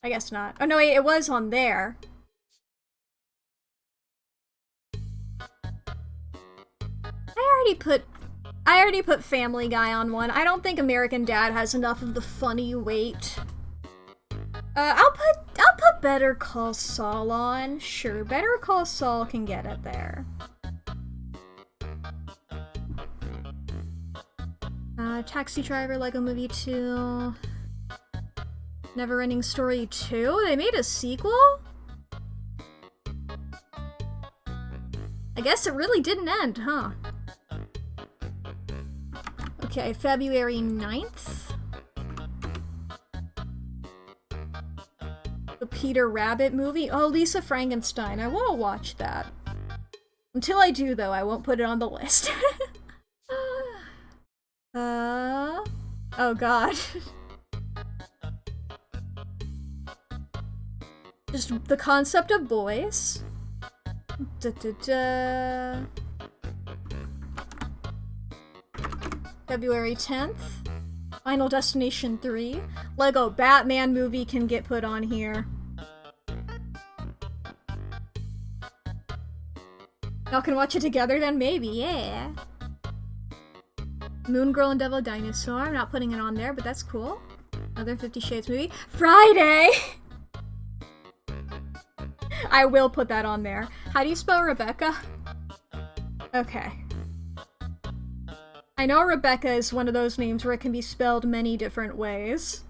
I guess not. Oh no, wait, it was on there. I already put Family Guy on one. I don't think American Dad has enough of the funny weight. I'll put Better Call Saul on. Sure, Better Call Saul can get it there. Taxi Driver, Lego Movie 2. Neverending Story 2? They made a sequel? I guess it really didn't end, huh? Okay, February 9th. Peter Rabbit movie. Oh, Lisa Frankenstein. I want to watch that. Until I do, though, I won't put it on the list. Oh god. Just the concept of boys. February 10th. Final Destination 3. Lego Batman movie can get put on here. Y'all can watch it together then? Maybe, yeah. Moon Girl and Devil Dinosaur. I'm not putting it on there, but that's cool. Another 50 Shades movie. Friday! I will put that on there. How do you spell Rebecca? Okay. I know Rebecca is one of those names where it can be spelled many different ways.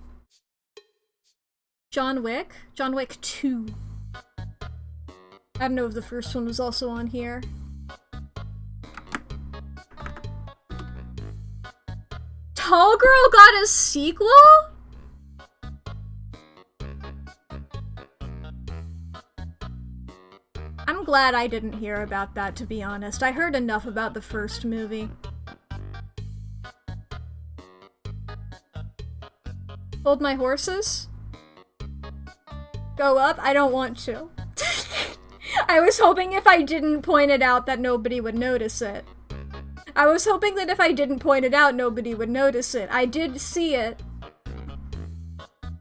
John Wick? John Wick 2. I don't know if the first one was also on here. Tall Girl got a sequel? I'm glad I didn't hear about that, to be honest. I heard enough about the first movie. Hold my horses? Go up? I don't want to. I was hoping if I didn't point it out that nobody would notice it. I was hoping that if I didn't point it out, nobody would notice it. I did see it.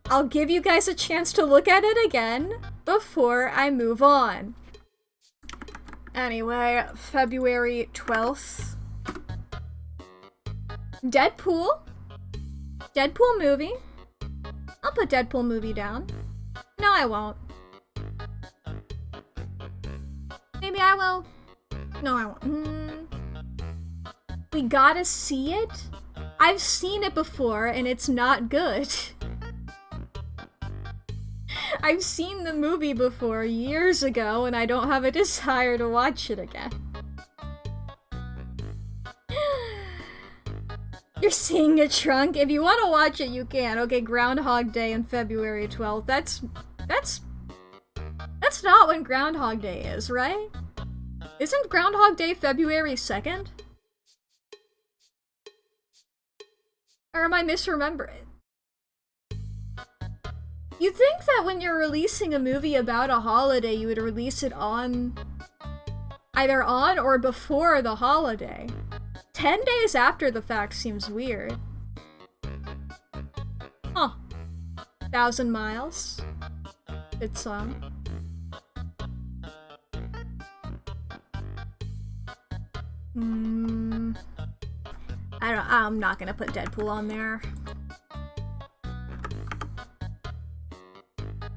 I'll give you guys a chance to look at it again before I move on. Anyway, February 12th. Deadpool. Deadpool movie. I'll put Deadpool movie down. No, I won't. Maybe I will. No, I won't. We gotta see it? I've seen it before, and it's not good. I've seen the movie before years ago, and I don't have a desire to watch it again. You're seeing a trunk? If you want to watch it, you can. Okay, Groundhog Day on February 12th. That's not when Groundhog Day is, right? Isn't Groundhog Day February 2nd? Or am I misremembering? You'd think that when you're releasing a movie about a holiday, you would release it on... either on or before the holiday. 10 days after the fact seems weird. Huh. 1,000 Miles. Good song. I'm not gonna put Deadpool on there.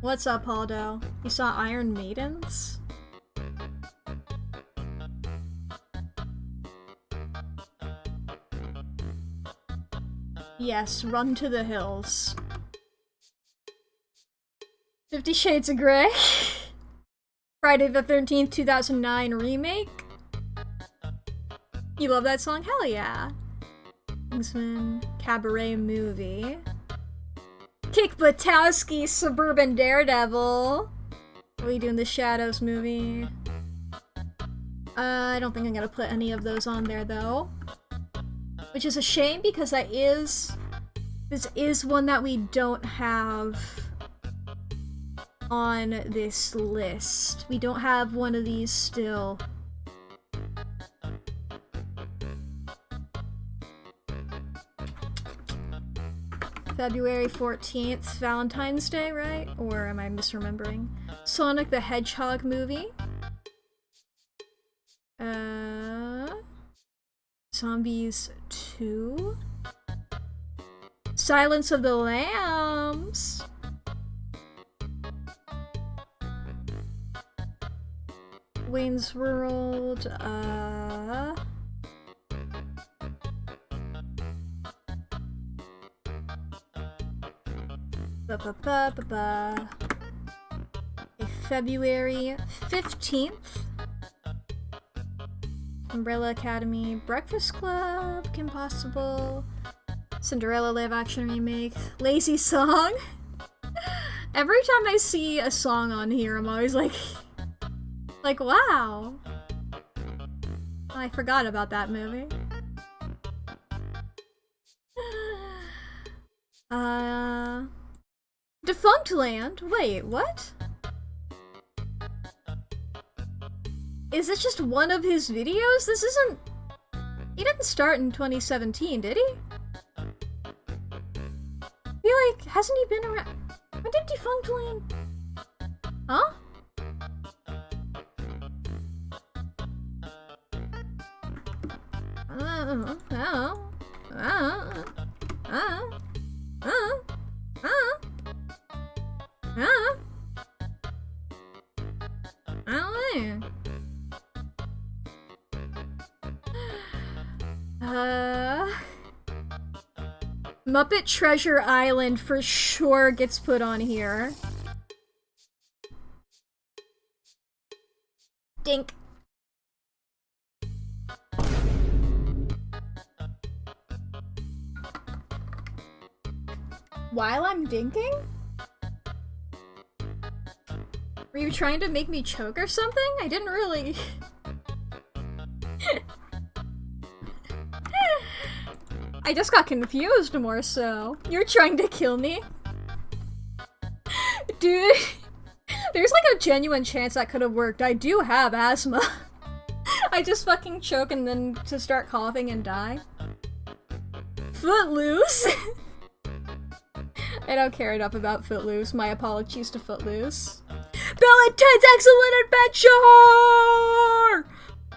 What's up, Aldo? You saw Iron Maidens? Yes, Run to the Hills. 50 Shades of Grey. Friday the 13th, 2009 remake. You love that song? Hell yeah. Kingsman Cabaret movie. Kick Buttowski, Suburban Daredevil. Are we doing the Shadows movie? I don't think I'm gonna put any of those on there though. Which is a shame because this is one that we don't have on this list. We don't have one of these still. February 14th, Valentine's Day, right? Or am I misremembering? Sonic the Hedgehog movie. Zombies 2. Silence of the Lambs. Wayne's World, February 15th. Umbrella Academy, Breakfast Club, Kim Possible, Cinderella live action remake, Lazy Song, Every time I see a song on here, I'm always like, wow. I forgot about that movie. Defunct Land? Wait, what? Is this just one of his videos? This isn't... He didn't start in 2017, did he? I feel like, hasn't he been around... When did Defunct Land... Huh? Muppet Treasure Island for sure gets put on here. Dink. While I'm dinking? Were you trying to make me choke or something? I didn't really... I just got confused more so. You're trying to kill me? Dude, there's like a genuine chance that could have worked. I do have asthma. I just fucking choke and then to start coughing and die. Footloose? I don't care enough about Footloose. My apologies to Footloose. Bill and Ted's Excellent Adventure!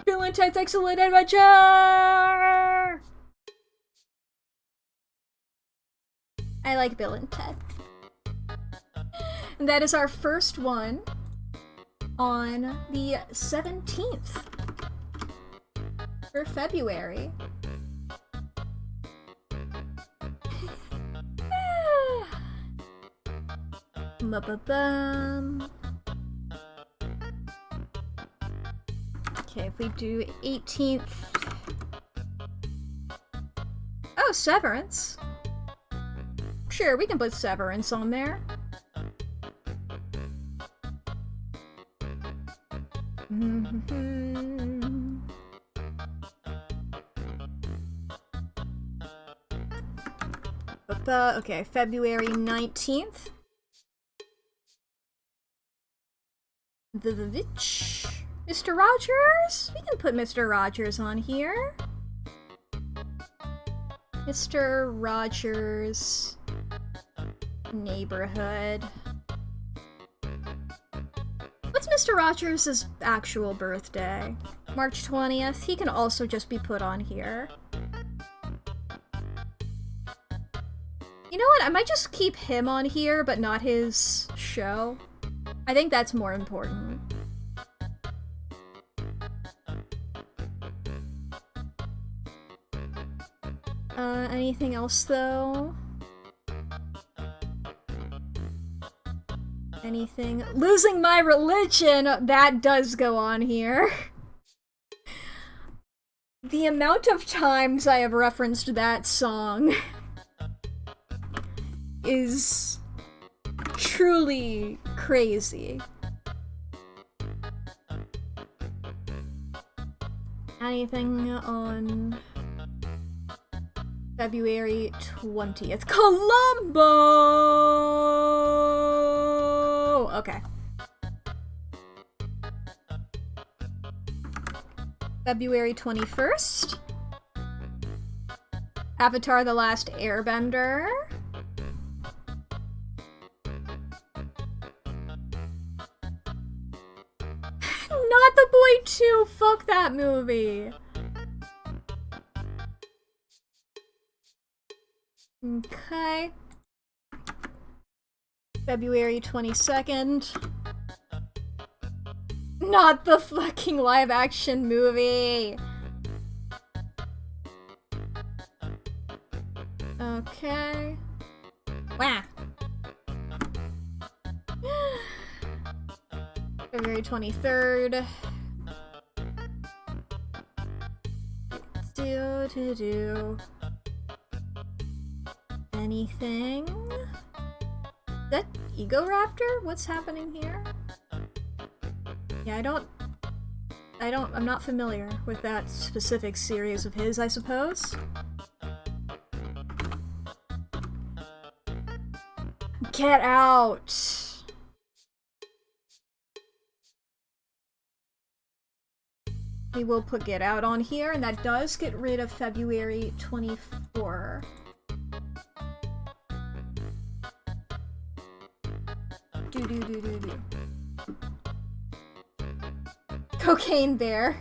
Bill and Ted's Excellent Adventure! I like Bill and Ted. And that is our first one on the 17th for February. Okay, if we do 18th. Oh, Severance. Sure, we can put Severance on there. Okay, February 19th. The Vitch. Mr. Rogers? We can put Mr. Rogers on here. Mr. Rogers Neighborhood. What's Mr. Rogers' actual birthday? March 20th. He can also just be put on here. You know what? I might just keep him on here, but not his show. I think that's more important. Anything else though? Anything? Losing My Religion! That does go on here. The amount of times I have referenced that song is truly crazy. Anything on February 20th? Columbo! Okay. February 21st. Avatar: The Last Airbender. Not the Boy 2! Fuck that movie! Okay. February 22nd. Not the fucking live-action movie! Okay. Wah! February 23rd. Do. Anything? That Ego Raptor? What's happening here? Yeah, I'm not familiar with that specific series of his, I suppose. Get out! We will put Get Out on here, and that does get rid of February 24. Cocaine Bear.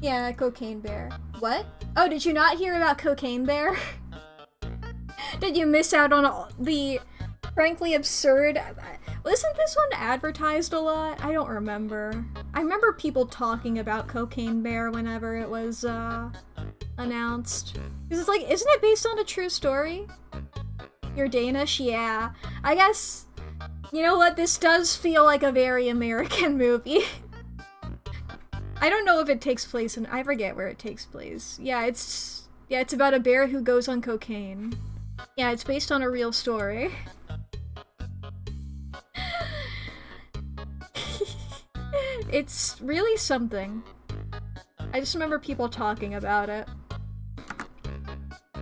Yeah, Cocaine Bear. What? Oh, did you not hear about Cocaine Bear? Did you miss out on all the frankly absurd... Wasn't this one advertised a lot? I don't remember. I remember people talking about Cocaine Bear whenever it was, announced. Because it's like, isn't it based on a true story? You're Danish? Yeah. I guess... You know what? This does feel like a very American movie. I don't know if it takes place in... I forget where it takes place. Yeah, it's about a bear who goes on cocaine. Yeah, it's based on a real story. It's really something. I just remember people talking about it.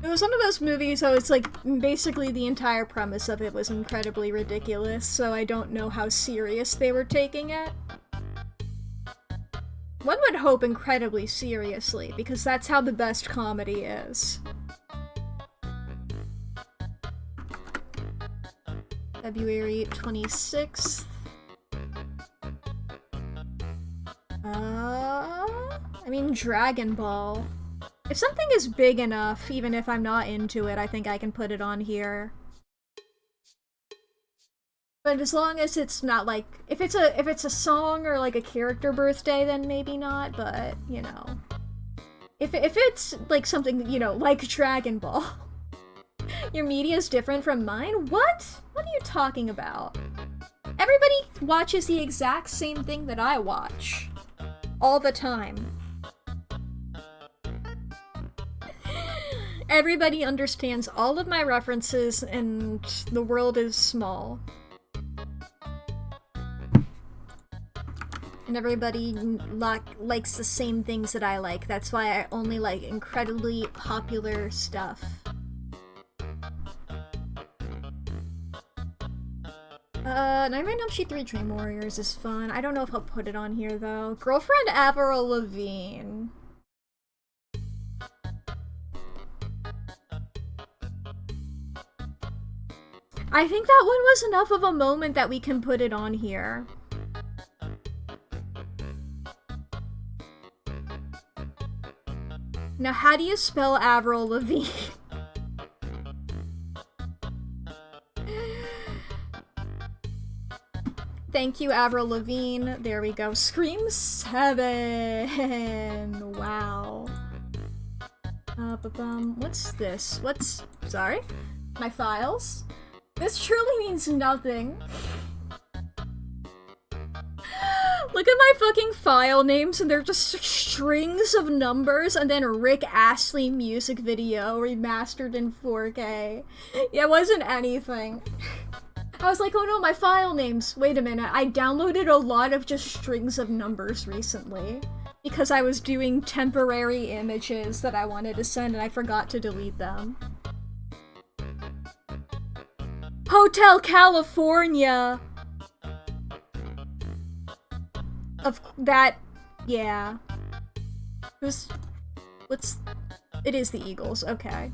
It was one of those movies, so it's like, basically the entire premise of it was incredibly ridiculous, so I don't know how serious they were taking it. One would hope incredibly seriously, because that's how the best comedy is. February 26th. I mean, Dragon Ball. If something is big enough, even if I'm not into it, I think I can put it on here. But as long as it's not like, if it's a song or like a character birthday, then maybe not, but, you know. If it's like something, you know, like Dragon Ball. Your media is different from mine? What? What are you talking about? Everybody watches the exact same thing that I watch. All the time. Everybody understands all of my references, and the world is small. And everybody likes the same things that I like. That's why I only like incredibly popular stuff. Nightmare on Elm Street 3 Dream Warriors is fun. I don't know if I'll put it on here, though. Girlfriend Avril Lavigne. I think that one was enough of a moment that we can put it on here. Now, how do you spell Avril Lavigne? Thank you, Avril Lavigne. There we go. Scream 7. Wow. What's this? Sorry? My files? This truly means nothing. Look at my fucking file names, and they're just strings of numbers, and then Rick Astley music video remastered in 4K. Yeah, it wasn't anything. I was like, oh no, my file names. Wait a minute, I downloaded a lot of just strings of numbers recently because I was doing temporary images that I wanted to send and I forgot to delete them. Hotel California! Of that, yeah. It is the Eagles, okay.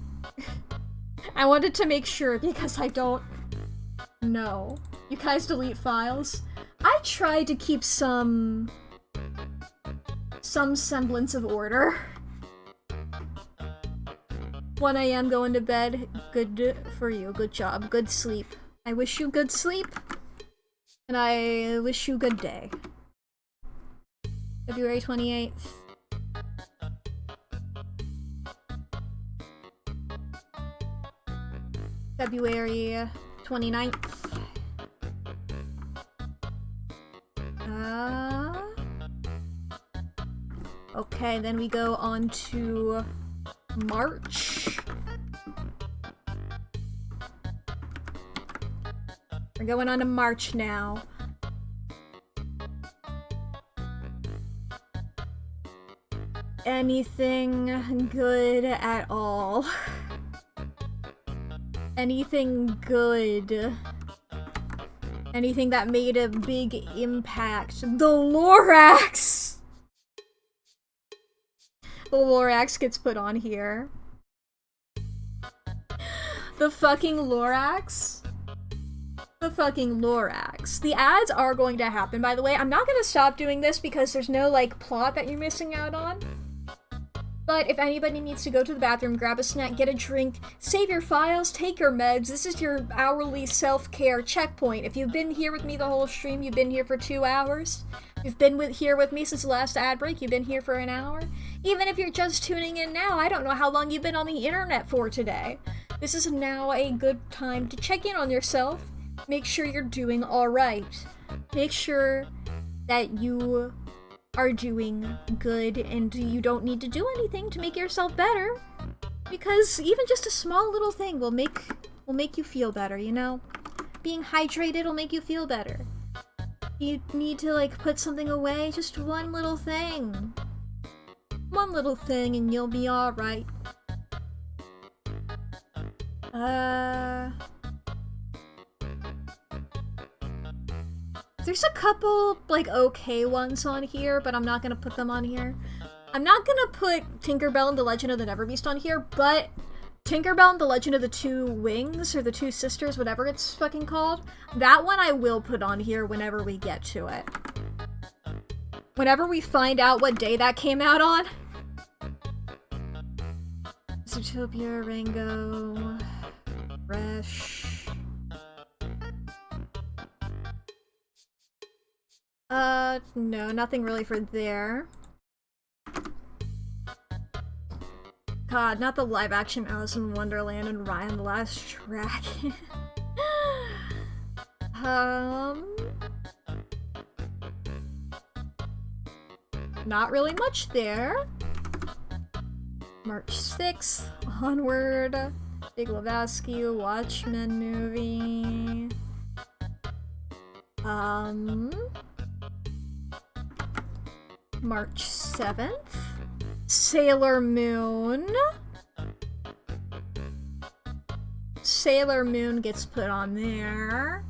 I wanted to make sure because I don't know. You guys delete files? I try to keep some semblance of order. 1 a.m. going to bed. Good for you. Good job. Good sleep. I wish you good sleep. And I wish you good day. February 28th. February 29th. Okay, then we go on to March. We're going on to March now. Anything good at all? Anything good? Anything that made a big impact? The Lorax! The Lorax gets put on here. The fucking Lorax? The fucking Lorax. The ads are going to happen, by the way. I'm not gonna stop doing this because there's no, like, plot that you're missing out on. But if anybody needs to go to the bathroom, grab a snack, get a drink, save your files, take your meds, this is your hourly self-care checkpoint. If you've been here with me the whole stream, you've been here for 2 hours. If you've been here with me since the last ad break, you've been here for an hour. Even if you're just tuning in now, I don't know how long you've been on the internet for today. This is now a good time to check in on yourself. Make sure you're doing alright. Make sure that you are doing good and you don't need to do anything to make yourself better, because even just a small little thing will make you feel better, you know? Being hydrated will make you feel better. You need to, like, put something away, just one little thing. One little thing and you'll be alright. There's a couple, like, okay ones on here, but I'm not gonna put them on here. I'm not gonna put Tinkerbell and the Legend of the Neverbeast on here, but Tinkerbell and the Legend of the Two Wings, or the Two Sisters, whatever it's fucking called, that one I will put on here whenever we get to it. Whenever we find out what day that came out on. Zootopia, Rango, Fresh. No, nothing really for there. God, not the live-action Alice in Wonderland and Ryan the Last Dragon. Not really much there. March 6th, Onward, Big Lebowski, Watchmen movie. March 7th, Sailor Moon. Sailor Moon gets put on there.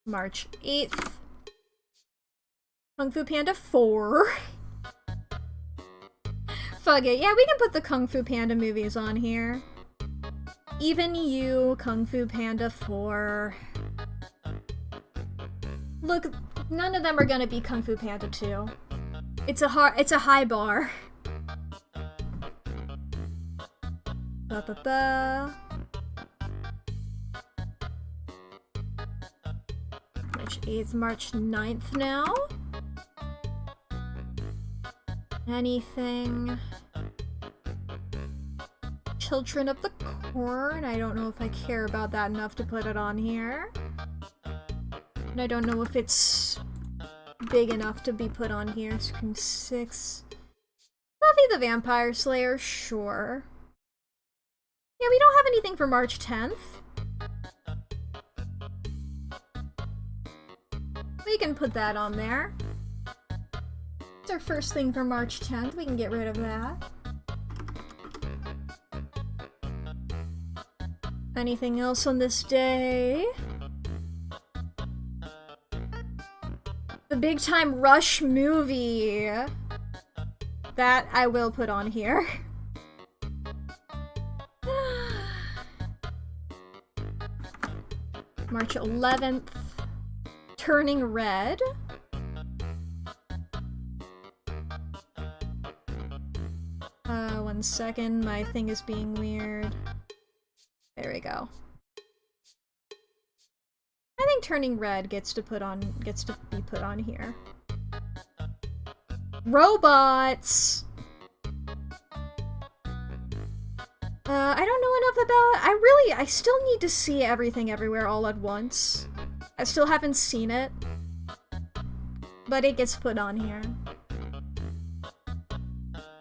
March 8th, Kung Fu Panda 4. Fuck it, yeah, we can put the Kung Fu Panda movies on here. Even You, Kung Fu Panda 4. Look, none of them are gonna be Kung Fu Panda 2. It's a high bar. Ba-ba-ba. March 8th, March 9th now. Anything? Children of the Corn. I don't know if I care about that enough to put it on here. And I don't know if it's big enough to be put on here. Scream 6. Buffy the Vampire Slayer, sure. Yeah, we don't have anything for March 10th. We can put that on there. It's our first thing for March 10th. We can get rid of that. Anything else on this day? The Big Time Rush movie. That I will put on here. March 11th, Turning Red. One second, my thing is being weird. There we go. I think Turning Red gets to be put on here. Robots! I don't know enough about... I still need to see Everything Everywhere All at Once. I still haven't seen it. But it gets put on here.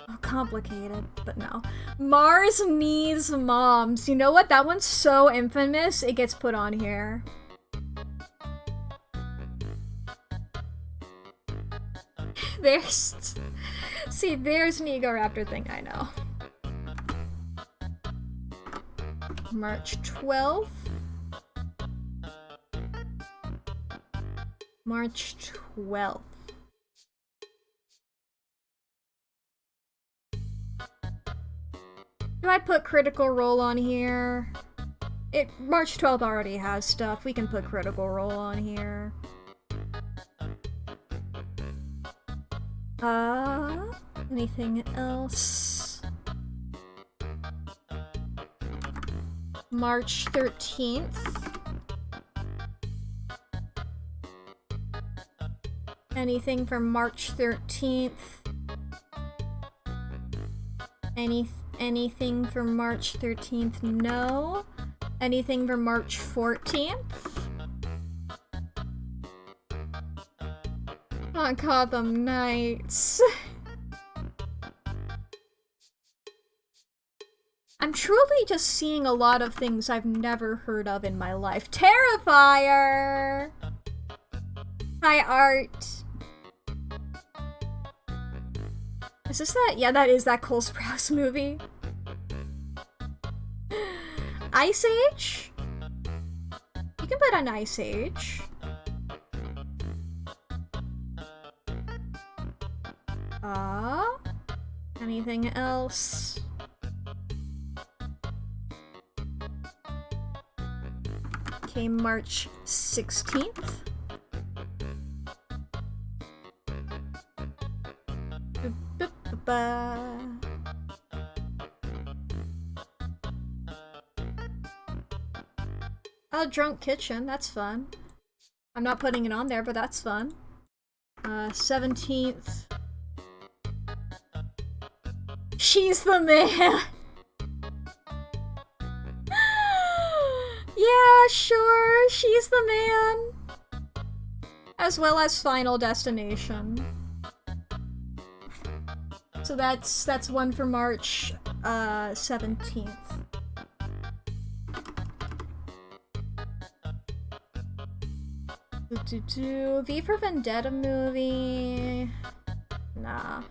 Oh, complicated, but no. Mars Needs Moms. You know what? That one's so infamous, it gets put on here. There's... See, there's an Ego Raptor thing I know. March 12th. March 12th. Do I put Critical Role on here? March 12th already has stuff. We can put Critical Role on here. Anything else? March 13th. Anything for March 13th? Anything for March 13th? No. Anything for March 14th? On Gotham Knights. I'm truly just seeing a lot of things I've never heard of in my life. Terrifier! Hi, Art. Is this that? Yeah, that is that Cole Sprouse movie. Ice Age? You can put on Ice Age. Anything else? Okay, March 16th. Oh, Drunk Kitchen, that's fun. I'm not putting it on there, but that's fun. 17th. She's the man! Yeah, sure, she's the man! As well as Final Destination. So that's one for March 17th. V for Vendetta movie. Nah.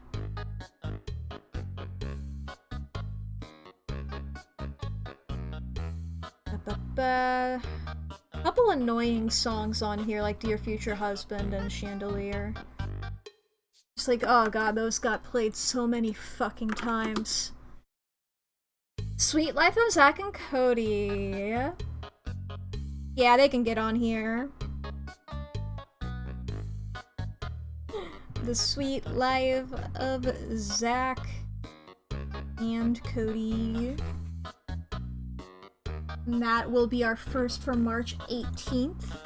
Couple annoying songs on here, like Dear Future Husband and Chandelier. Just like, oh god, those got played so many fucking times. Sweet Life of Zack and Cody. Yeah, they can get on here. The Sweet Life of Zack and Cody. And that will be our first for March 18th.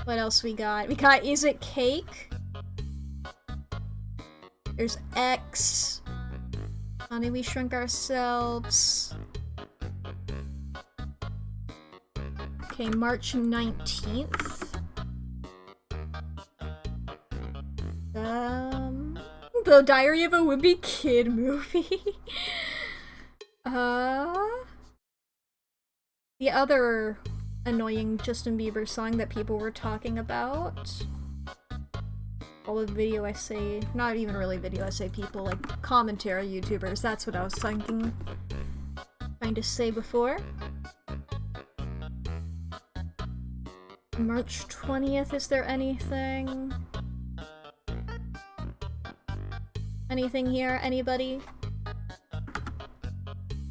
What else we got? We got Is It Cake? There's X. Honey, We Shrunk Ourselves. Okay, March 19th. The Diary of a Wimpy Kid movie. The other annoying Justin Bieber song that people were talking about. All the video essay, not even really video essay people, like commentary YouTubers, that's what I was trying to say before. March 20th, is there anything? Anything here? Anybody?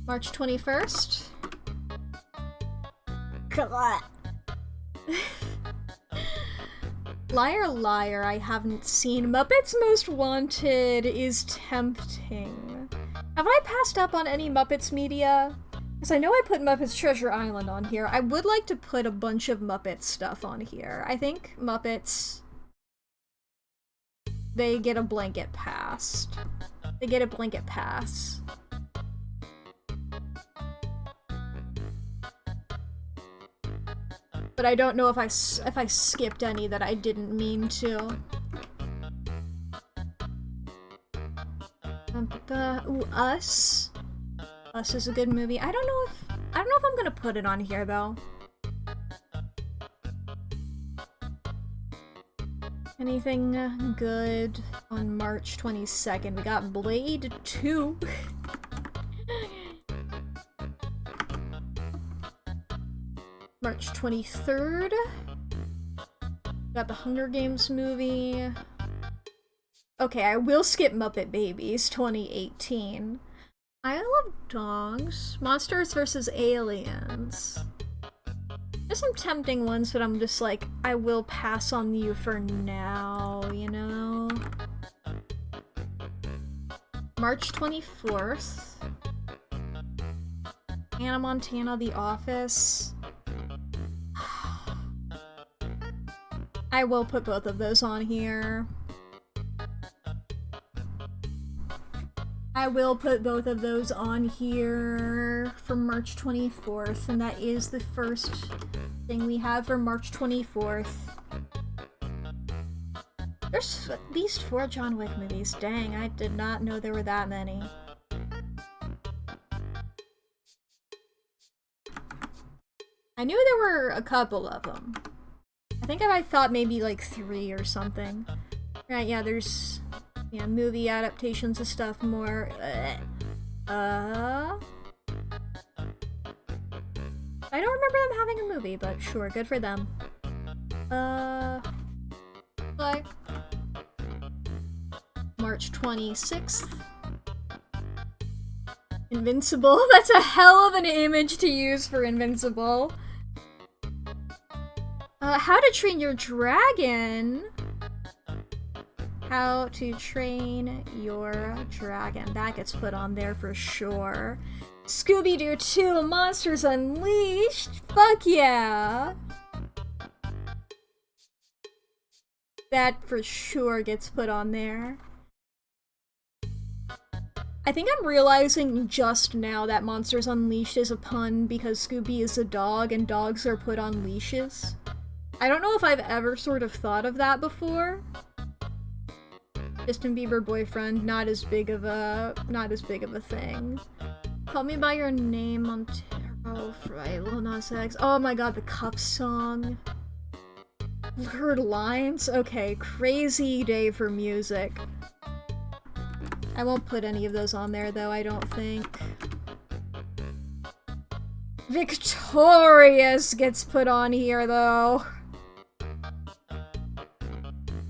March 21st? Come on. Liar Liar, I haven't seen. Muppets Most Wanted is tempting. Have I passed up on any Muppets media? Because I know I put Muppets Treasure Island on here. I would like to put a bunch of Muppets stuff on here. I think Muppets... they get a blanket pass. They get a blanket pass. But I don't know if I skipped any that I didn't mean to. Ooh, Us. Us is a good movie. I don't know if I'm gonna put it on here though. Anything good on March 22nd? We got Blade 2. March 23rd. Got the Hunger Games movie. Okay, I will skip Muppet Babies 2018. I love dogs. Monsters vs. Aliens. There's some tempting ones, but I'm just like, I will pass on you for now, you know? March 24th. Hannah Montana, The Office. I will put both of those on here. I will put both of those on here for March 24th, and that is the first thing we have for March 24th. There's at least 4 John Wick movies. Dang, I did not know there were that many. I knew there were a couple of them. I think I thought maybe like 3 or something. Right, yeah, there's... yeah, movie adaptations of stuff more. I don't remember them having a movie, but sure, good for them. Like March 26th. Invincible. That's a hell of an image to use for Invincible. How to Train Your Dragon. How to Train Your Dragon. That gets put on there for sure. Scooby-Doo 2 Monsters Unleashed. Fuck yeah. That for sure gets put on there. I think I'm realizing just now that Monsters Unleashed is a pun because Scooby is a dog and dogs are put on leashes. I don't know if I've ever sort of thought of that before. Justin Bieber boyfriend, not as big of a thing. Call Me By Your Name, Montero, right, Lil Nas X. Oh my god, the Cup song. Heard lines? Okay, crazy day for music. I won't put any of those on there though, I don't think. Victorious gets put on here though.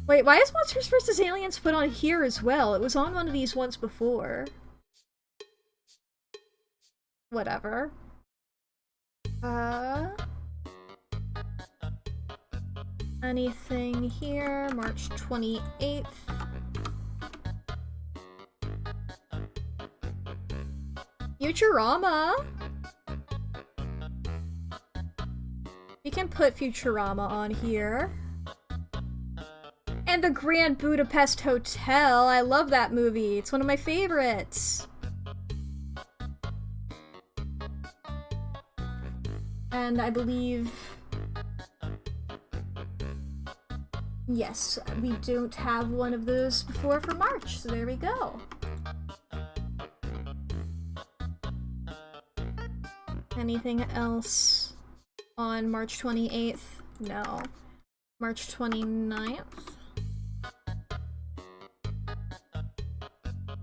Wait, why is Monsters vs. Aliens put on here as well? It was on one of these once before. Whatever. Anything here? March 28th. Futurama! We can put Futurama on here. And the Grand Budapest Hotel. I love that movie. It's one of my favorites. And I believe... yes, we don't have one of those before for March, so there we go. Anything else on March 28th? No. March 29th?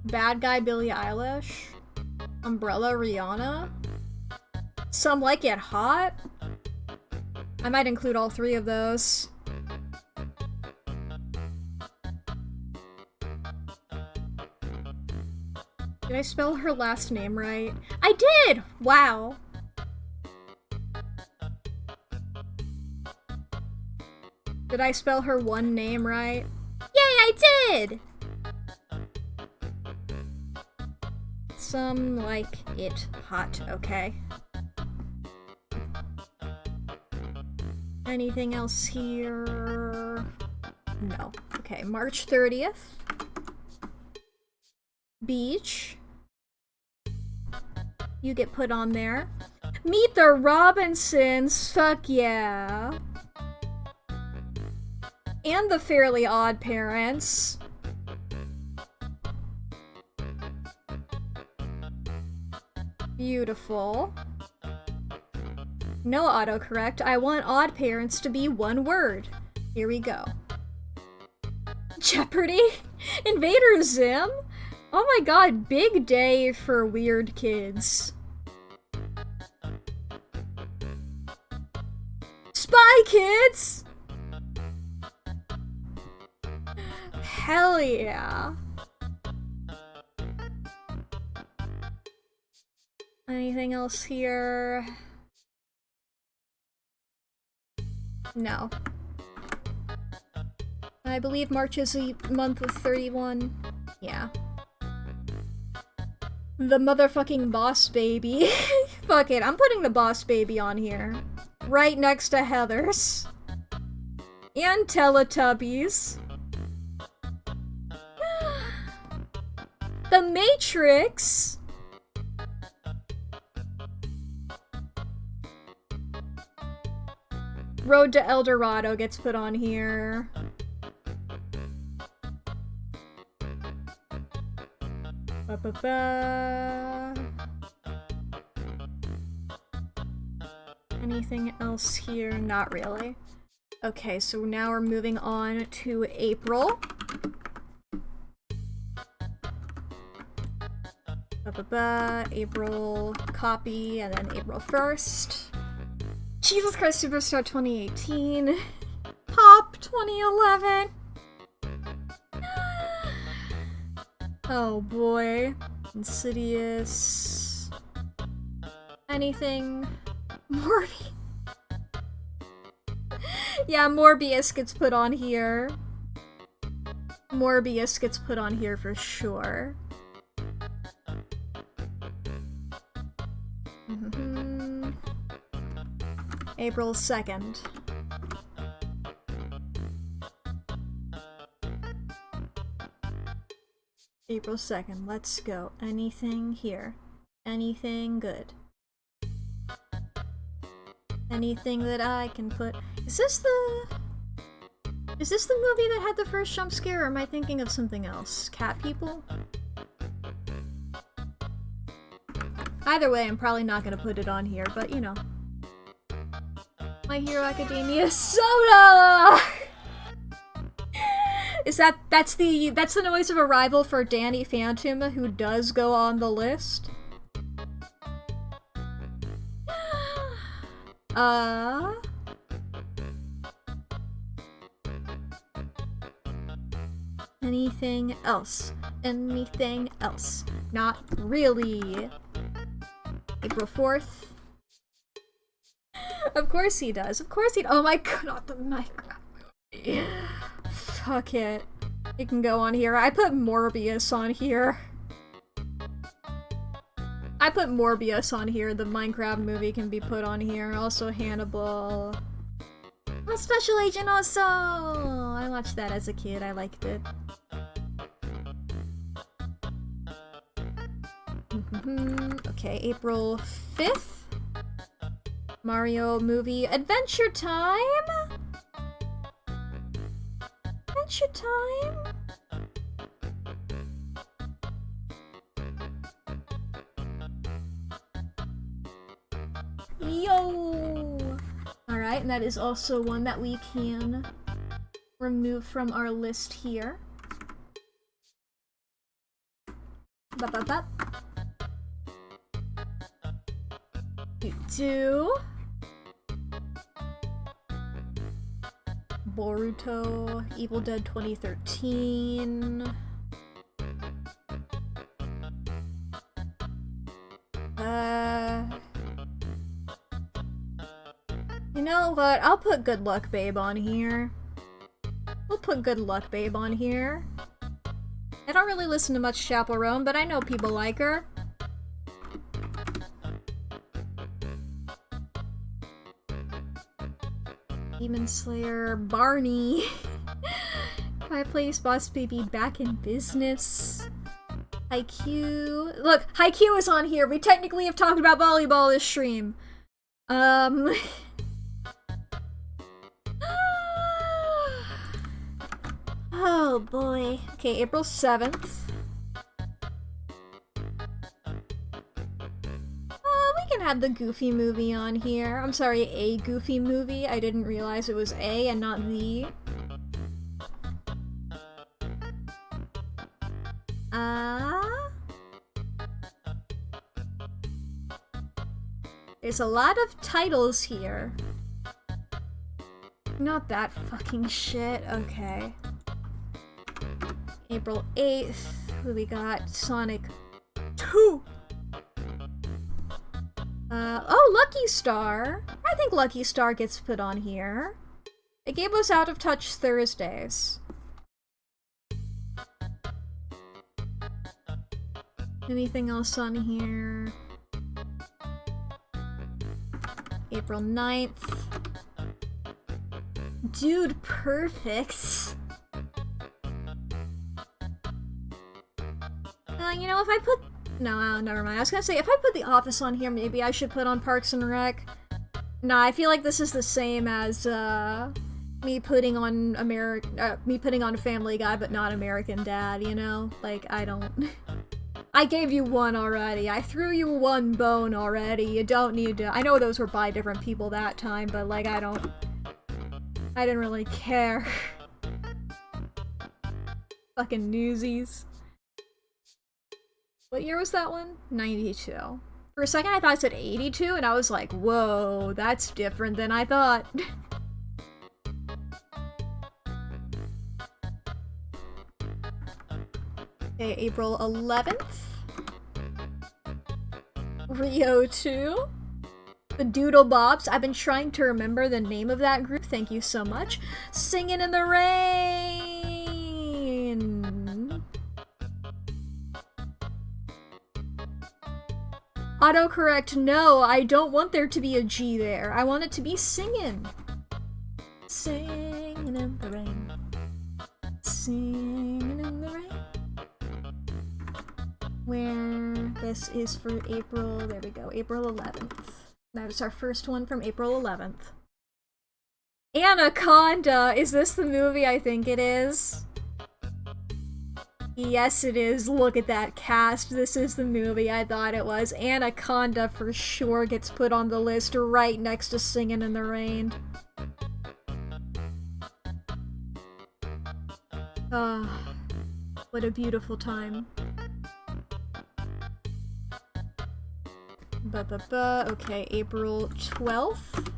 Bad Guy Billie Eilish? Umbrella Rihanna? Some Like It Hot? I might include all 3 of those. Did I spell her last name right? I did! Wow! Did I spell her one name right? Yay, I did! Some Like It Hot, okay. Anything else here? No. Okay, March 30th. Beach. You get put on there. Meet the Robinsons, fuck yeah. And the Fairly Odd Parents. Beautiful. No autocorrect. I want odd parents to be one word. Here we go. Jeopardy? Invader Zim? Oh my god, big day for weird kids. Spy Kids! Hell yeah. Anything else here? No. I believe March is a month with 31. Yeah. The motherfucking Boss Baby. Fuck it, I'm putting the Boss Baby on here. Right next to Heather's. And Teletubbies. The Matrix! Road to El Dorado gets put on here. Ba-ba-ba. Anything else here? Not really. Okay, so now we're moving on to April. Ba-ba-ba. April copy, and then April 1st. Jesus Christ Superstar 2018. Pop 2011. Oh boy. Insidious. Anything? Morbius. Yeah, Morbius gets put on here. Morbius gets put on here for sure. April 2nd. April 2nd, let's go. Anything here? Anything good? Anything that I can put... Is this the movie that had the first jump scare, or am I thinking of something else? Cat People? Either way, I'm probably not gonna put it on here, but you know. My Hero Academia soda! That's the noise of arrival for Danny Phantom, who does go on the list. Anything else? Anything else? Not really. April 4th. Of course he does. Of course he. Oh my god, not the Minecraft movie. Fuck it. It can go on here. I put Morbius on here. I put Morbius on here. The Minecraft movie can be put on here. Also Hannibal. Oh, Special Agent also! I watched that as a kid. I liked it. Okay, April 5th. Mario movie Adventure Time! Adventure Time! Yo! Alright, and that is also one that we can remove from our list here. Ba-ba-ba. Do Boruto, Evil Dead 2013. You know what? I'll put Good Luck Babe on here. We'll put Good Luck Babe on here. I don't really listen to much Chaperone, but I know people like her. Demon Slayer, Barney. Quiet Place, Boss Baby, Back in Business. Haikyuu. Look, Haikyuu is on here. We technically have talked about volleyball this stream. Oh boy. Okay, April 7th. have the Goofy movie on here. I'm sorry, a Goofy movie. I didn't realize it was a and not the. There's a lot of titles here. Not that fucking shit. Okay. April 8th. We got Sonic 2. Oh, Lucky Star. I think Lucky Star gets put on here. It gave us Out of Touch Thursdays. Anything else on here? April 9th. Dude, perfect. You know, if I put... No, never mind. I was gonna say, if I put The Office on here, maybe I should put on Parks and Rec. Nah, I feel like this is the same as, me putting on Family Guy, but not American Dad, you know? Like, I don't... I gave you one already. I threw you one bone already. You don't need to... I know those were by different people that time, but, like, I didn't really care. Fucking Newsies. What year was that one? 92. For a second I thought it said 82, and I was like, whoa, that's different than I thought. Okay, April 11th. Rio 2. The Doodle Bops. I've been trying to remember the name of that group. Thank you so much. Singing in the Rain. Autocorrect, no, I don't want there to be a G there. I want it to be singing. Singing in the rain. Singing in the rain. Where this is for April, there we go, April 11th. That is our first one from April 11th. Anaconda! Is this the movie I think it is? Yes, it is. Look at that cast. This is the movie I thought it was. Anaconda for sure gets put on the list right next to Singin' in the Rain. Ah, what a beautiful time. Okay, April 12th.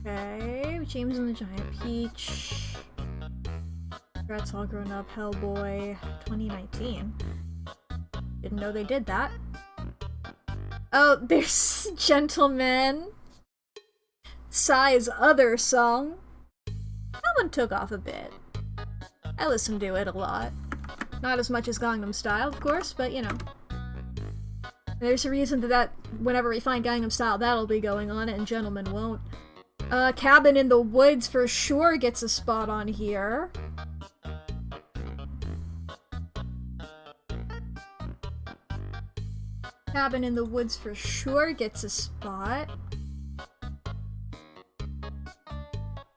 Okay, James and the Giant Peach. Congrats All Grown Up, Hellboy, 2019. Didn't know they did that. Oh, there's Gentleman. Psy's other song. That one took off a bit. I listened to it a lot. Not as much as Gangnam Style, of course, but you know. There's a reason that whenever we find Gangnam Style, that'll be going on it, and Gentleman won't. Cabin in the Woods for sure gets a spot on here. Cabin in the Woods for sure gets a spot.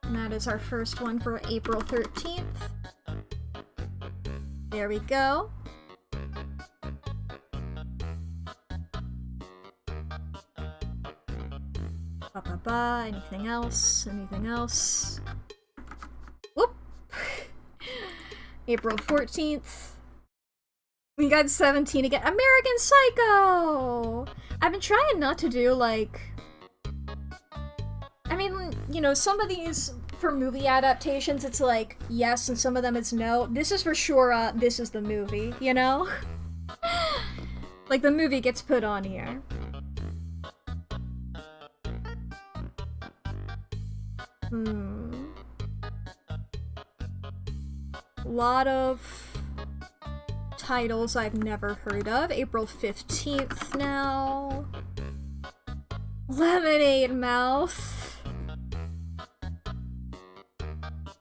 And that is our first one for April 13th. There we go. Anything else? Anything else? Whoop! April 14th. We got 17 again. American Psycho! I've been trying not to do, like... I mean, you know, some of these, for movie adaptations, it's like, yes, and some of them it's no. This is for sure, this is the movie, you know? Like, the movie gets put on here. A lot of titles I've never heard of. April 15th now. Lemonade Mouth.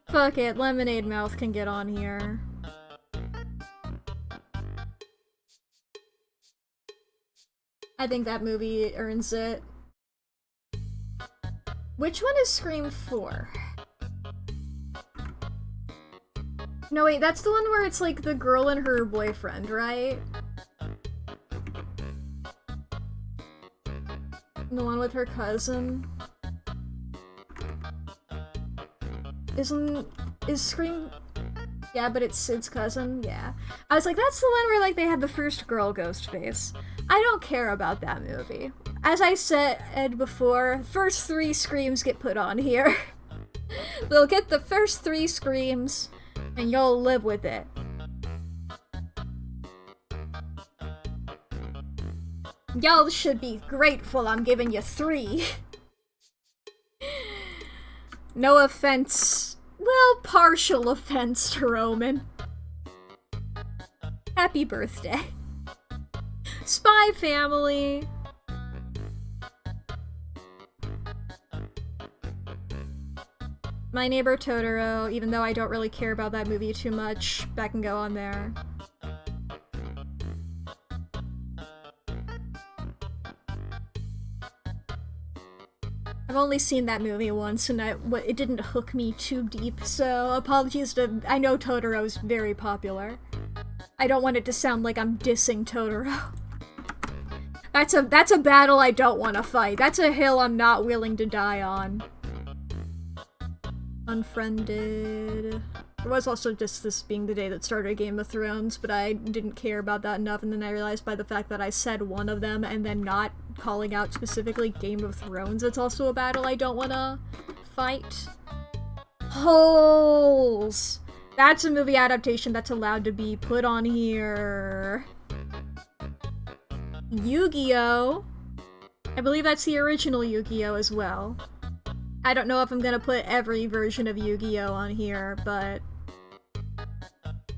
Fuck it, Lemonade Mouth can get on here. I think that movie earns it. Which one is Scream 4? No, wait, that's the one where it's like the girl and her boyfriend, right? The one with her cousin. Is Scream... Yeah, but it's Sid's cousin, yeah. I was like, that's the one where like they had the first girl ghost face. I don't care about that movie. As I said before, first 3 Screams get put on here. They'll get the first 3 Screams, and you'll live with it. Y'all should be grateful I'm giving you 3. No offense. Well, partial offense to Roman. Happy birthday. Spy Family. My Neighbor Totoro, even though I don't really care about that movie too much, that can go on there. I've only seen that movie once, and it didn't hook me too deep, so apologies to... I know Totoro's very popular. I don't want it to sound like I'm dissing Totoro. That's a battle I don't want to fight. That's a hill I'm not willing to die on. Unfriended... There was also just this being the day that started Game of Thrones, but I didn't care about that enough, and then I realized by the fact that I said one of them and then not calling out specifically Game of Thrones, it's also a battle I don't want to fight. Holes! That's a movie adaptation that's allowed to be put on here. Yu-Gi-Oh! I believe that's the original Yu-Gi-Oh! As well. I don't know if I'm gonna put every version of Yu-Gi-Oh! On here, but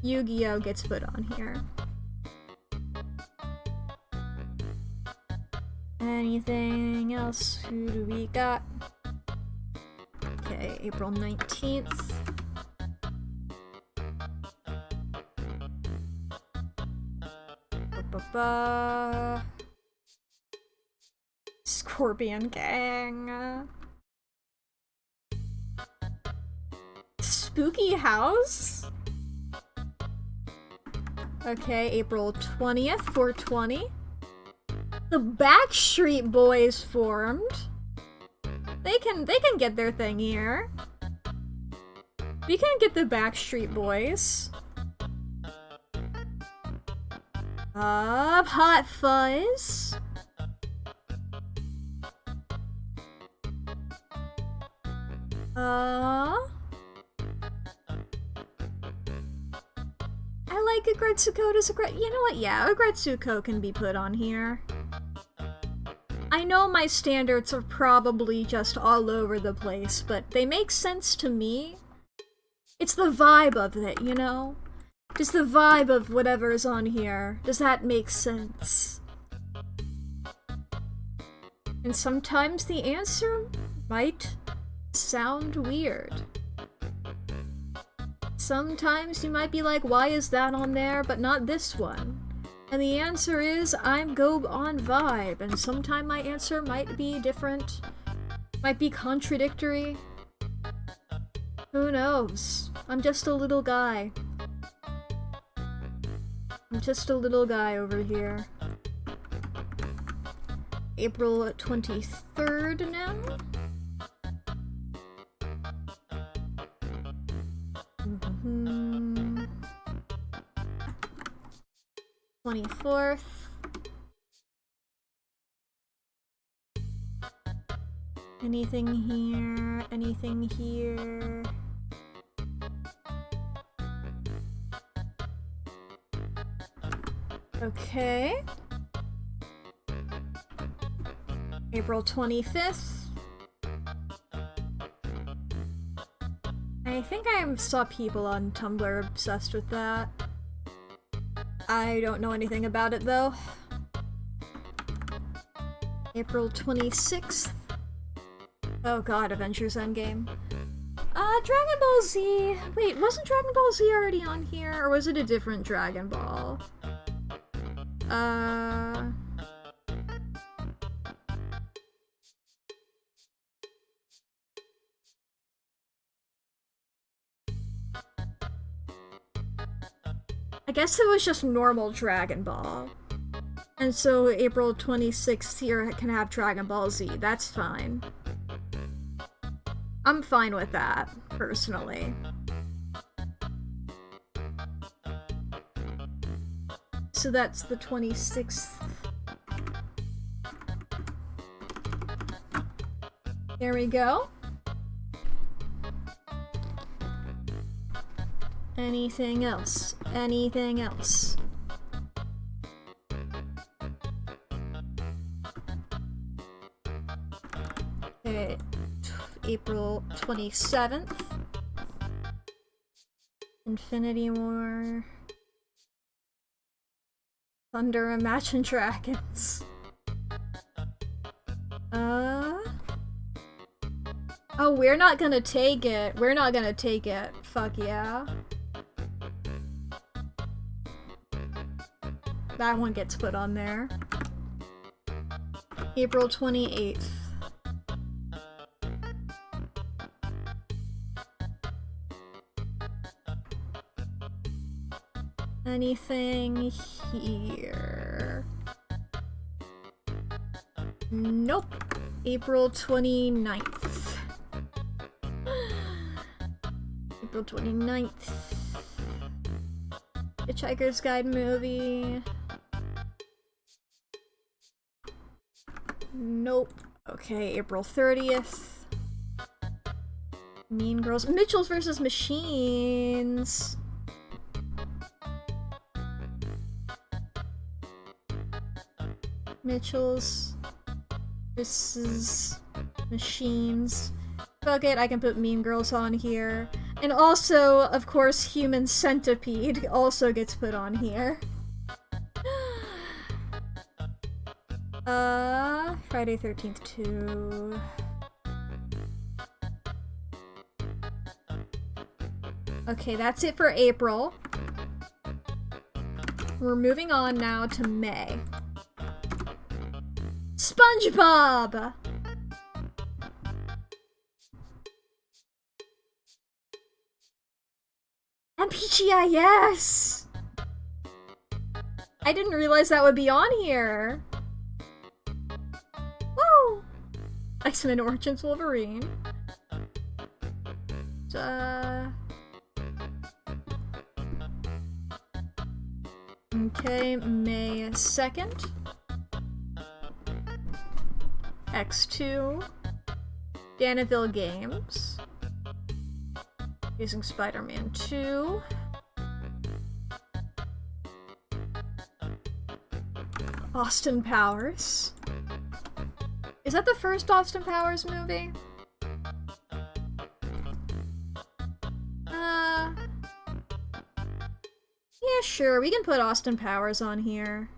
Yu-Gi-Oh! Gets put on here. Anything else? Who do we got? Okay, April 19th. Ba-ba-ba. Scorpion Gang. Spooky House? Okay, April 20th, 420. The Backstreet Boys formed. They can get their thing here. We can get the Backstreet Boys. Hot Fuzz. I like Agretsuko. You know what? Yeah, Agretsuko can be put on here. I know my standards are probably just all over the place, but they make sense to me. It's the vibe of it, you know? Just the vibe of whatever's on here. Does that make sense? And sometimes the answer might sound weird. Sometimes you might be like, why is that on there, but not this one? And the answer is, I'm go on vibe, and sometimes my answer might be different, might be contradictory. Who knows? I'm just a little guy. I'm just a little guy over here. April 23rd now? 24th. Anything here? Anything here? Okay. April 25th. I think I saw people on Tumblr obsessed with that. I don't know anything about it though. April 26th. Oh god, Avengers Endgame. Dragon Ball Z. Wait, wasn't Dragon Ball Z already on here? Or was it a different Dragon Ball? I guess it was just normal Dragon Ball. And so April 26th here can have Dragon Ball Z. That's fine. I'm fine with that, personally. So that's the 26th. There we go. Anything else? Anything else? Okay, April 27th. Infinity War. Thunder Imagine Dragons. Oh, we're not gonna take it. We're not gonna take it. Fuck yeah. That one gets put on there. April 28th. Anything here? Nope. April 29th. April 29th. Hitchhiker's Guide movie. Nope. Okay, April 30th. Mean Girls. Mitchells vs. Machines. Mitchells vs. Machines. Fuck it, I can put Mean Girls on here. And also, of course, Human Centipede also gets put on here. Friday 13th too. Okay, that's it for April. We're moving on now to May. SpongeBob! MPGIS! I didn't realize that would be on here. Woo! X-Men Origins Wolverine. Okay, May 2nd. X2. Danville Games. Using Spider-Man 2. Austin Powers. Is that the first Austin Powers movie? Yeah, sure, we can put Austin Powers on here.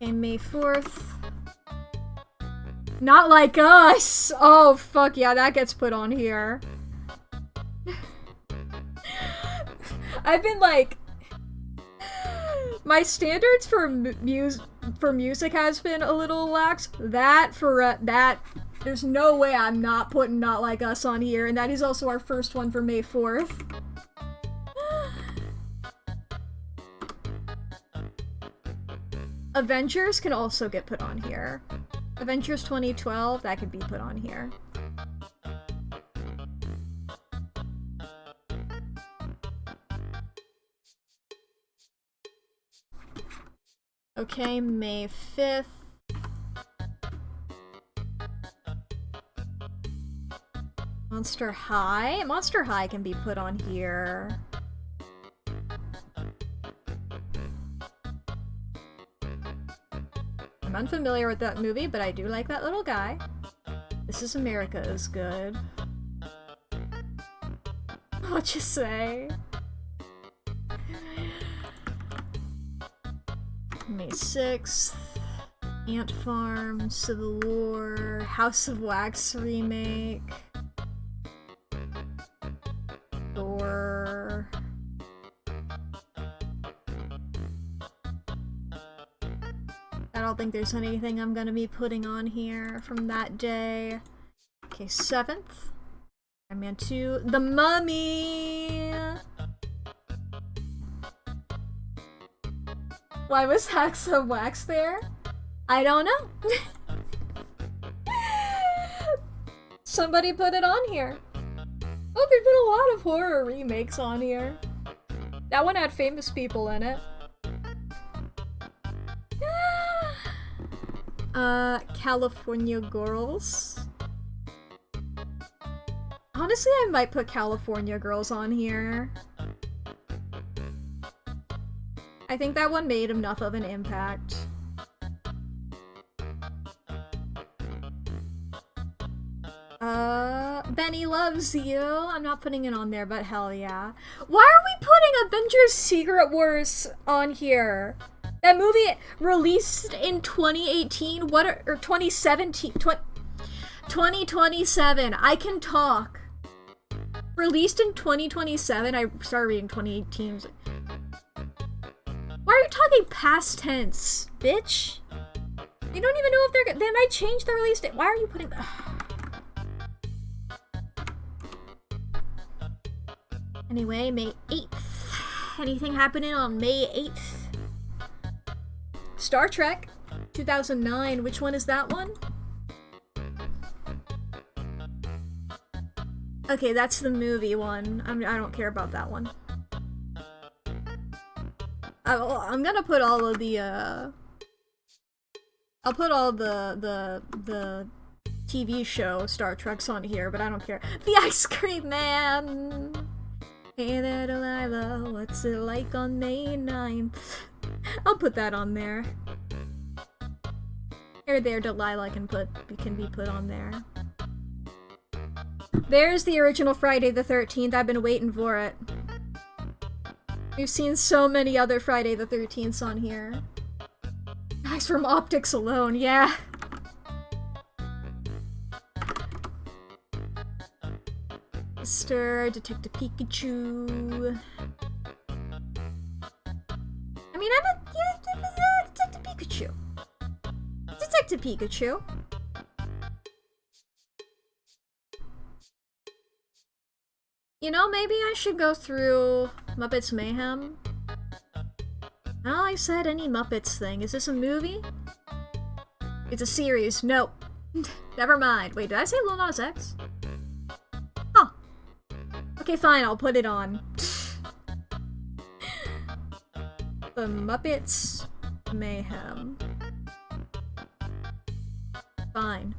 Okay, May 4th. Not Like Us! Oh, fuck yeah, that gets put on here. I've been like... My standards for music has been a little lax. There's no way I'm not putting Not Like Us on here, and that is also our first one for May 4th. Avengers can also get put on here. Avengers 2012, that could be put on here. Okay, May 5th. Monster High? Monster High can be put on here. I'm unfamiliar with that movie, but I do like that little guy. This Is America is good. What you say? May 6th. Ant Farm, Civil War, House of Wax remake. Thor. I don't think there's anything I'm gonna be putting on here from that day. Okay, 7th. Iron Man 2. The Mummy! Why was Haxa Wax there? I don't know. Somebody put it on here. Oh, there's been a lot of horror remakes on here. That one had famous people in it. California Girls. Honestly, I might put California Girls on here. I think that one made enough of an impact. Benny Loves You. I'm not putting it on there, but hell yeah. Why are we putting Avengers Secret Wars on here? That movie released in 2018? Or 2017? 2027. I can talk. Released in 2027? I started reading 2018. Why are you talking past tense, bitch? You don't even know if they might change the release date. Why are you putting... Anyway, May 8th. Anything happening on May 8th? Star Trek 2009. Which one is that one? Okay, that's the movie one. I don't care about that one. I'm gonna put all of the I'll put all the TV show Star Trek's on here, but I don't care. The Ice Cream Man! Hey there, Delilah, what's it like on May 9th? I'll put that on there. Here there, Delilah can be put on there. There's the original Friday the 13th. I've been waiting for it. We've seen so many other Friday the 13ths on here. Guys from optics alone, yeah. Mr. Detective Pikachu. I mean, I'm a Detective Pikachu. Detective Pikachu. You know, maybe I should go through Muppets Mayhem. Oh, I said any Muppets thing. Is this a movie? It's a series. Nope. Never mind. Wait, did I say Lil Nas X? Huh. Okay, fine. I'll put it on. The Muppets Mayhem. Fine.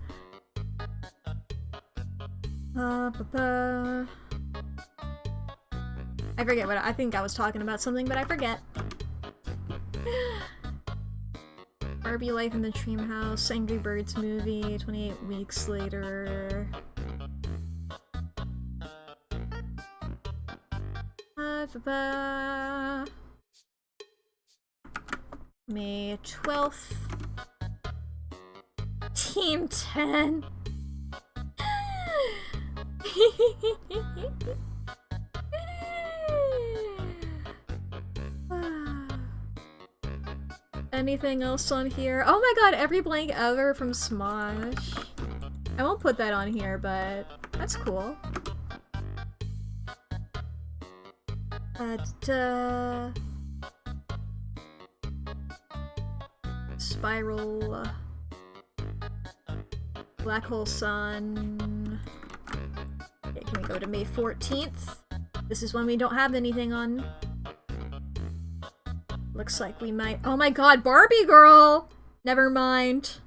I forget what I think I was talking about something, but I forget. Barbie Life in the Dream House, Angry Birds movie, 28 weeks later. May 12th. Team 10. Anything else on here? Oh my god, Every Blank Ever from Smosh. I won't put that on here, but that's cool. Spiral. Black Hole Sun. Okay, can we go to May 14th? This is when we don't have anything on. Looks like we might— oh my god, Barbie Girl! Never mind.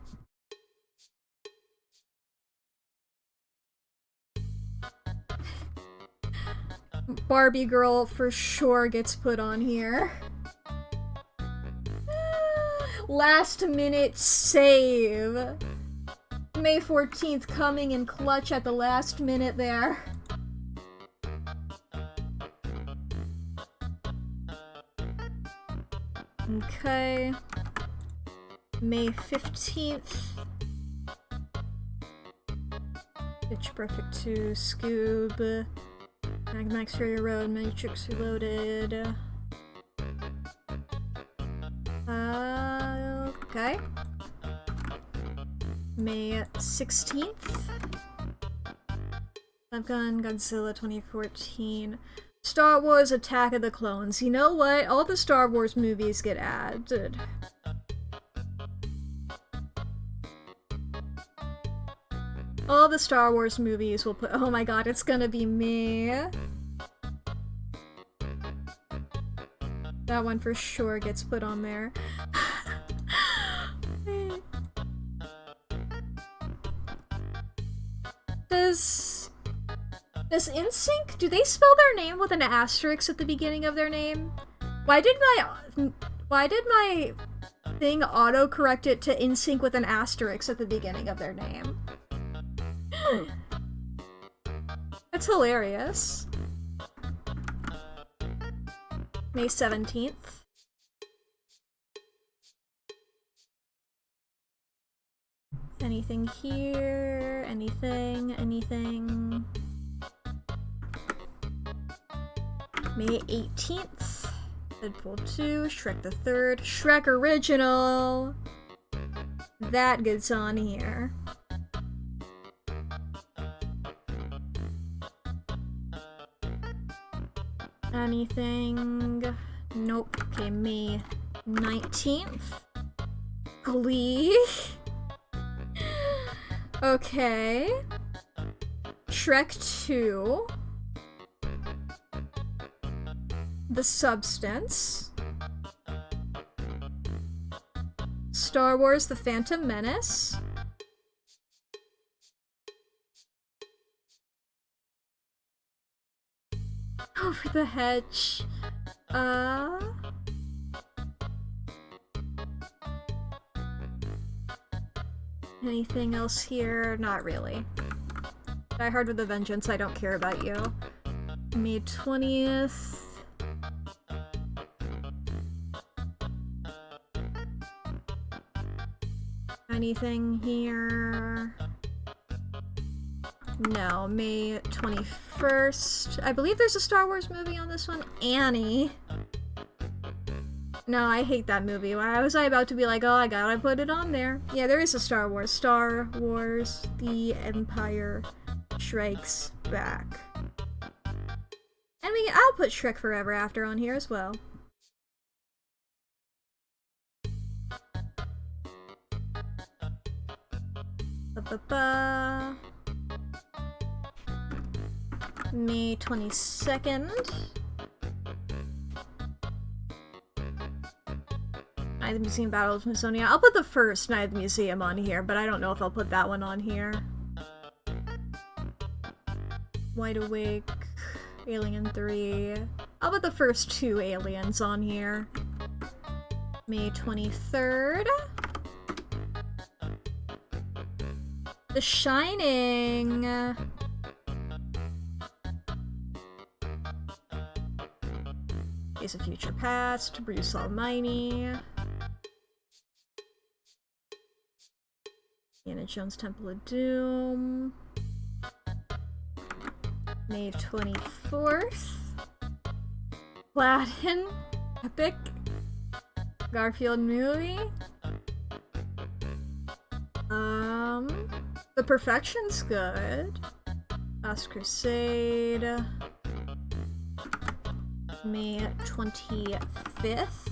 Barbie Girl for sure gets put on here. Last minute save. May 14th coming in clutch at the last minute there. Okay. May 15th. Pitch Perfect 2, Scoob. Mad Max Fury Road, Matrix Reloaded. Okay. May 16th. Top Gun, Godzilla 2014. Star Wars Attack of the Clones. You know what? All the Star Wars movies get added. All the Star Wars movies will put- oh my god, it's gonna be me. That one for sure gets put on there. Does InSync, do they spell their name with an asterisk at the beginning of their name? Why did my thing auto-correct it to InSync with an asterisk at the beginning of their name? That's hilarious. May 17th. Anything here? Anything? May 18th. Deadpool 2, Shrek the 3rd, Shrek Original! That gets on here. Anything? Nope. Okay, May 19th. Glee? Okay. Shrek 2. The Substance. Star Wars The Phantom Menace. Over the Hedge. Anything else here? Not really. Die Hard with a Vengeance, I don't care about you. May 20th. Anything here? No, May 21st. I believe there's a Star Wars movie on this one. Annie. No, I hate that movie. Why was I about to be like, oh, I gotta put it on there? Yeah, there is a Star Wars. Star Wars, The Empire Strikes Back. And I'll put Shrek Forever After on here as well. Ba-ba-ba. May 22nd. Night at the Museum, Battle of Smithsonian. I'll put the first Night at the Museum on here, but I don't know if I'll put that one on here. Wide Awake, Alien 3. I'll put the first two Aliens on here. May 23rd. The Shining. Days of Future Past, Bruce Almighty. Indiana Jones Temple of Doom. May 24th. Aladdin. Epic. Garfield movie. The Perfection's good. Last Crusade. May 25th.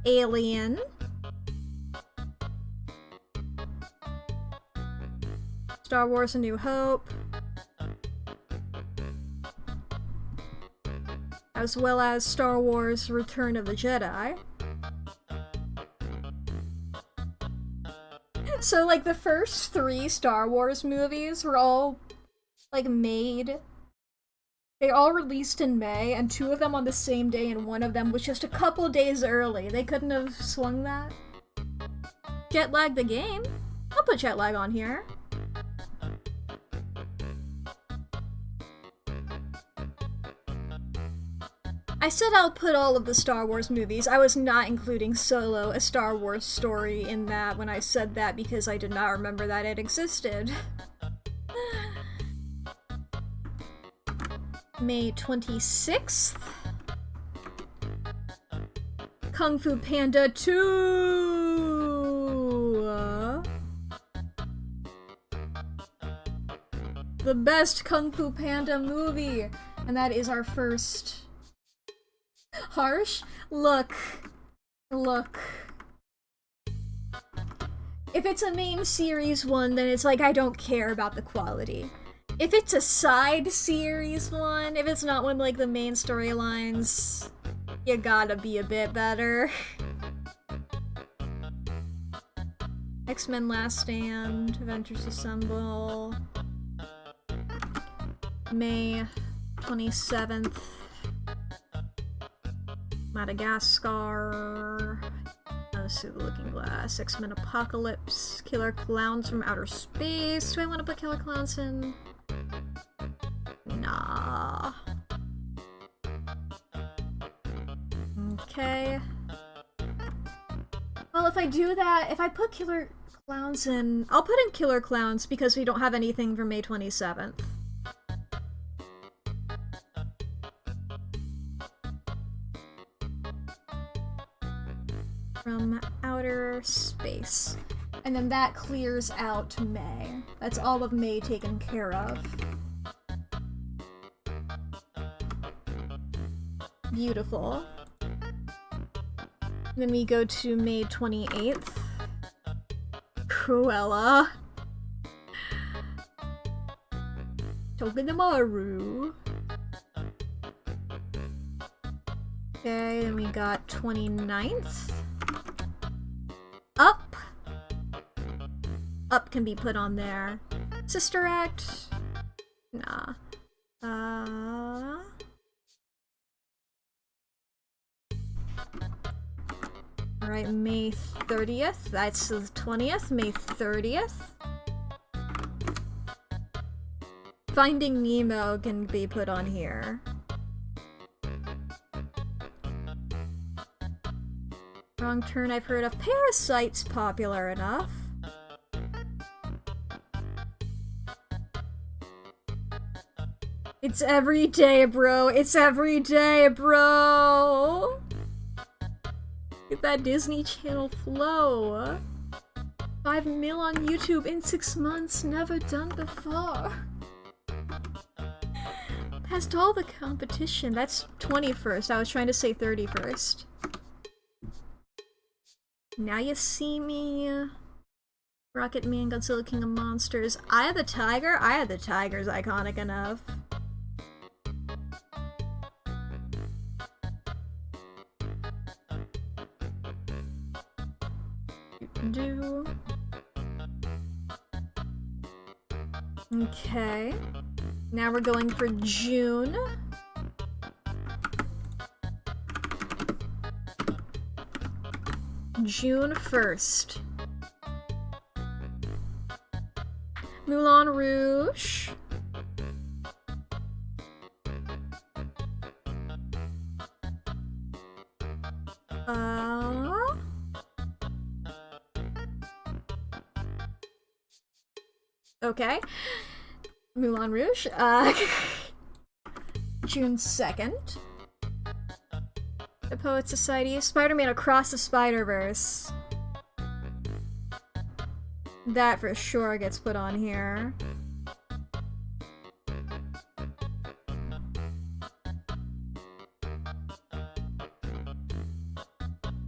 Alien. Star Wars A New Hope. As well as Star Wars Return of the Jedi. So, like, the first three Star Wars movies were all, like, made. They all released in May, and two of them on the same day, and one of them was just a couple days early. They couldn't have swung that. Jetlag the game? I'll put Jetlag on here. I said I'll put all of the Star Wars movies. I was not including Solo, a Star Wars story, in that when I said that because I did not remember that it existed. May 26th. Kung Fu Panda 2! the best Kung Fu Panda movie! And that is our first... Harsh? Look. Look. If it's a main series one, then it's like I don't care about the quality. If it's a side series one, if it's not one like the main storylines, you gotta be a bit better. X-Men Last Stand, Avengers Assemble, May 27th, Madagascar, the Looking Glass, X-Men Apocalypse, Killer Clowns from Outer Space. Do I want to put Killer Clowns in? Nah. Okay. Well, if I do that, if I put Killer Clowns in, I'll put in Killer Clowns because we don't have anything for May 27th. From Outer Space. And then that clears out May. That's all of May taken care of. Beautiful. Then we go to May 28th. Cruella. Togedemaru. Okay, then we got 29th. Up. Up can be put on there. Sister Act. Nah. Alright, May 30th. That's the 20th. May 30th. Finding Nemo can be put on here. Wrong Turn I've heard of. Parasite's popular enough. It's every day, bro. It's every day, bro. Get that Disney Channel flow. 5 mil on YouTube in 6 months. Never done before. Passed all the competition. That's 21st. I was trying to say 31st. Now You See Me. Rocket Man, Godzilla King of Monsters. Eye of the Tiger? Eye of the Tiger's iconic enough. Okay. Now we're going for June. June 1st. Moulin Rouge. Okay. Moulin Rouge. June 2nd. The Poet Society. Spider-Man Across the Spider-Verse. That for sure gets put on here.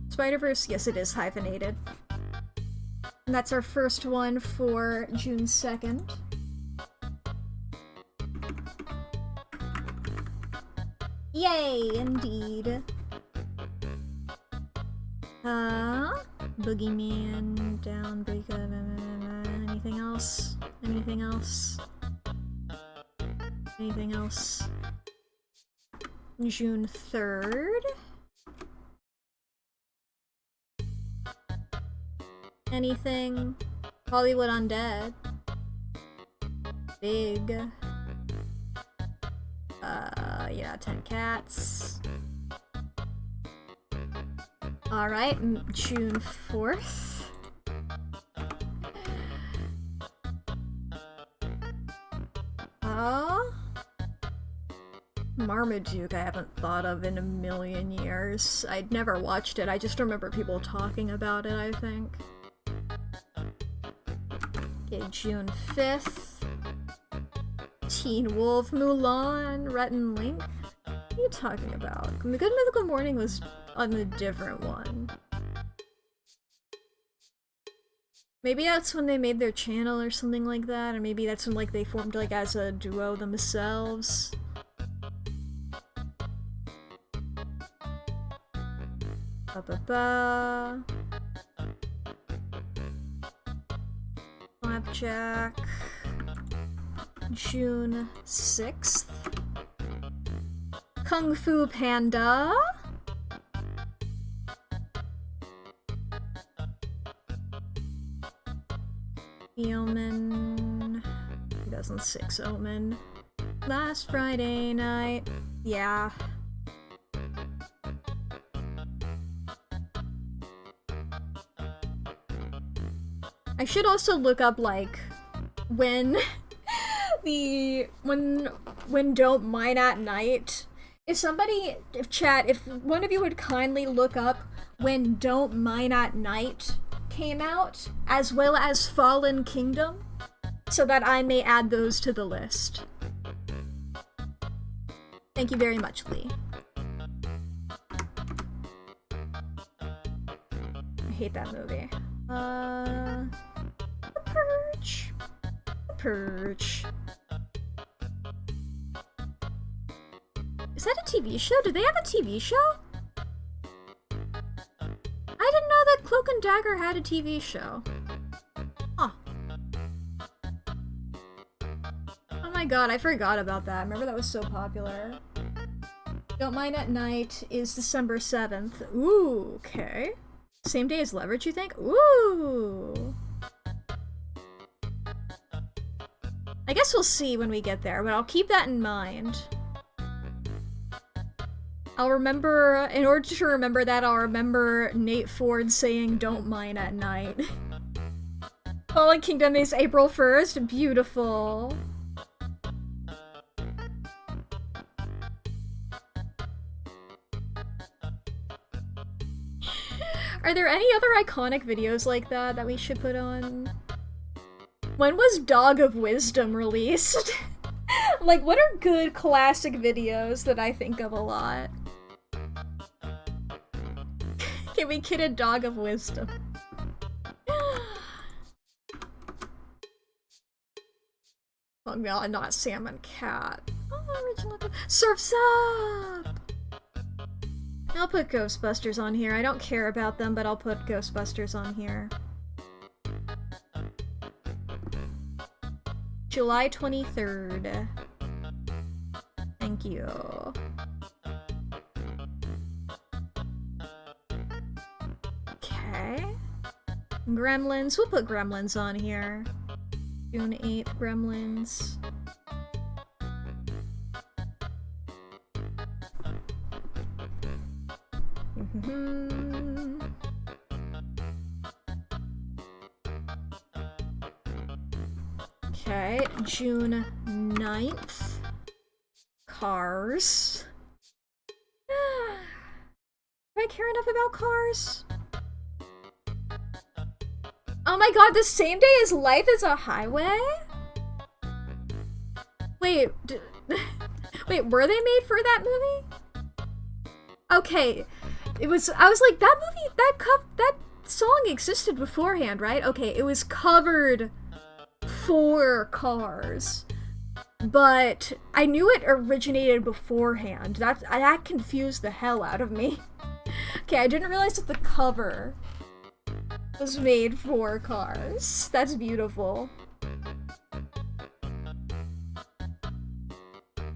Spider-Verse, yes it is hyphenated. And that's our first one for June 2nd. Yay, indeed. Boogeyman, Downbreaker, anything else? Anything else? Anything else? June 3rd? Anything? Hollywood Undead. Big. Yeah, 10 Cats. Alright, June 4th. Marmaduke I haven't thought of in a million years. I'd never watched it, I just remember people talking about it, I think. Okay, June 5th. Teen Wolf, Mulan, Rhett and Link. What are you talking about? The Good Mythical Morning was on a different one. Maybe that's when they made their channel or something like that, or maybe that's when like they formed like as a duo themselves. Ba-ba-ba. Flapjack. June 6th. Kung Fu Panda. The Omen. 2006 Omen. Last Friday night. Yeah. I should also look up like when when Don't Mine at Night. If one of you would kindly look up when Don't Mine at Night came out, as well as Fallen Kingdom, so that I may add those to the list. Thank you very much, Lee. I hate that movie. The Purge. The Purge. Is that a TV show? Do they have a TV show? I didn't know that Cloak and Dagger had a TV show. Huh. Oh my god, I forgot about that. Remember that was so popular. Don't Mine at Night is December 7th. Ooh, okay. Same day as Leverage, you think? Ooh! I guess we'll see when we get there, but I'll keep that in mind. I'll remember, in order to remember that, I'll remember Nate Ford saying, "Don't mine at night." Fallen Kingdom is April 1st. Beautiful. Are there any other iconic videos like that that we should put on? When was Dog of Wisdom released? Like, what are good classic videos that I think of a lot? Can we kid a Dog of Wisdom? Oh no, not Salmon Cat. Oh, original. Surf's Up! I'll put Ghostbusters on here. I don't care about them, but I'll put Ghostbusters on here. July 23rd. Thank you. Okay. Gremlins. We'll put Gremlins on here. June 8th, Gremlins. Okay, June 9th. Cars. Do I care enough about Cars? Oh my god, the same day as Life is a Highway? Wait, wait, were they made for that movie? Okay, I was like, that movie, that song existed beforehand, right? Okay, it was covered for Cars, but I knew it originated beforehand. That confused the hell out of me. Okay, I didn't realize that the cover was made for Cars. That's beautiful.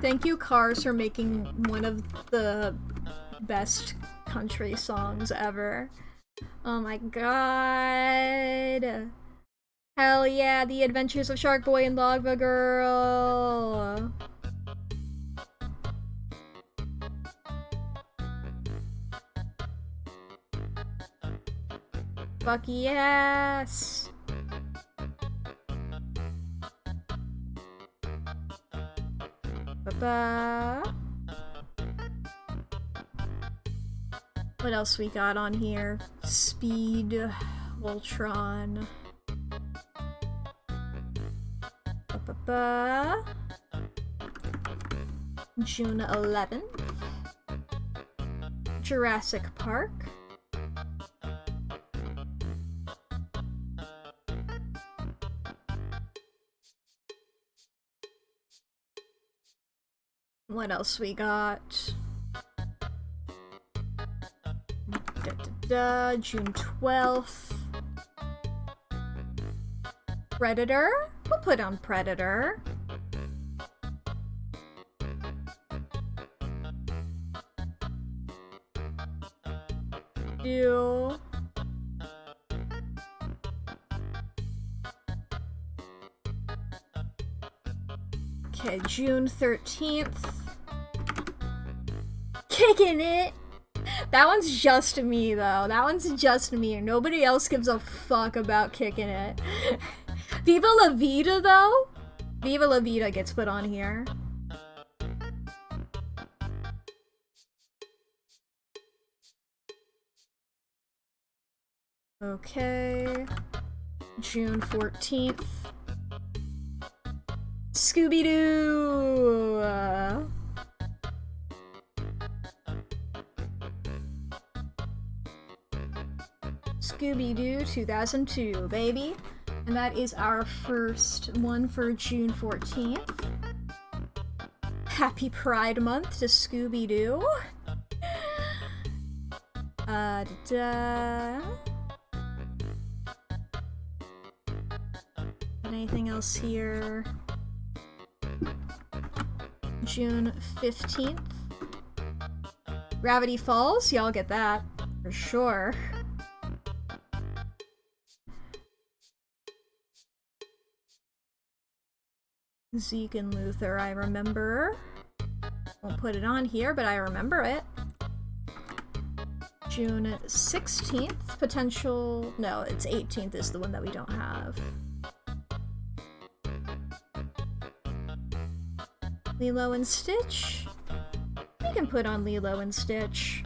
Thank you, Cars, for making one of the best country songs ever. Oh my god. Hell yeah, The Adventures of Shark Boy and Logva Girl. Fuck yes. Ba-ba. What else we got on here? Speed, Voltron. Ba-ba-ba. June 11th, Jurassic Park. What else we got? June 12th. Predator? We'll put on Predator. Do... Okay, June 13th. Kicking it! That one's just me, though. That one's just me. Nobody else gives a fuck about kicking it. Viva La Vida, though? Viva La Vida gets put on here. Okay. June 14th. Scooby-Doo! Scooby-Doo 2002, baby. And that is our first one for June 14th. Happy Pride Month to Scooby-Doo. Anything else here? June 15th. Gravity Falls, y'all get that, for sure. Zeke and Luther, I remember. Won't put it on here, but I remember it. June 16th, potential... No, it's 18th is the one that we don't have. Lilo and Stitch? We can put on Lilo and Stitch.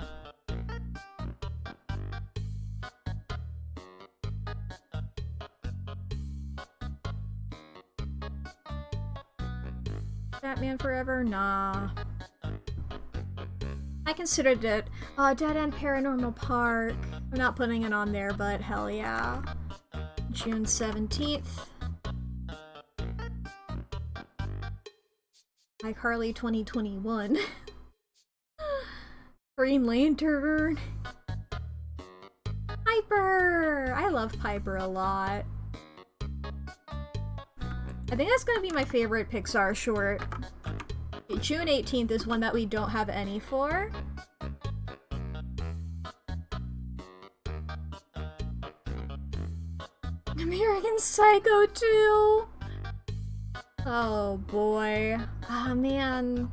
Batman Forever? Nah. I considered it. Dead End Paranormal Park. I'm not putting it on there, but hell yeah. June 17th. iCarly 2021. Green Lantern. Piper! I love Piper a lot. I think that's gonna be my favorite Pixar short. June 18th is one that we don't have any for. American Psycho 2! Oh boy. Oh man.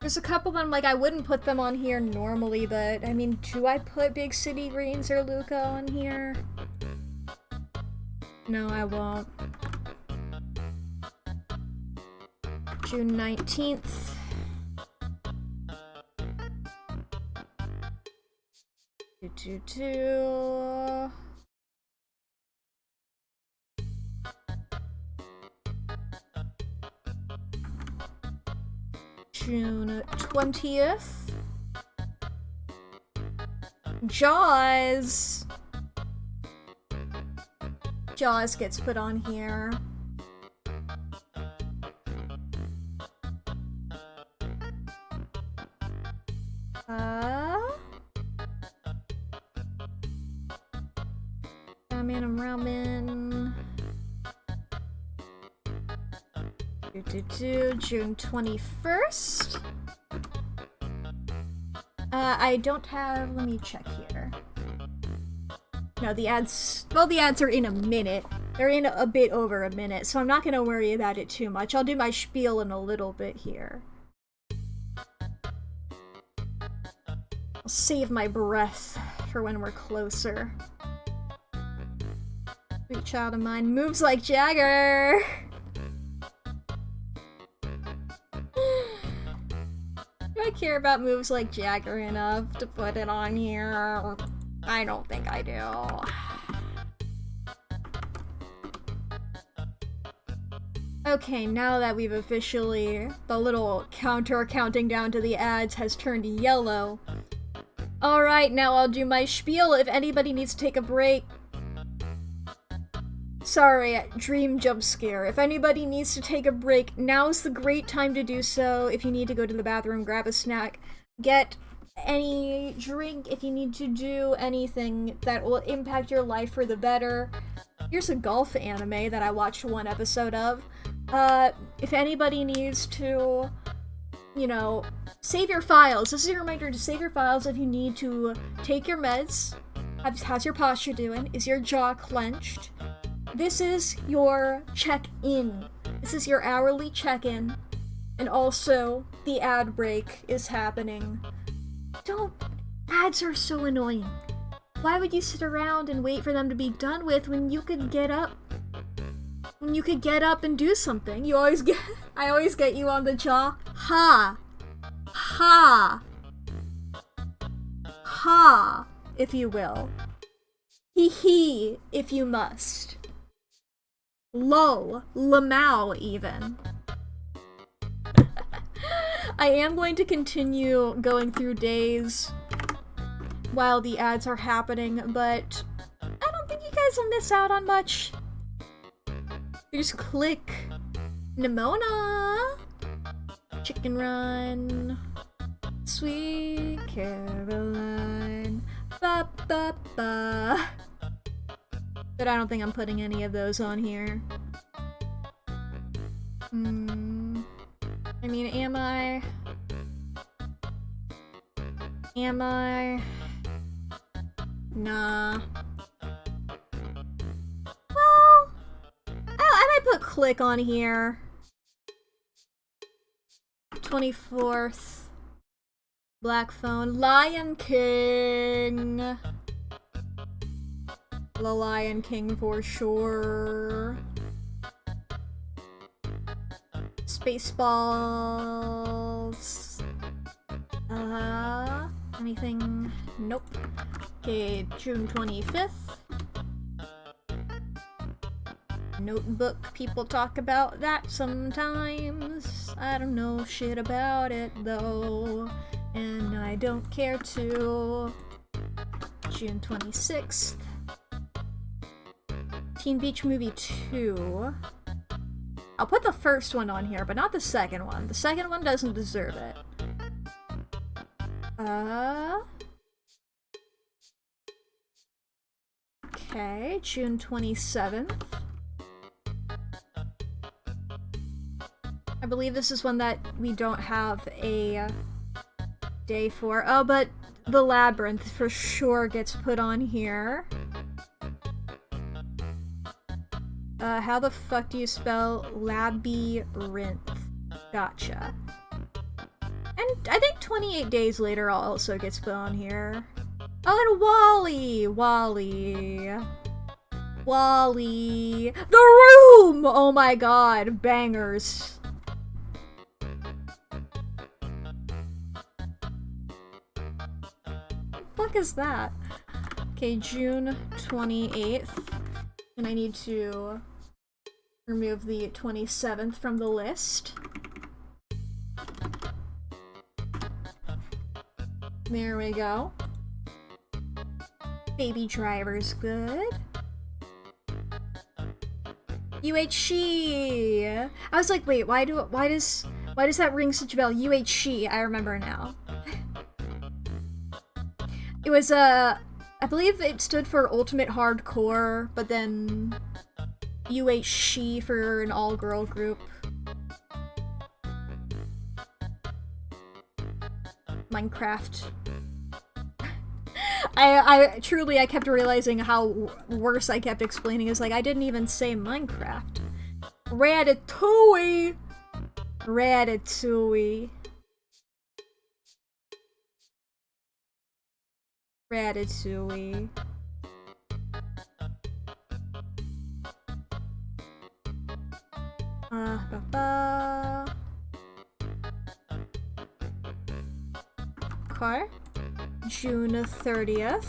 There's a couple of them, like, I wouldn't put them on here normally, but I mean, do I put Big City Greens or Luca on here? No, I won't. June 19th. June 20th. Jaws! Jaws gets put on here. Batman and Robin. June 21st. I don't have... Let me check here. No, the ads... Well, the ads are in a minute. They're in a bit over a minute, so I'm not gonna worry about it too much. I'll do my spiel in a little bit here. I'll save my breath for when we're closer. Sweet child of mine moves like Jagger! Do I care about moves like Jagger enough to put it on here? I don't think I do. Okay, now that we've officially... the little counter counting down to the ads has turned yellow. Alright, now I'll do my spiel if anybody needs to take a break. Sorry, dream jump scare. If anybody needs to take a break, now's the great time to do so. If you need to go to the bathroom, grab a snack, get any drink, if you need to do anything that will impact your life for the better. Here's a golf anime that I watched one episode of. If anybody needs to, you know, save your files. This is a reminder to save your files if you need to take your meds. How's your posture doing? Is your jaw clenched? This is your check-in. This is your hourly check-in. And also, the ad break is happening. Ads are so annoying. Why would you sit around and wait for them to be done with when you could get up? When you could get up and do something. I always get you on the jaw. Ha! Ha! Ha! If you will. Hee hee, if you must. Lol, lamau even. I am going to continue going through days while the ads are happening, but I don't think you guys will miss out on much. There's Click, Nimona, Chicken Run, Sweet Caroline, ba ba ba. But I don't think I'm putting any of those on here. I mean, am I? Nah. Well, I might put Click on here. 24th. Black Phone. Lion King. The Lion King for sure. Spaceballs. Anything? Nope. Okay, June 25th. Notebook, people talk about that sometimes. I don't know shit about it though, and I don't care to. June 26th. Teen Beach Movie 2. I'll put the first one on here, but not the second one. The second one doesn't deserve it. Okay, June 27th. I believe this is one that we don't have a day for. Oh, but The Labyrinth for sure gets put on here. How the fuck do you spell labyrinth? Gotcha. And I think 28 Days Later also gets put on here. Oh, and Wall-E! Wall-E. Wall-E. The Room! Oh my god, bangers. What the fuck is that? Okay, June 28th. And I need to remove the 27th from the list. There we go. Baby Driver's good. UHC! I was like, wait, why does that ring such a bell? UHC, I remember now. It was I believe it stood for Ultimate Hardcore, but then UHC for an all-girl group. Minecraft. I truly, I kept realizing how worse I kept explaining. It's like, I didn't even say Minecraft. Ratatouille! Ratatouille. Ratatouille. Okay. June 30th.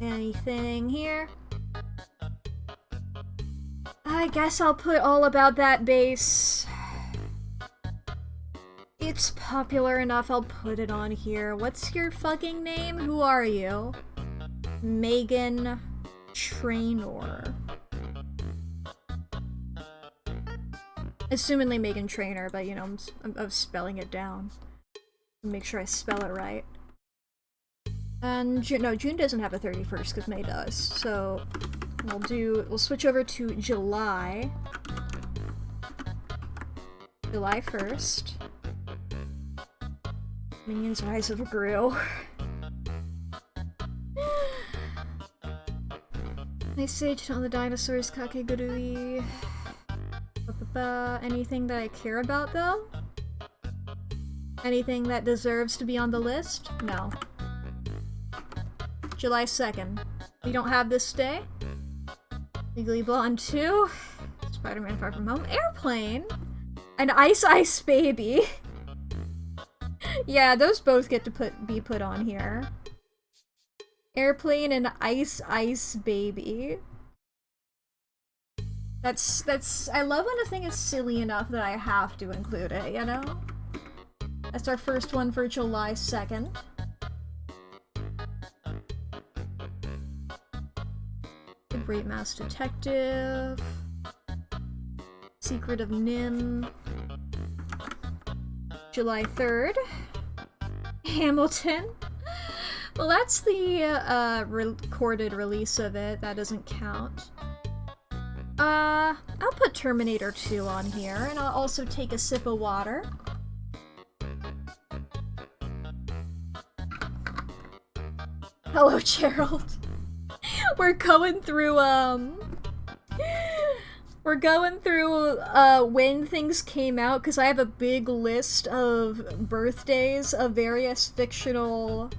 Anything here? I guess I'll put All About That Bass. It's popular enough, I'll put it on here. What's your fucking name? Who are you? Megan Trainor. Assumingly Megan Trainor, but you know, I'm spelling it down. Make sure I spell it right. And June doesn't have a 31st because May does. So we'll switch over to July. July 1st. Minions Rise of Gru. Ice Age, all the dinosaurs, Kakegurui. Anything that I care about though? Anything that deserves to be on the list? No. July 2nd. We don't have this day. Legally Blonde 2. Spider-Man Far From Home. Airplane. And Ice Ice Baby. Yeah, those both get to be put on here. Airplane and Ice Ice Baby. I love when a thing is silly enough that I have to include it, you know? That's our first one for July 2nd. The Great Mouse Detective. Secret of Nim. July 3rd. Hamilton. Well, that's the recorded release of it. That doesn't count. I'll put Terminator 2 on here, and I'll also take a sip of water. Hello, Gerald. We're going through, when things came out, because I have a big list of birthdays of various fictional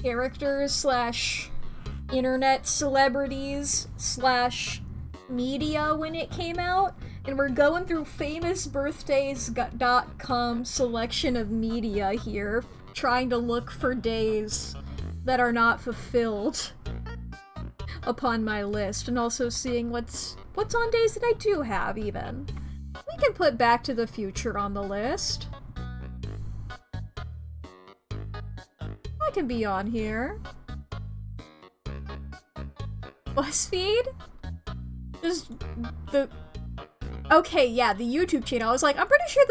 characters slash internet celebrities slash media when it came out, and we're going through famousbirthdays.com selection of media here, trying to look for days that are not fulfilled upon my list, and also seeing what's on days that I do have, even. We can put Back to the Future on the list. That can be on here. BuzzFeed? Just the... Okay, yeah, the YouTube channel. I was like, I'm pretty sure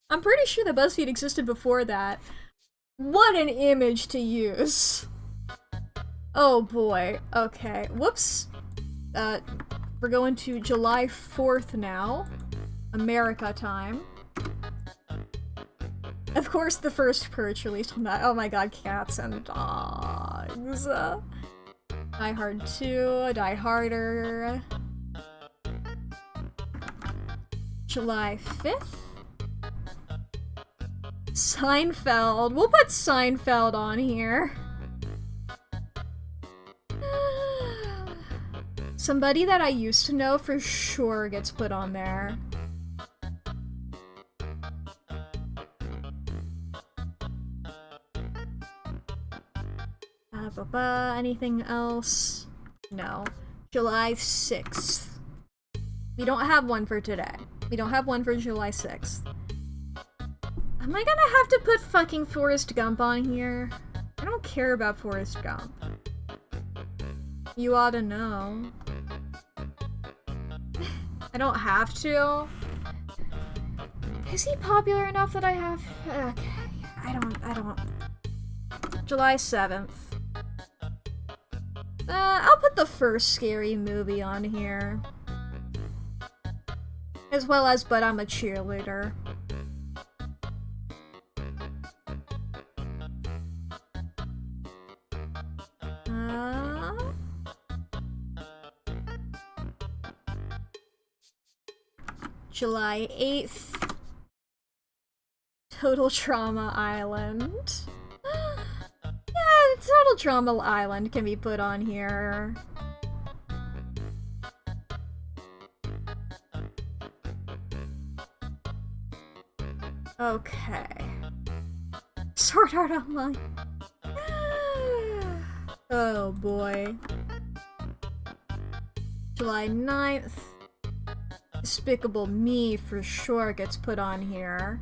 I'm pretty sure that BuzzFeed existed before that. What an image to use. Oh boy. Okay. Whoops. We're going to July 4th now. America time. Of course, the first Purge released on that. Oh my god, cats and dogs. Die Hard 2, Die Harder. July 5th? Seinfeld. We'll put Seinfeld on here. Somebody that I used to know for sure gets put on there. Anything else? No. July 6th. We don't have one for today. We don't have one for July 6th. Am I gonna have to put fucking Forrest Gump on here? I don't care about Forrest Gump. You ought to know. I don't have to. Is he popular enough that I have? Okay. I don't. July 7th. I'll put the first Scary Movie on here. As well as But I'm a Cheerleader. July 8th. Total Trauma Island. Yeah, Total Trauma Island can be put on here. Okay. Sword Art Online. Oh boy. July 9th. Despicable Me for sure gets put on here.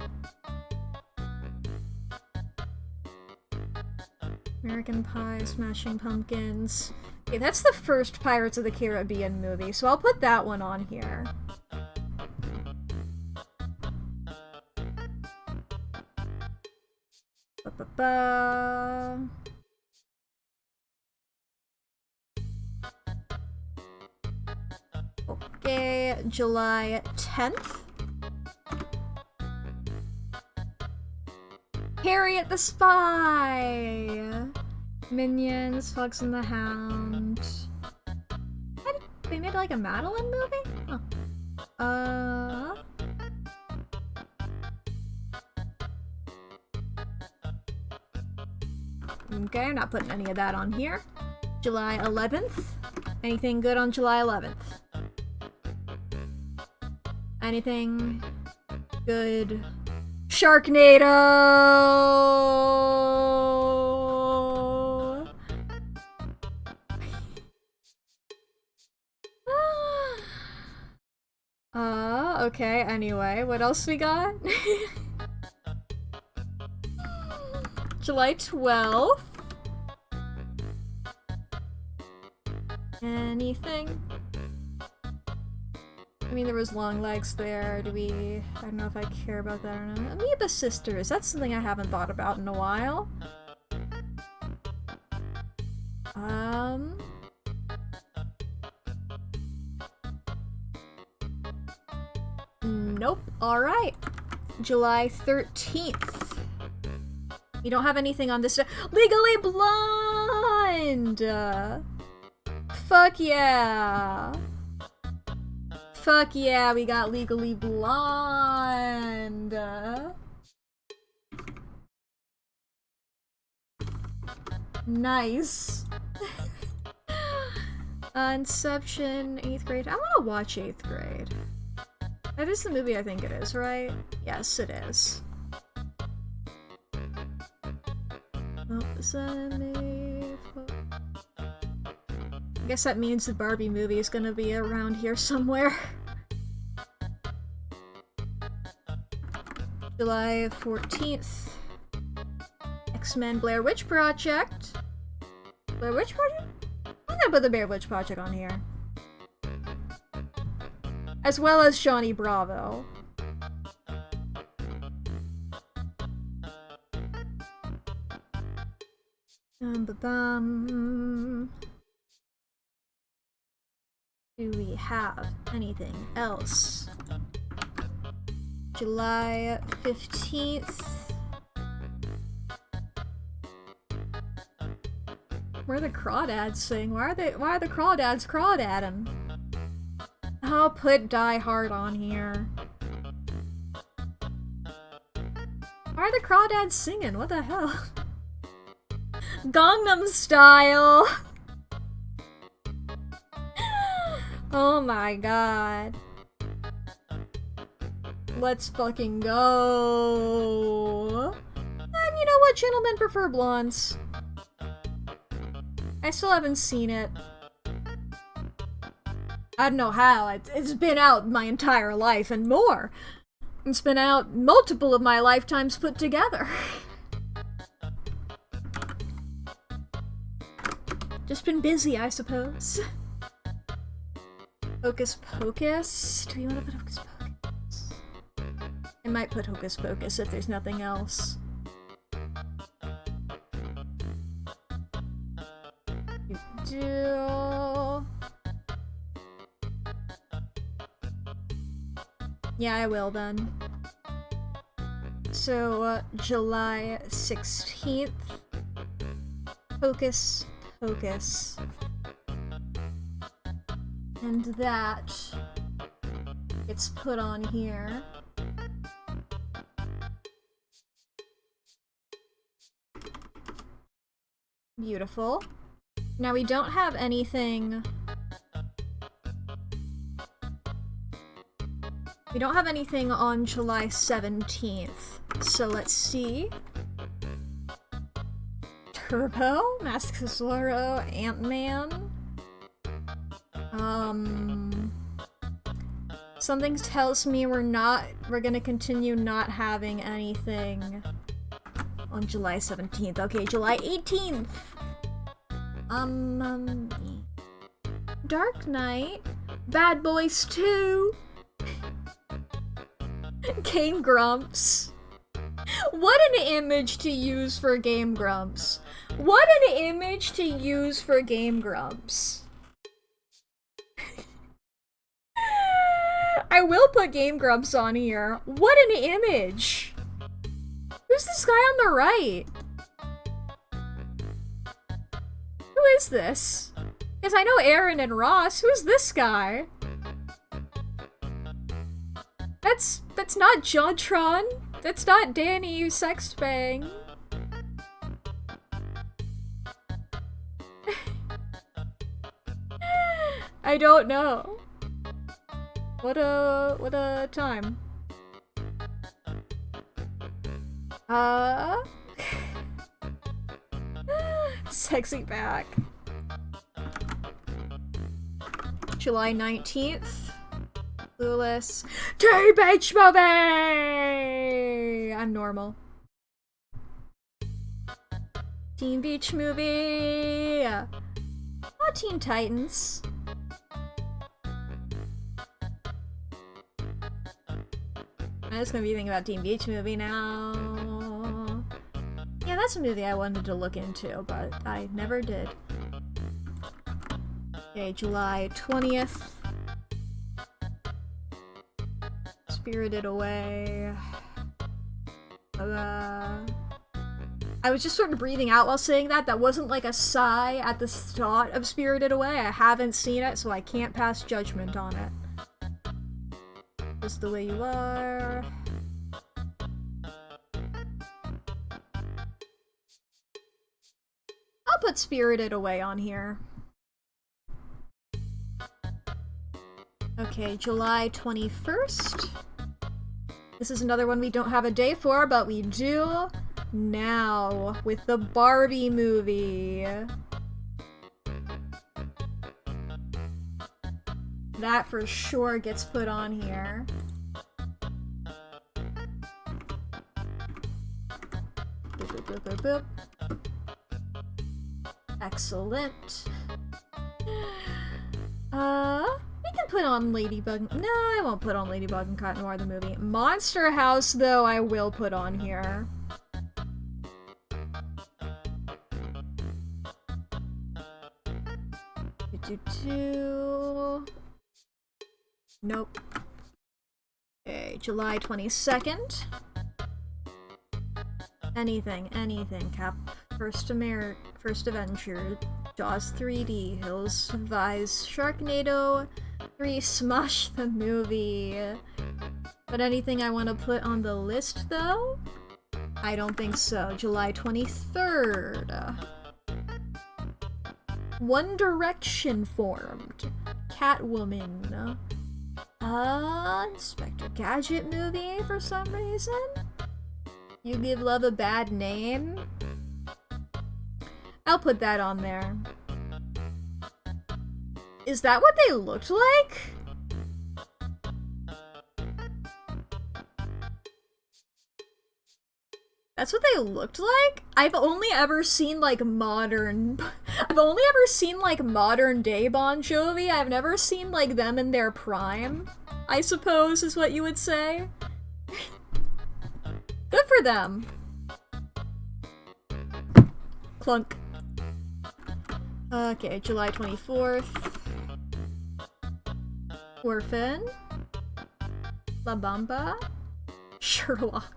American Pie, Smashing Pumpkins. Okay, that's the first Pirates of the Caribbean movie, so I'll put that one on here. Ba-ba-ba. Okay, July 10th. Harriet the Spy! Minions, Fox and the Hound. They made like a Madeline movie? Huh. Okay, I'm not putting any of that on here. July 11th. Anything good on July 11th? Anything good? Sharknado! Okay, anyway, what else we got? July 12th. Anything? I mean, there was Long Legs there. I don't know if I care about that or not. Amoeba Sisters, that's something I haven't thought about in a while. Nope. Alright. July 13th. You don't have anything on this. Legally Blonde! Fuck yeah! Fuck yeah, we got Legally Blonde! Nice. Inception, 8th grade. I wanna watch 8th grade. That is the movie I think it is, right? Yes, it is. I guess that means the Barbie movie is gonna be around here somewhere. July 14th. X-Men Blair Witch Project. Blair Witch Project? I'm gonna put the Blair Witch Project on here. As well as Johnny Bravo. Do we have anything else? July 15th. Where are the crawdads sing? Why are the crawdads crawdadding? I'll put Die Hard on here. Why are the crawdads singing? What the hell? Gangnam Style! Oh my god. Let's fucking go! And you know what? Gentlemen prefer blondes. I still haven't seen it. I don't know how. It's been out my entire life and more. It's been out multiple of my lifetimes put together. Just been busy, I suppose. Hocus Pocus? Do we want to put Hocus Pocus? I might put Hocus Pocus if there's nothing else. Yeah, I will then. So, July 16th. Hocus Pocus. And that gets put on here. Beautiful. Now we don't have anything... We don't have anything on July 17th. So let's see. Turbo, Mask of Zorro, Ant-Man. Something tells me we're gonna continue not having anything on July 17th. Okay, July 18th. Dark Knight, Bad Boys 2, Game Grumps. What an image to use for Game Grumps. What an image to use for Game Grumps. I will put Game Grumps on here. What an image. Who's this guy on the right? Who is this? Because I know Aaron and Ross. Who's this guy? That's not Jontron. That's not Danny Sexbang. I don't know. What a time. Sexy back. July 19th. Clueless. Teen Beach Movie! I'm normal. Teen Beach Movie! Not Teen Titans. I'm just gonna be thinking about Teen Beach Movie now. Yeah, that's a movie I wanted to look into, but I never did. Okay, July 20th. Spirited Away. I was just sort of breathing out while saying that. That wasn't like a sigh at the thought of Spirited Away. I haven't seen it, so I can't pass judgment on it. Just the Way You Are. I'll put Spirited Away on here. Okay, July 21st. This is another one we don't have a day for, but we do now with the Barbie movie. That for sure gets put on here. Boop, boop, boop, boop, boop. Excellent. We can put on Ladybug. No, I won't put on Ladybug and Cat Noir the movie. Monster House, though, I will put on here. Nope. Okay, July 22nd. Anything, Cap. First Avenger. Jaws 3D. Hills Vice. Sharknado 3. Smosh the movie. But anything I want to put on the list, though? I don't think so. July 23rd. One Direction formed. Catwoman. Inspector Gadget movie for some reason? You Give Love a Bad Name? I'll put that on there. Is that what they looked like? That's what they looked like? I've only ever seen like modern day Bon Jovi. I've never seen like them in their prime, I suppose is what you would say. Good for them. Clunk. Okay, July 24th. Orphan. La Bamba. Sherlock.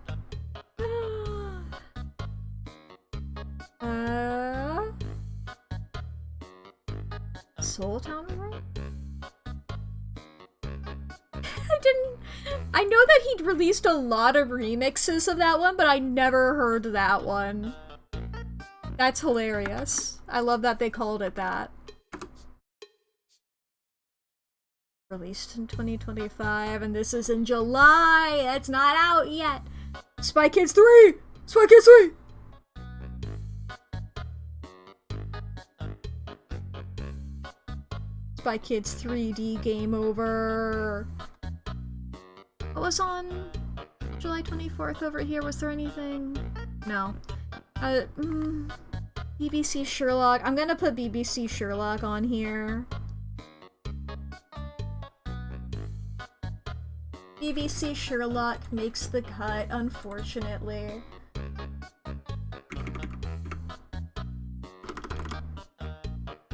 Soul Town Road? I know that he'd released a lot of remixes of that one, but I never heard that one. That's hilarious. I love that they called it that. Released in 2025, and this is in July! It's not out yet! Spy Kids 3! Spy Kids 3! Spy Kids 3D game over. What was on July 24th over here? Was there anything? No. BBC Sherlock. I'm gonna put BBC Sherlock on here. BBC Sherlock makes the cut, unfortunately.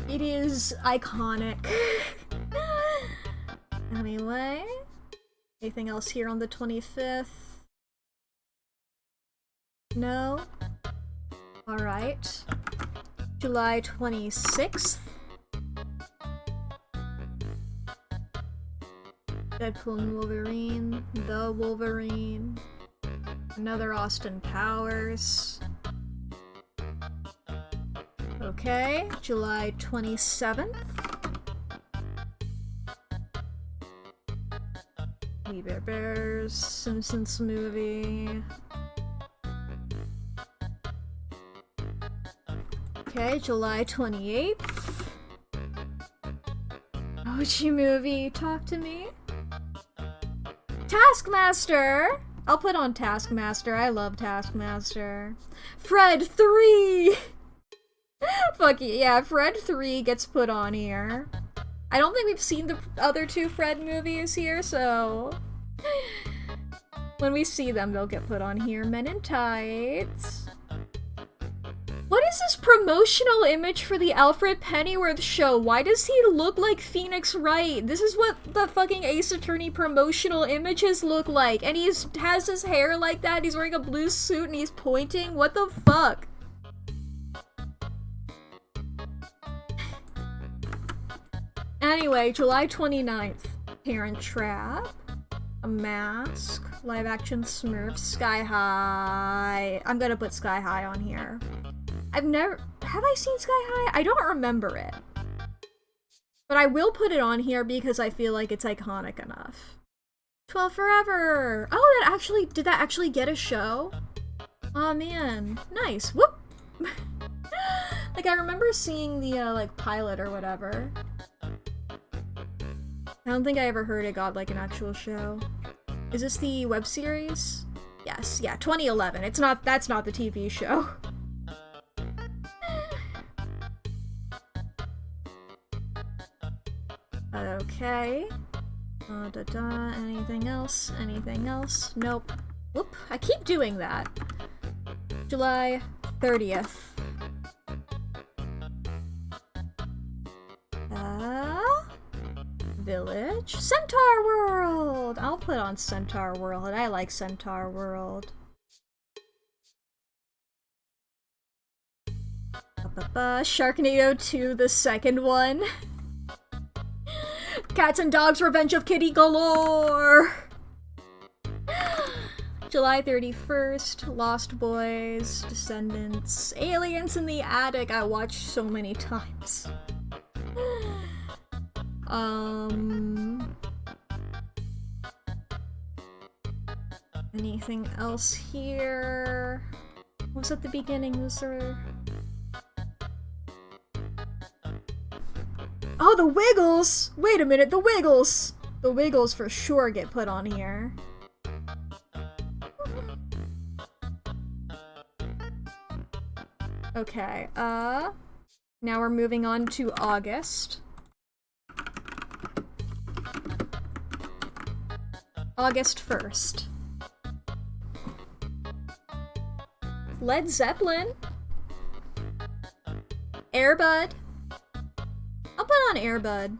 It is iconic. Anyway, anything else here on the 25th? No? Alright. July 26th. Deadpool and Wolverine. The Wolverine. Another Austin Powers. Okay, July 27th. We Bear Bears, Simpsons movie. Okay, July 28th. Mochi movie, talk to me. Taskmaster! I'll put on Taskmaster, I love Taskmaster. Fred 3! Fuck yeah, Fred 3 gets put on here. I don't think we've seen the other two Fred movies here, so... when we see them, they'll get put on here. Men in Tights. What is this promotional image for the Alfred Pennyworth show? Why does he look like Phoenix Wright? This is what the fucking Ace Attorney promotional images look like. And he has his hair like that, he's wearing a blue suit and he's pointing? What the fuck? Anyway, July 29th. Parent Trap. A Mask. Live action Smurfs. Sky High. I'm gonna put Sky High on here. Have I seen Sky High? I don't remember it. But I will put it on here because I feel like it's iconic enough. 12 Forever! Oh, did that actually get a show? Oh man, nice. Whoop! Like, I remember seeing the, like, pilot or whatever. I don't think I ever heard it got, like, an actual show. Is this the web series? Yes, yeah, 2011. That's not the TV show. Okay. Anything else? Anything else? Nope. Whoop, I keep doing that. July 30th. Village. Centaur World! I'll put on Centaur World. I like Centaur World. Sharknado 2, the second one. Cats and Dogs Revenge of Kitty Galore! July 31st, Lost Boys, Descendants, Aliens in the Attic. I watched so many times. Anything else here? What was at the beginning? Was there... Oh, the Wiggles! Wait a minute, the Wiggles! The Wiggles for sure get put on here. Okay, now we're moving on to August. August 1st. Led Zeppelin. Air Bud. I'll put on Air Bud.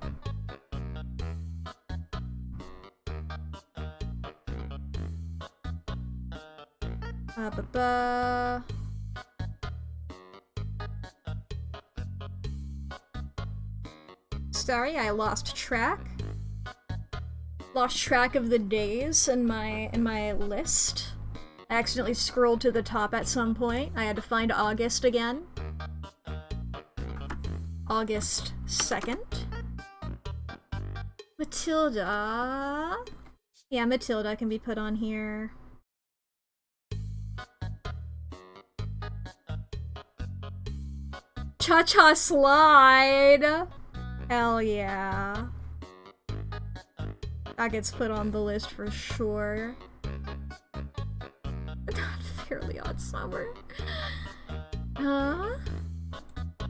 Sorry, I lost track. Lost track of the days in my list. I accidentally scrolled to the top at some point. I had to find August again. August 2nd. Matilda. Yeah, Matilda can be put on here. Cha-Cha Slide. Hell yeah. That gets put on the list for sure. Not Fairly Odd Summer.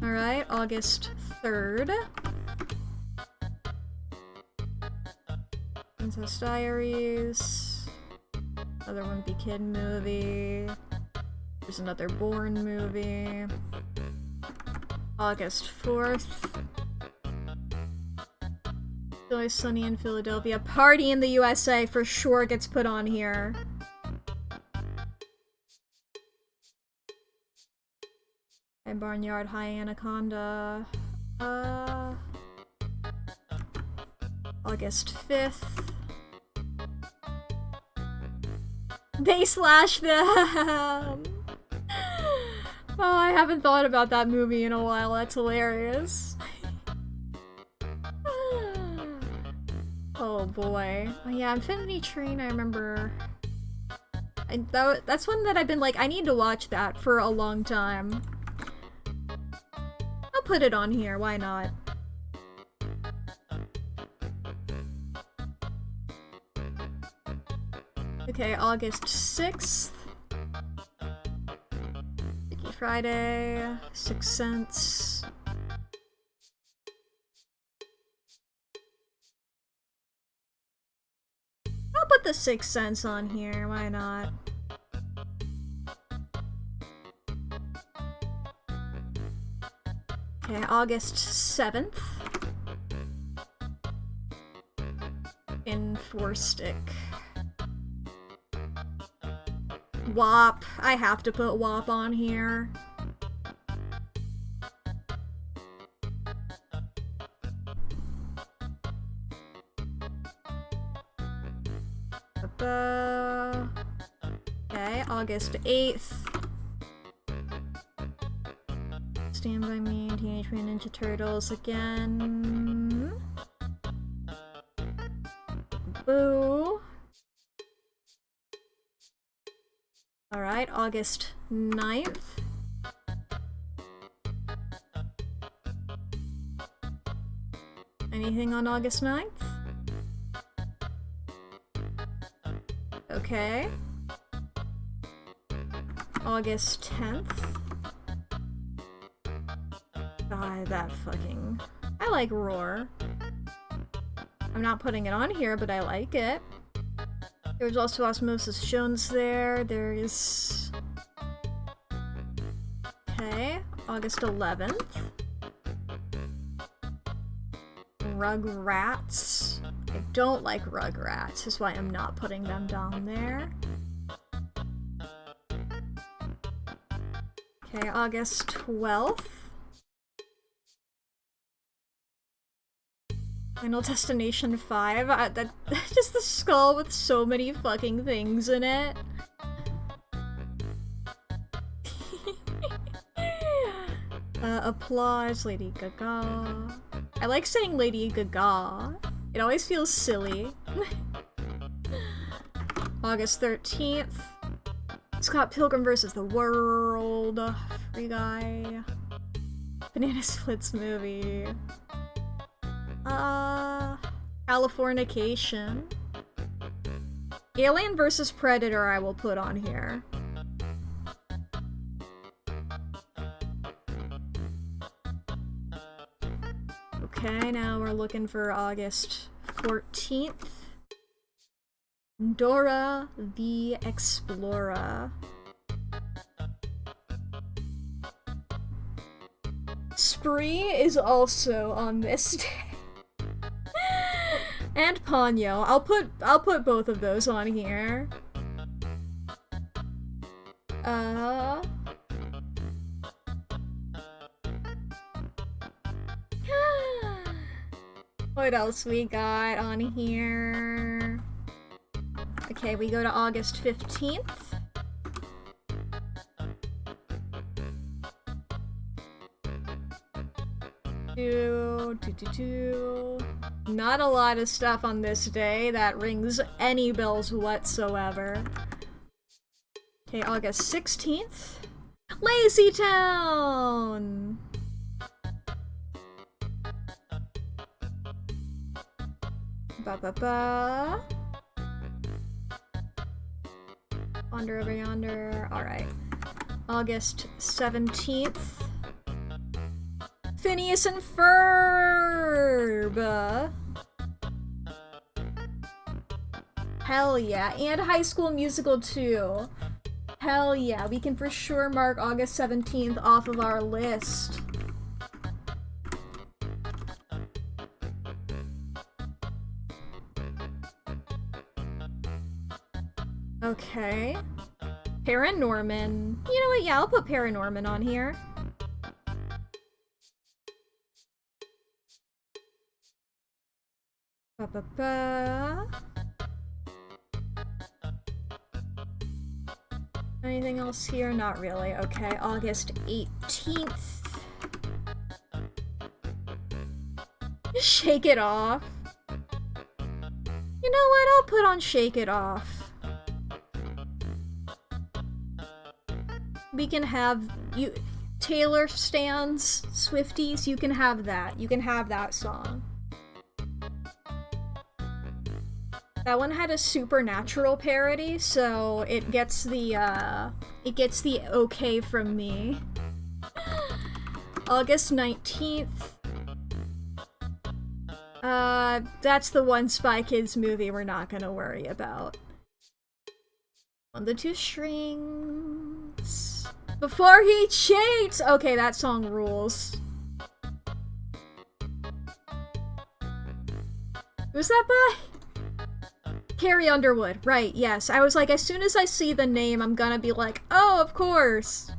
Alright, August 3rd. Princess Diaries. Another Wimpy Kid movie. There's another Bourne movie. August 4th. Always Sunny in Philadelphia. Party in the USA for sure gets put on here. And Barnyard High Anaconda. August 5th. They slash them! Oh, I haven't thought about that movie in a while. That's hilarious. Oh boy. Oh, yeah, Infinity Train, I remember. That's one that I've been like, I need to watch that for a long time. I'll put it on here, why not? Okay, August 6th. Freaky Friday. Sixth Sense. I'll put the Sixth Sense on here, why not? Okay, August 7th. In Four Stick. WAP. I have to put WAP on here. Okay, August 8th. Stand By Me, Teenage Mutant Ninja Turtles again. Boo. Alright, August 9th. Anything on August 9th? Okay. August 10th. God, that fucking... I like Roar. I'm not putting it on here, but I like it. There's also Osmosis Jones there. There's... Okay, August 11th. Rugrats. I don't like Rugrats, is why I'm not putting them down there. Okay, August 12th. Final Destination 5. Just the skull with so many fucking things in it. Applause, Lady Gaga. I like saying Lady Gaga. It always feels silly. August 13th. Scott Pilgrim vs. the World. Free Guy. Banana Splits movie. Californication. Alien vs. Predator I will put on here. Okay, now we're looking for August 14th. Dora the Explorer. Spree is also on this day. And Ponyo. I'll put both of those on here. What else we got on here? Okay, we go to August 15th. Not a lot of stuff on this day that rings any bells whatsoever. Okay, August 16th. Lazy Town! Ba ba ba. Wander over yonder. Alright. August 17th. Phineas and Ferb! Hell yeah. And High School Musical 2. Hell yeah. We can for sure mark August 17th off of our list. Okay. Paranorman. You know what? Yeah, I'll put Paranorman on here. Ba ba ba. Anything else here? Not really. Okay, August 18th. Shake It Off. You know what? I'll put on Shake It Off. We can have you Taylor stans, Swifties, you can have that. You can have that song. That one had a Supernatural parody, so it gets the okay from me. August 19th. That's the one Spy Kids movie we're not gonna worry about. On the two strings. Before he cheats! Okay, that song rules. Who's that by? Carrie Underwood, right, yes. I was like, as soon as I see the name, I'm gonna be like, oh, of course!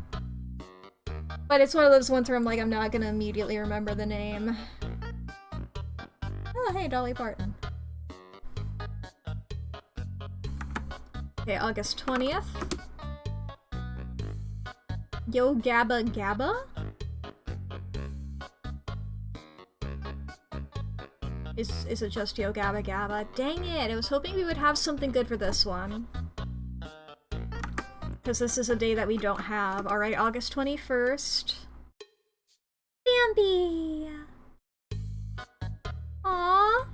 But it's one of those ones where I'm like, I'm not gonna immediately remember the name. Oh, hey, Dolly Parton. Okay, August 20th. Yo Gabba Gabba? Is it just Yo Gabba Gabba? Dang it, I was hoping we would have something good for this one. Because this is a day that we don't have. Alright, August 21st. Bambi! Aww!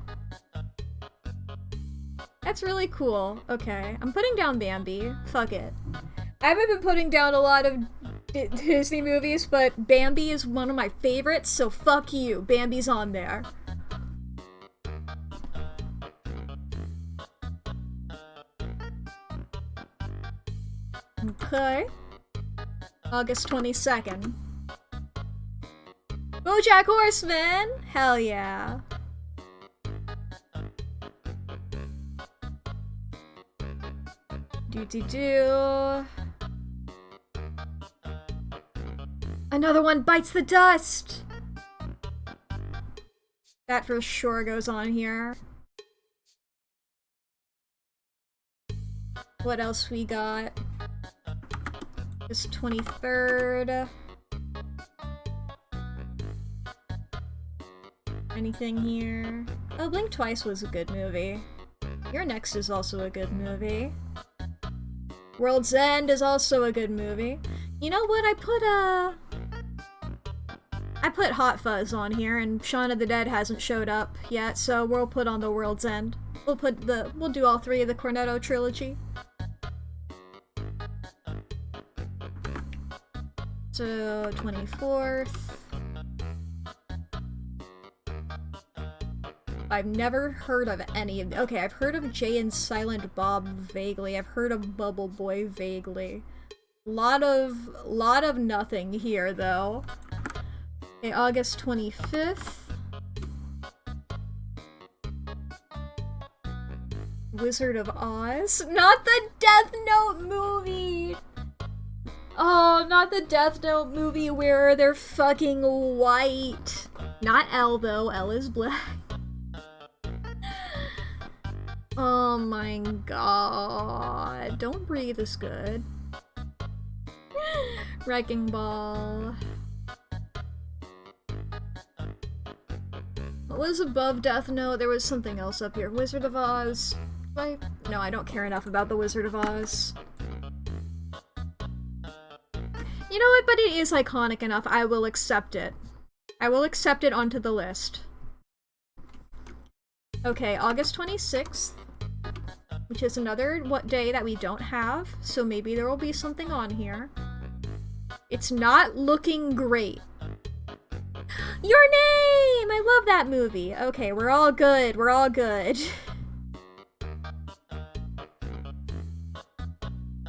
That's really cool. Okay, I'm putting down Bambi. Fuck it. I haven't been putting down a lot of Disney movies, but Bambi is one of my favorites, so fuck you. Bambi's on there. Okay. August 22nd. BoJack Horseman! Hell yeah. Do. Another one bites the dust! That for sure goes on here. What else we got? This 23rd. Anything here? Oh, Blink Twice was a good movie. Your Next is also a good movie. World's End is also a good movie. You know what? I put Hot Fuzz on here, and Shaun of the Dead hasn't showed up yet, so we'll put on the World's End. We'll do all three of the Cornetto trilogy. So, 24th. I've never heard of any of... Okay, I've heard of Jay and Silent Bob vaguely. I've heard of Bubble Boy vaguely. Lot of nothing here, though. Okay, August 25th. Wizard of Oz. Not the Death Note movie! Oh, not the Death Note movie where they're fucking white. Not Elle, though. Elle is black. Oh my god. Don't Breathe is good. Wrecking Ball. What was above Death Note? There was something else up here. Wizard of Oz. No, I don't care enough about the Wizard of Oz. You know what? But it is iconic enough. I will accept it. I will accept it onto the list. Okay, August 26th, which is another day that we don't have, so maybe there will be something on here. It's not looking great. Your Name! I love that movie. Okay, we're all good. We're all good.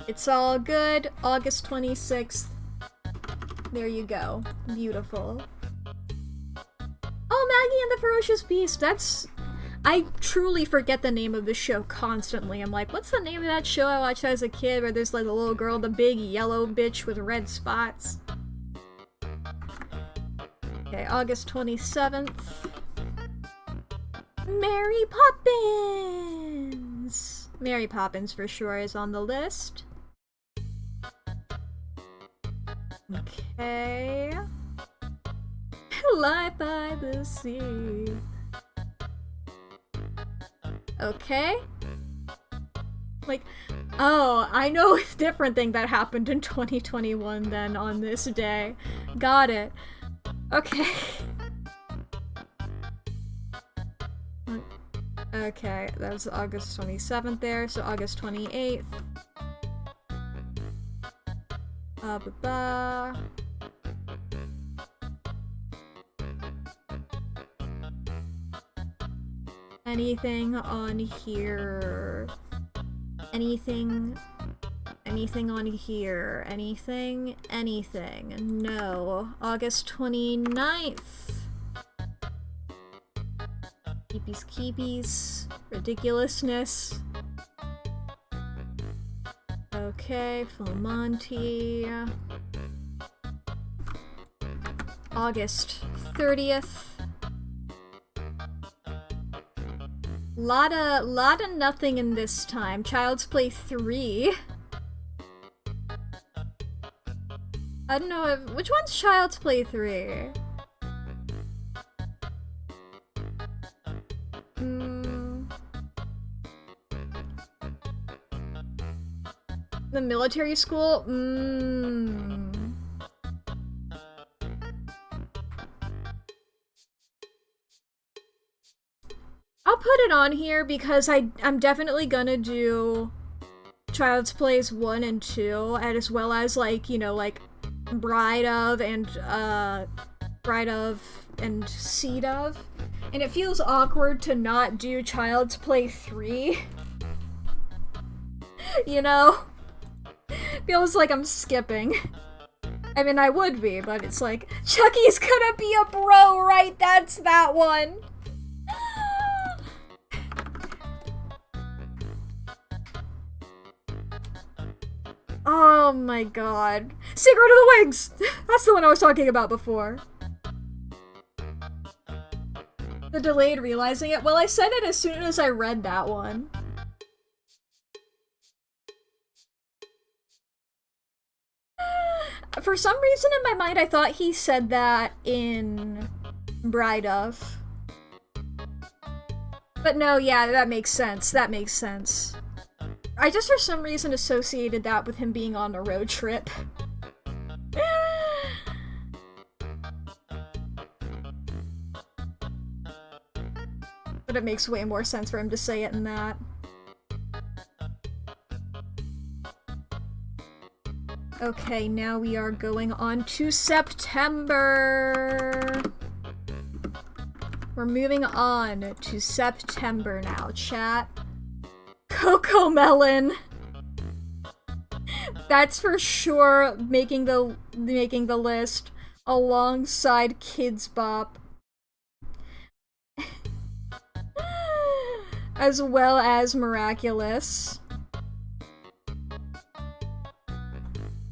It's all good. August 26th. There you go. Beautiful. Oh, Maggie and the Ferocious Beast. I truly forget the name of the show constantly. I'm like, what's the name of that show I watched as a kid where there's like a little girl, the big yellow bitch with red spots? Okay, August 27th. Mary Poppins! Mary Poppins for sure is on the list. Okay. Life by the Sea. Okay. Like, oh, I know a different thing that happened in 2021 then on this day. Got it. Okay. Okay, that was August 27th there, so August 28th. Anything on here? Anything on here? Anything? No. August 29th. Keepies. Ridiculousness. Okay, Full Monty. August 30th. Lotta nothing in this time. Child's Play 3. I don't know which one's Child's Play 3? The military school? I'll put it on here because I'm definitely gonna do Child's Plays 1 and 2, as well as, like, you know, like, Bride of and Seed of. And it feels awkward to not do Child's Play 3. You know? Feels like I'm skipping. I mean, I would be, but it's like, Chucky's gonna be a bro, right? That's that one. Oh my god. Secret of the Wings! That's the one I was talking about before. The delayed realizing it. Well, I said it as soon as I read that one. For some reason in my mind, I thought he said that in Bride of. But no, yeah, that makes sense. That makes sense. I just for some reason associated that with him being on a road trip. But it makes way more sense for him to say it in that. Okay, now we are going on to September. We're moving on to September now, chat. Coco Melon. That's for sure making the list alongside Kids Bop. As well as Miraculous.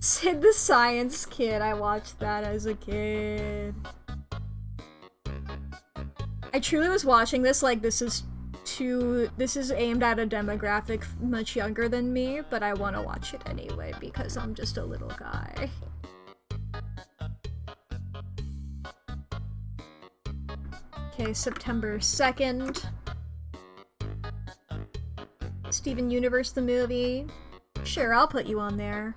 Sid the Science Kid, I watched that as a kid. I truly was watching this like this is aimed at a demographic much younger than me, but I want to watch it anyway because I'm just a little guy. Okay, September 2nd. Steven Universe the movie. Sure, I'll put you on there.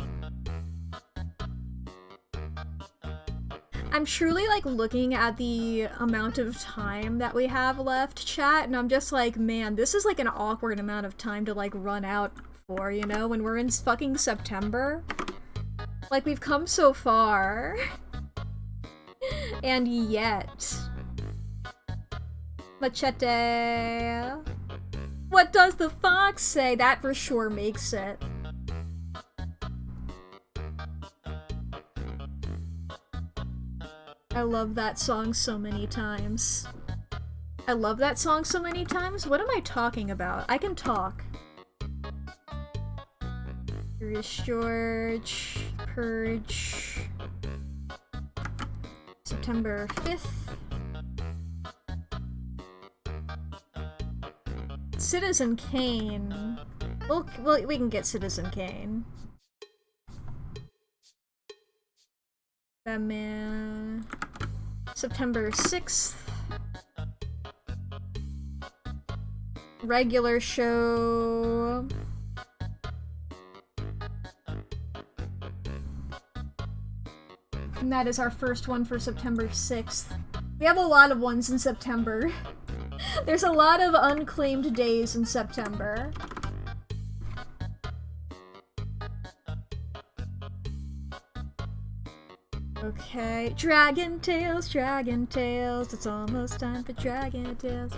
I'm truly like looking at the amount of time that we have left, chat, and I'm just like, man, this is like an awkward amount of time to like run out for, you know, when we're in fucking September. Like, we've come so far. And yet. Machete. What does the fox say? That for sure makes it. I love that song so many times. I love that song so many times? What am I talking about? I can talk. Curious George. Purge. September 5th. Citizen Kane. Well, we can get Citizen Kane. Batman. September 6th. Regular show. And that is our first one for September 6th. We have a lot of ones in September. There's a lot of unclaimed days in September. Okay, Dragon Tales, it's almost time for Dragon Tales.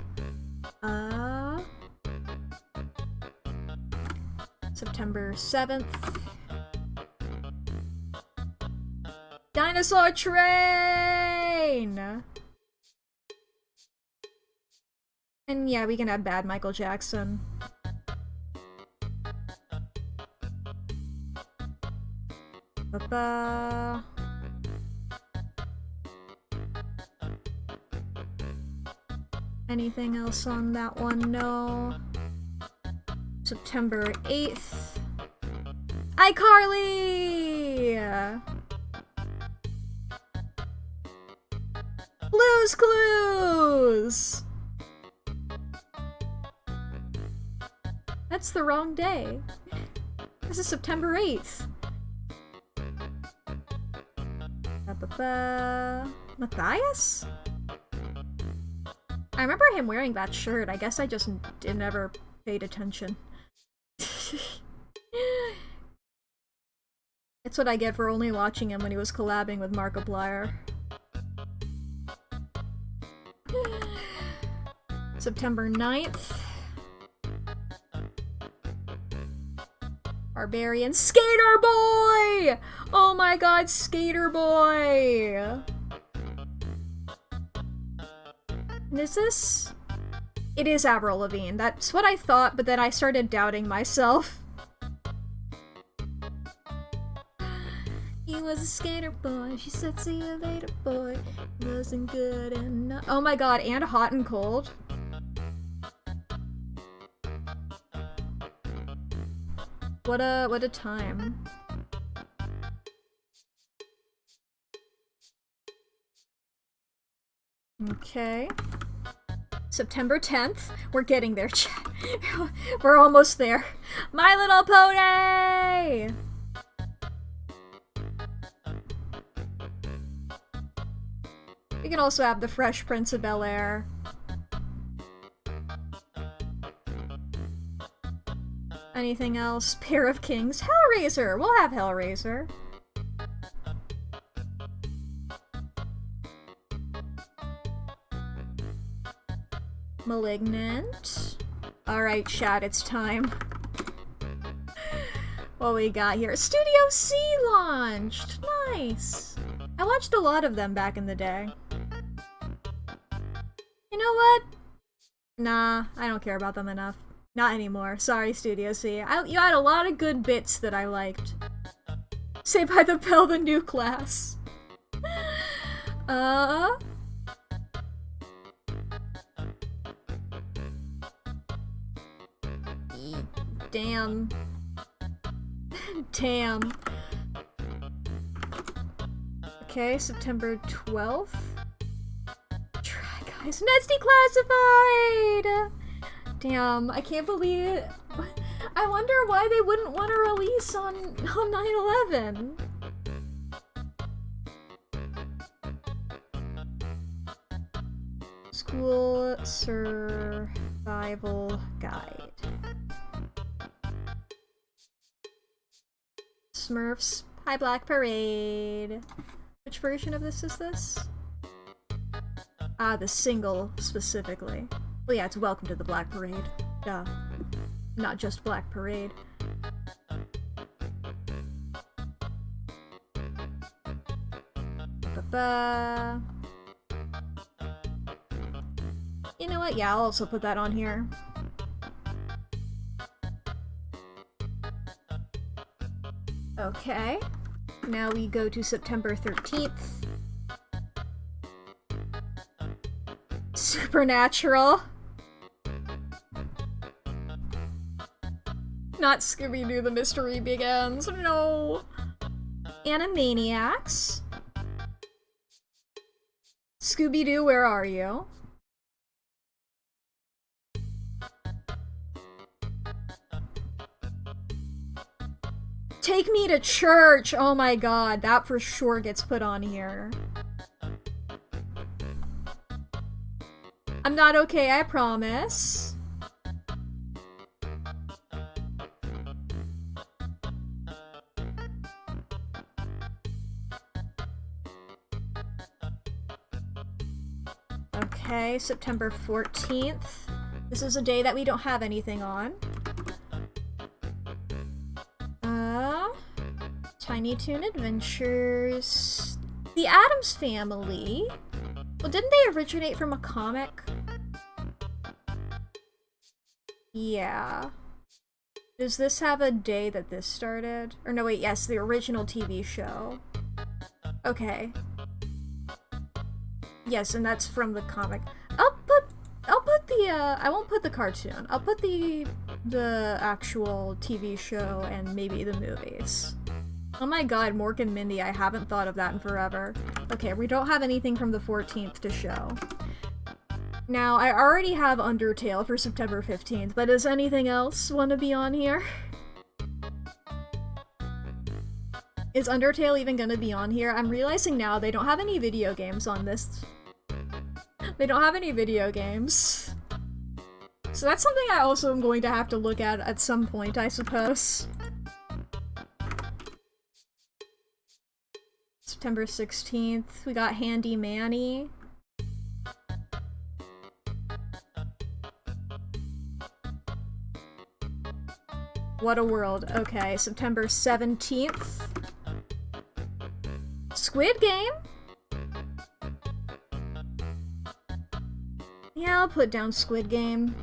September 7th. Dinosaur Train! And yeah, we can have Bad Michael Jackson. Ba-ba. Anything else on that one? No. September 8th. iCarly! Blue's Clues! That's the wrong day. This is September 8th. Ba-ba-ba. Matthias? I remember him wearing that shirt. I guess I just never paid attention. It's what I get for only watching him when he was collabing with Markiplier. September 9th. Barbarian Skater Boy! Oh my god, Skater Boy! And is this? It is Avril Lavigne. That's what I thought, but then I started doubting myself. He was a skater boy. She said, see you later, boy. Wasn't good enough. Oh my god, and Hot and Cold. What a time. Okay. September 10th. We're getting there, chat. We're almost there. My Little Pony! We can also have the Fresh Prince of Bel-Air. Anything else? Pair of Kings. Hellraiser! We'll have Hellraiser. Malignant. Alright, chat, it's time. What we got here? Studio C launched! Nice! I watched a lot of them back in the day. You know what? Nah, I don't care about them enough. Not anymore. Sorry, Studio C. You had a lot of good bits that I liked. Saved by the Bell, the new class. Damn. Damn. Okay, September 12th. Try Guys. Nesty Classified! Damn, I can't believe it. I wonder why they wouldn't want to release on 9/11. School Survival Guide. Smurfs High Black Parade. Which version of this is this? Ah, the single specifically. Well, yeah, it's Welcome to the Black Parade. Duh. Not just Black Parade. Ba-ba. You know what? Yeah, I'll also put that on here. Okay. Now we go to September 13th. Supernatural. Not Scooby-Doo, The Mystery Begins. No. Animaniacs. Scooby-Doo, Where Are You? Take Me to Church! Oh my god, that for sure gets put on here. I'm not okay, I promise. Okay, September 14th. This is a day that we don't have anything on. Tiny Toon Adventures. The Addams Family. Well, didn't they originate from a comic? Yeah. Does this have a day that this started? Or no, wait, yes, the original TV show. Okay. Yes, and that's from the comic. I'll put the, I won't put the cartoon. I'll put the actual TV show and maybe the movies. Oh my god, Mork and Mindy, I haven't thought of that in forever. Okay, we don't have anything from the 14th to show. Now, I already have Undertale for September 15th, but does anything else want to be on here? Is Undertale even gonna be on here? I'm realizing now they don't have any video games on this. They don't have any video games. So that's something I also am going to have to look at some point, I suppose. September 16th, we got Handy Manny. What a World. Okay, September 17th. Squid Game? Yeah, I'll put down Squid Game.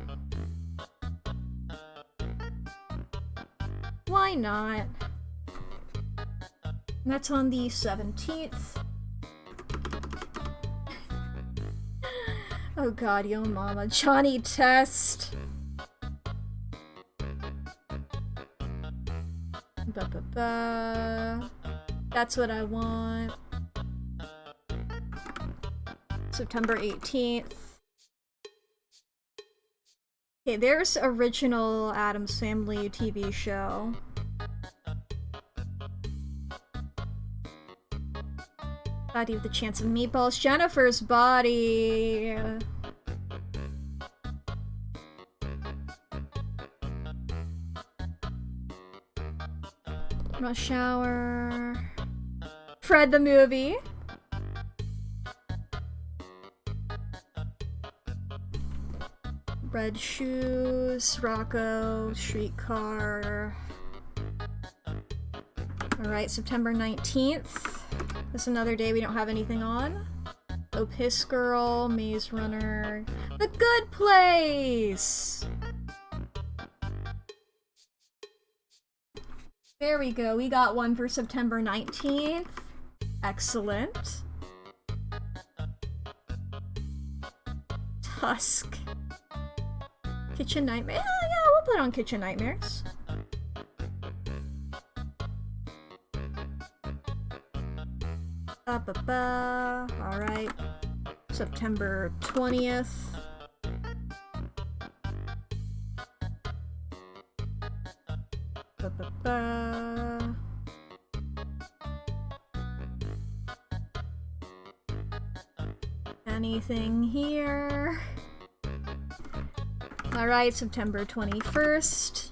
Why not? That's on the 17th. Oh god, yo mama. Johnny Test. Ba-ba-ba. That's what I want. September 18th. Okay, there's original Addams Family TV show. Body with the Chance of Meatballs. Jennifer's Body. Rush Hour. Fred the Movie. Red Shoes. Rocco. Streetcar. Alright, September 19th. That's another day we don't have anything on. Oh, Piss Girl, Maze Runner, The Good Place! There we go, we got one for September 19th. Excellent. Tusk. Kitchen Nightmare. Yeah, we'll put on Kitchen Nightmares. Alright. September 20th. Anything here? Alright, September 21st.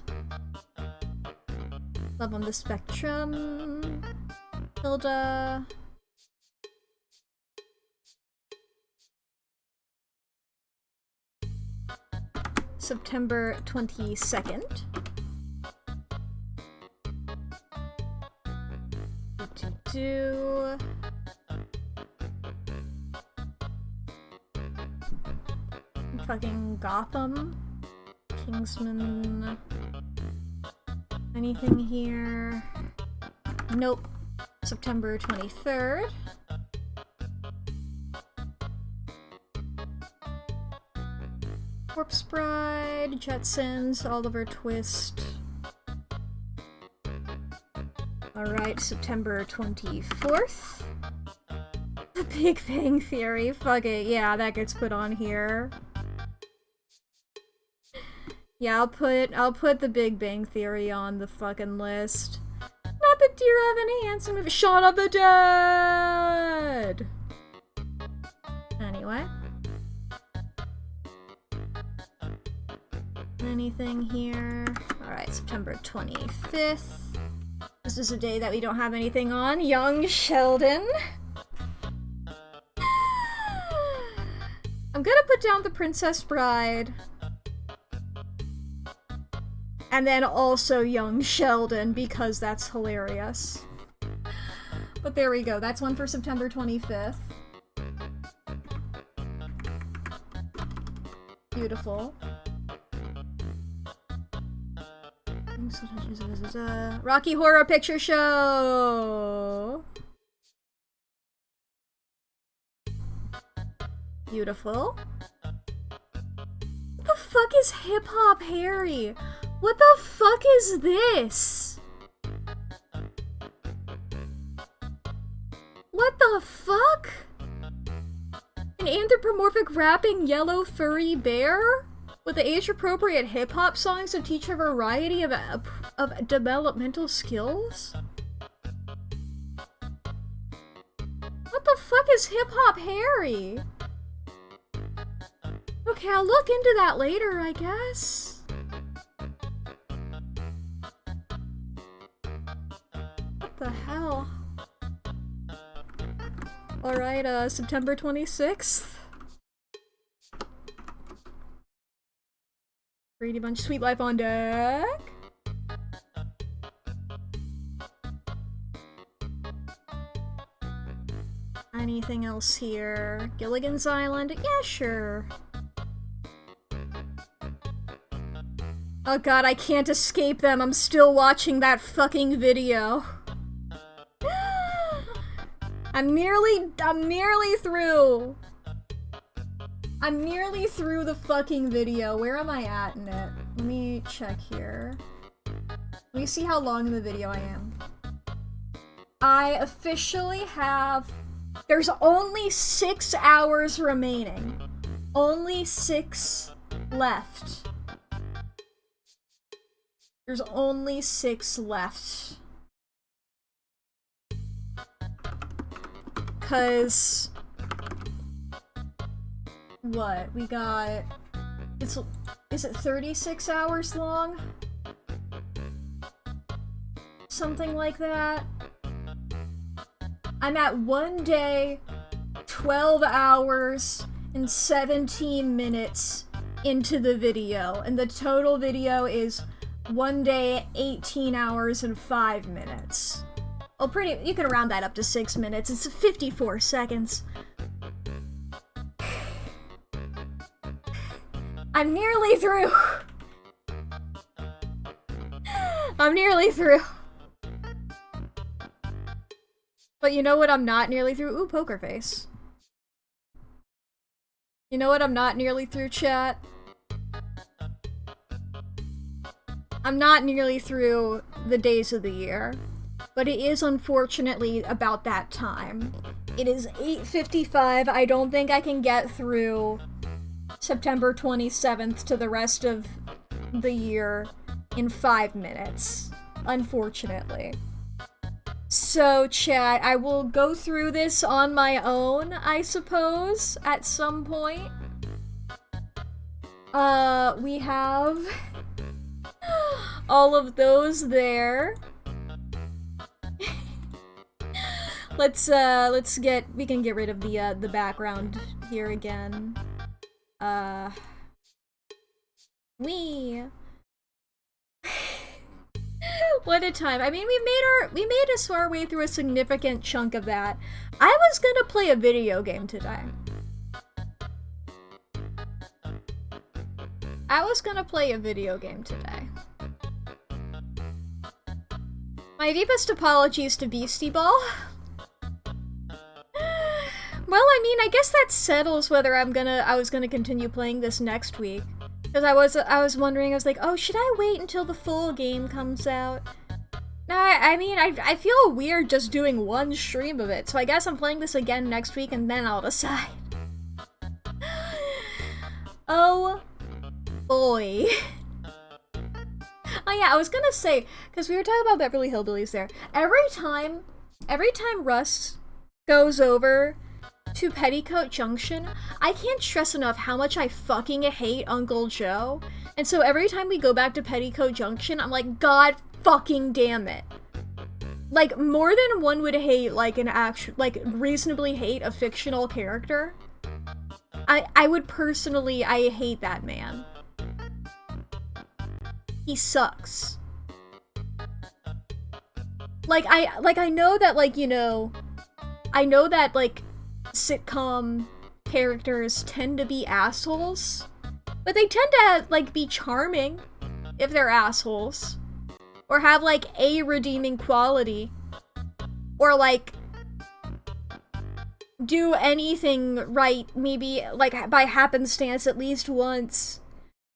Love on the Spectrum. Hilda. September 22nd. Do fucking Gotham, Kingsman. Anything here? Nope. September 23rd. Corpse Bride, Jetsons, Oliver Twist. Alright, September 24th. The Big Bang Theory, fuck it, yeah, that gets put on here. Yeah, I'll put the Big Bang Theory on the fucking list. Not the Dear Evan Hansen movie. Shaun of the Dead! Anyway. Anything here? Alright, September 25th. This is a day that we don't have anything on. Young Sheldon. I'm gonna put down The Princess Bride. And then also Young Sheldon, because that's hilarious. But there we go, that's one for September 25th. Beautiful. Rocky Horror Picture Show! Beautiful. What the fuck is Hip Hop Harry? What the fuck is this? What the fuck? An anthropomorphic rapping yellow furry bear? With the age-appropriate hip-hop songs to teach a variety of developmental skills? What the fuck is Hip Hop Harry? Okay, I'll look into that later, I guess. What the hell? Alright, September 26th. Brady Bunch, Sweet Life on deck. Anything else here? Gilligan's Island? Yeah, sure. Oh god, I can't escape them. I'm still watching that fucking video. I'm nearly through. I'm nearly through the fucking video. Where am I at in it? Let me check here. Let me see how long in the video I am. I officially have... There's only 6 hours remaining. Only 6 left. There's only 6 left. 'Cause... What? We got... Is it 36 hours long? Something like that? I'm at 1 day, 12 hours, and 17 minutes into the video, and the total video is 1 day, 18 hours, and 5 minutes. Oh, you can round that up to 6 minutes. It's 54 seconds. I'm nearly through. I'm nearly through. But you know what I'm not nearly through? Ooh, poker face. You know what I'm not nearly through, chat? I'm not nearly through the days of the year. But it is unfortunately about that time. It is 8:55. I don't think I can get through September 27th to the rest of the year in 5 minutes. Unfortunately. So, chat, I will go through this on my own, I suppose, at some point. We have all of those there. We can get rid of the background here again. What a time. I mean, we made us our way through a significant chunk of that. I was gonna play a video game today. My deepest apologies to Beastie Ball. Well, I mean, I guess that settles whether I was gonna continue playing this next week. Because I was wondering, I was like, oh, should I wait until the full game comes out? No, I mean, I feel weird just doing one stream of it, so I guess I'm playing this again next week and then I'll decide. Oh, boy. Oh yeah, I was gonna say, because we were talking about Beverly Hillbillies there, every time Russ goes over to Petticoat Junction, I can't stress enough how much I fucking hate Uncle Joe. And so every time we go back to Petticoat Junction, I'm like, God fucking damn it. Like, more than one would hate, like, reasonably hate a fictional character. I would personally, I hate that man. He sucks. I know that, like, you know, I know that, like, sitcom characters tend to be assholes, but they tend to, like, be charming if they're assholes, or have, like, a redeeming quality, or, like, do anything right, maybe, like, by happenstance at least once,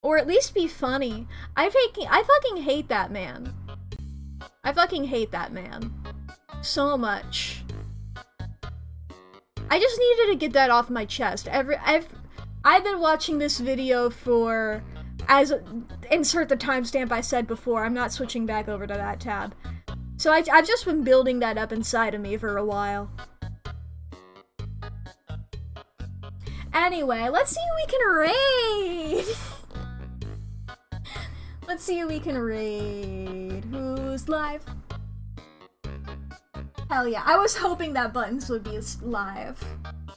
or at least be funny. I fucking hate that man. I fucking hate that man so much. I just needed to get that off my chest. I've been watching this video for, insert the timestamp I said before, I'm not switching back over to that tab. So I've just been building that up inside of me for a while. Anyway, let's see who we can raid! Let's see who we can raid. Who's live? Hell yeah, I was hoping that Buttons would be live.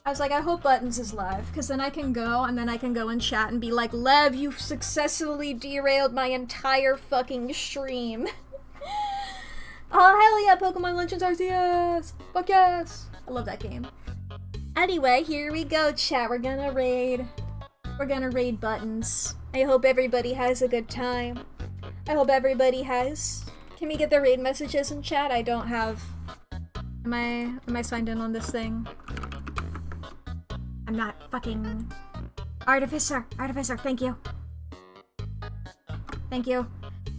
I was like, I hope Buttons is live, because then I can go, and then I can go and chat and be like, Lev, you've successfully derailed my entire fucking stream. Oh, hell yeah, Pokemon Legends Arceus! Fuck yes! I love that game. Anyway, here we go, chat. We're gonna raid Buttons. I hope everybody has a good time. I hope everybody has. Can we get the raid messages in chat? I don't have... Am I signed in on this thing? I'm not fucking... Artificer, thank you. Thank you.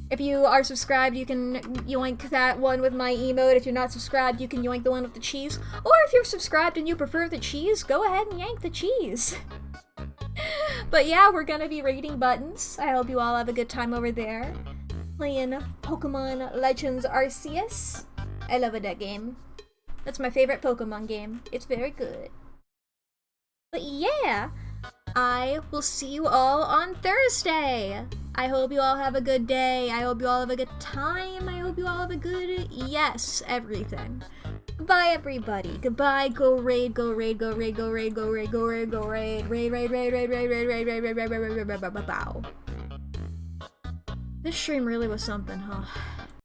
If you are subscribed, you can yoink that one with my emote. If you're not subscribed, you can yoink the one with the cheese. Or if you're subscribed and you prefer the cheese, go ahead and yank the cheese. But yeah, we're gonna be raiding Buttons. I hope you all have a good time over there. Playing Pokemon Legends Arceus. I love that game. That's my favorite Pokemon game. It's very good. But yeah, I will see you all on Thursday. I hope you all have a good day. I hope you all have a good time. I hope you all have a good, yes, everything. Goodbye, everybody. Goodbye. Go raid, go raid, go raid, go raid, go raid, go raid, go raid. Raid, raid, raid, raid, raid, raid, raid, raid, raid, raid, raid, raid, raid, raid, bow. This stream really was something, huh?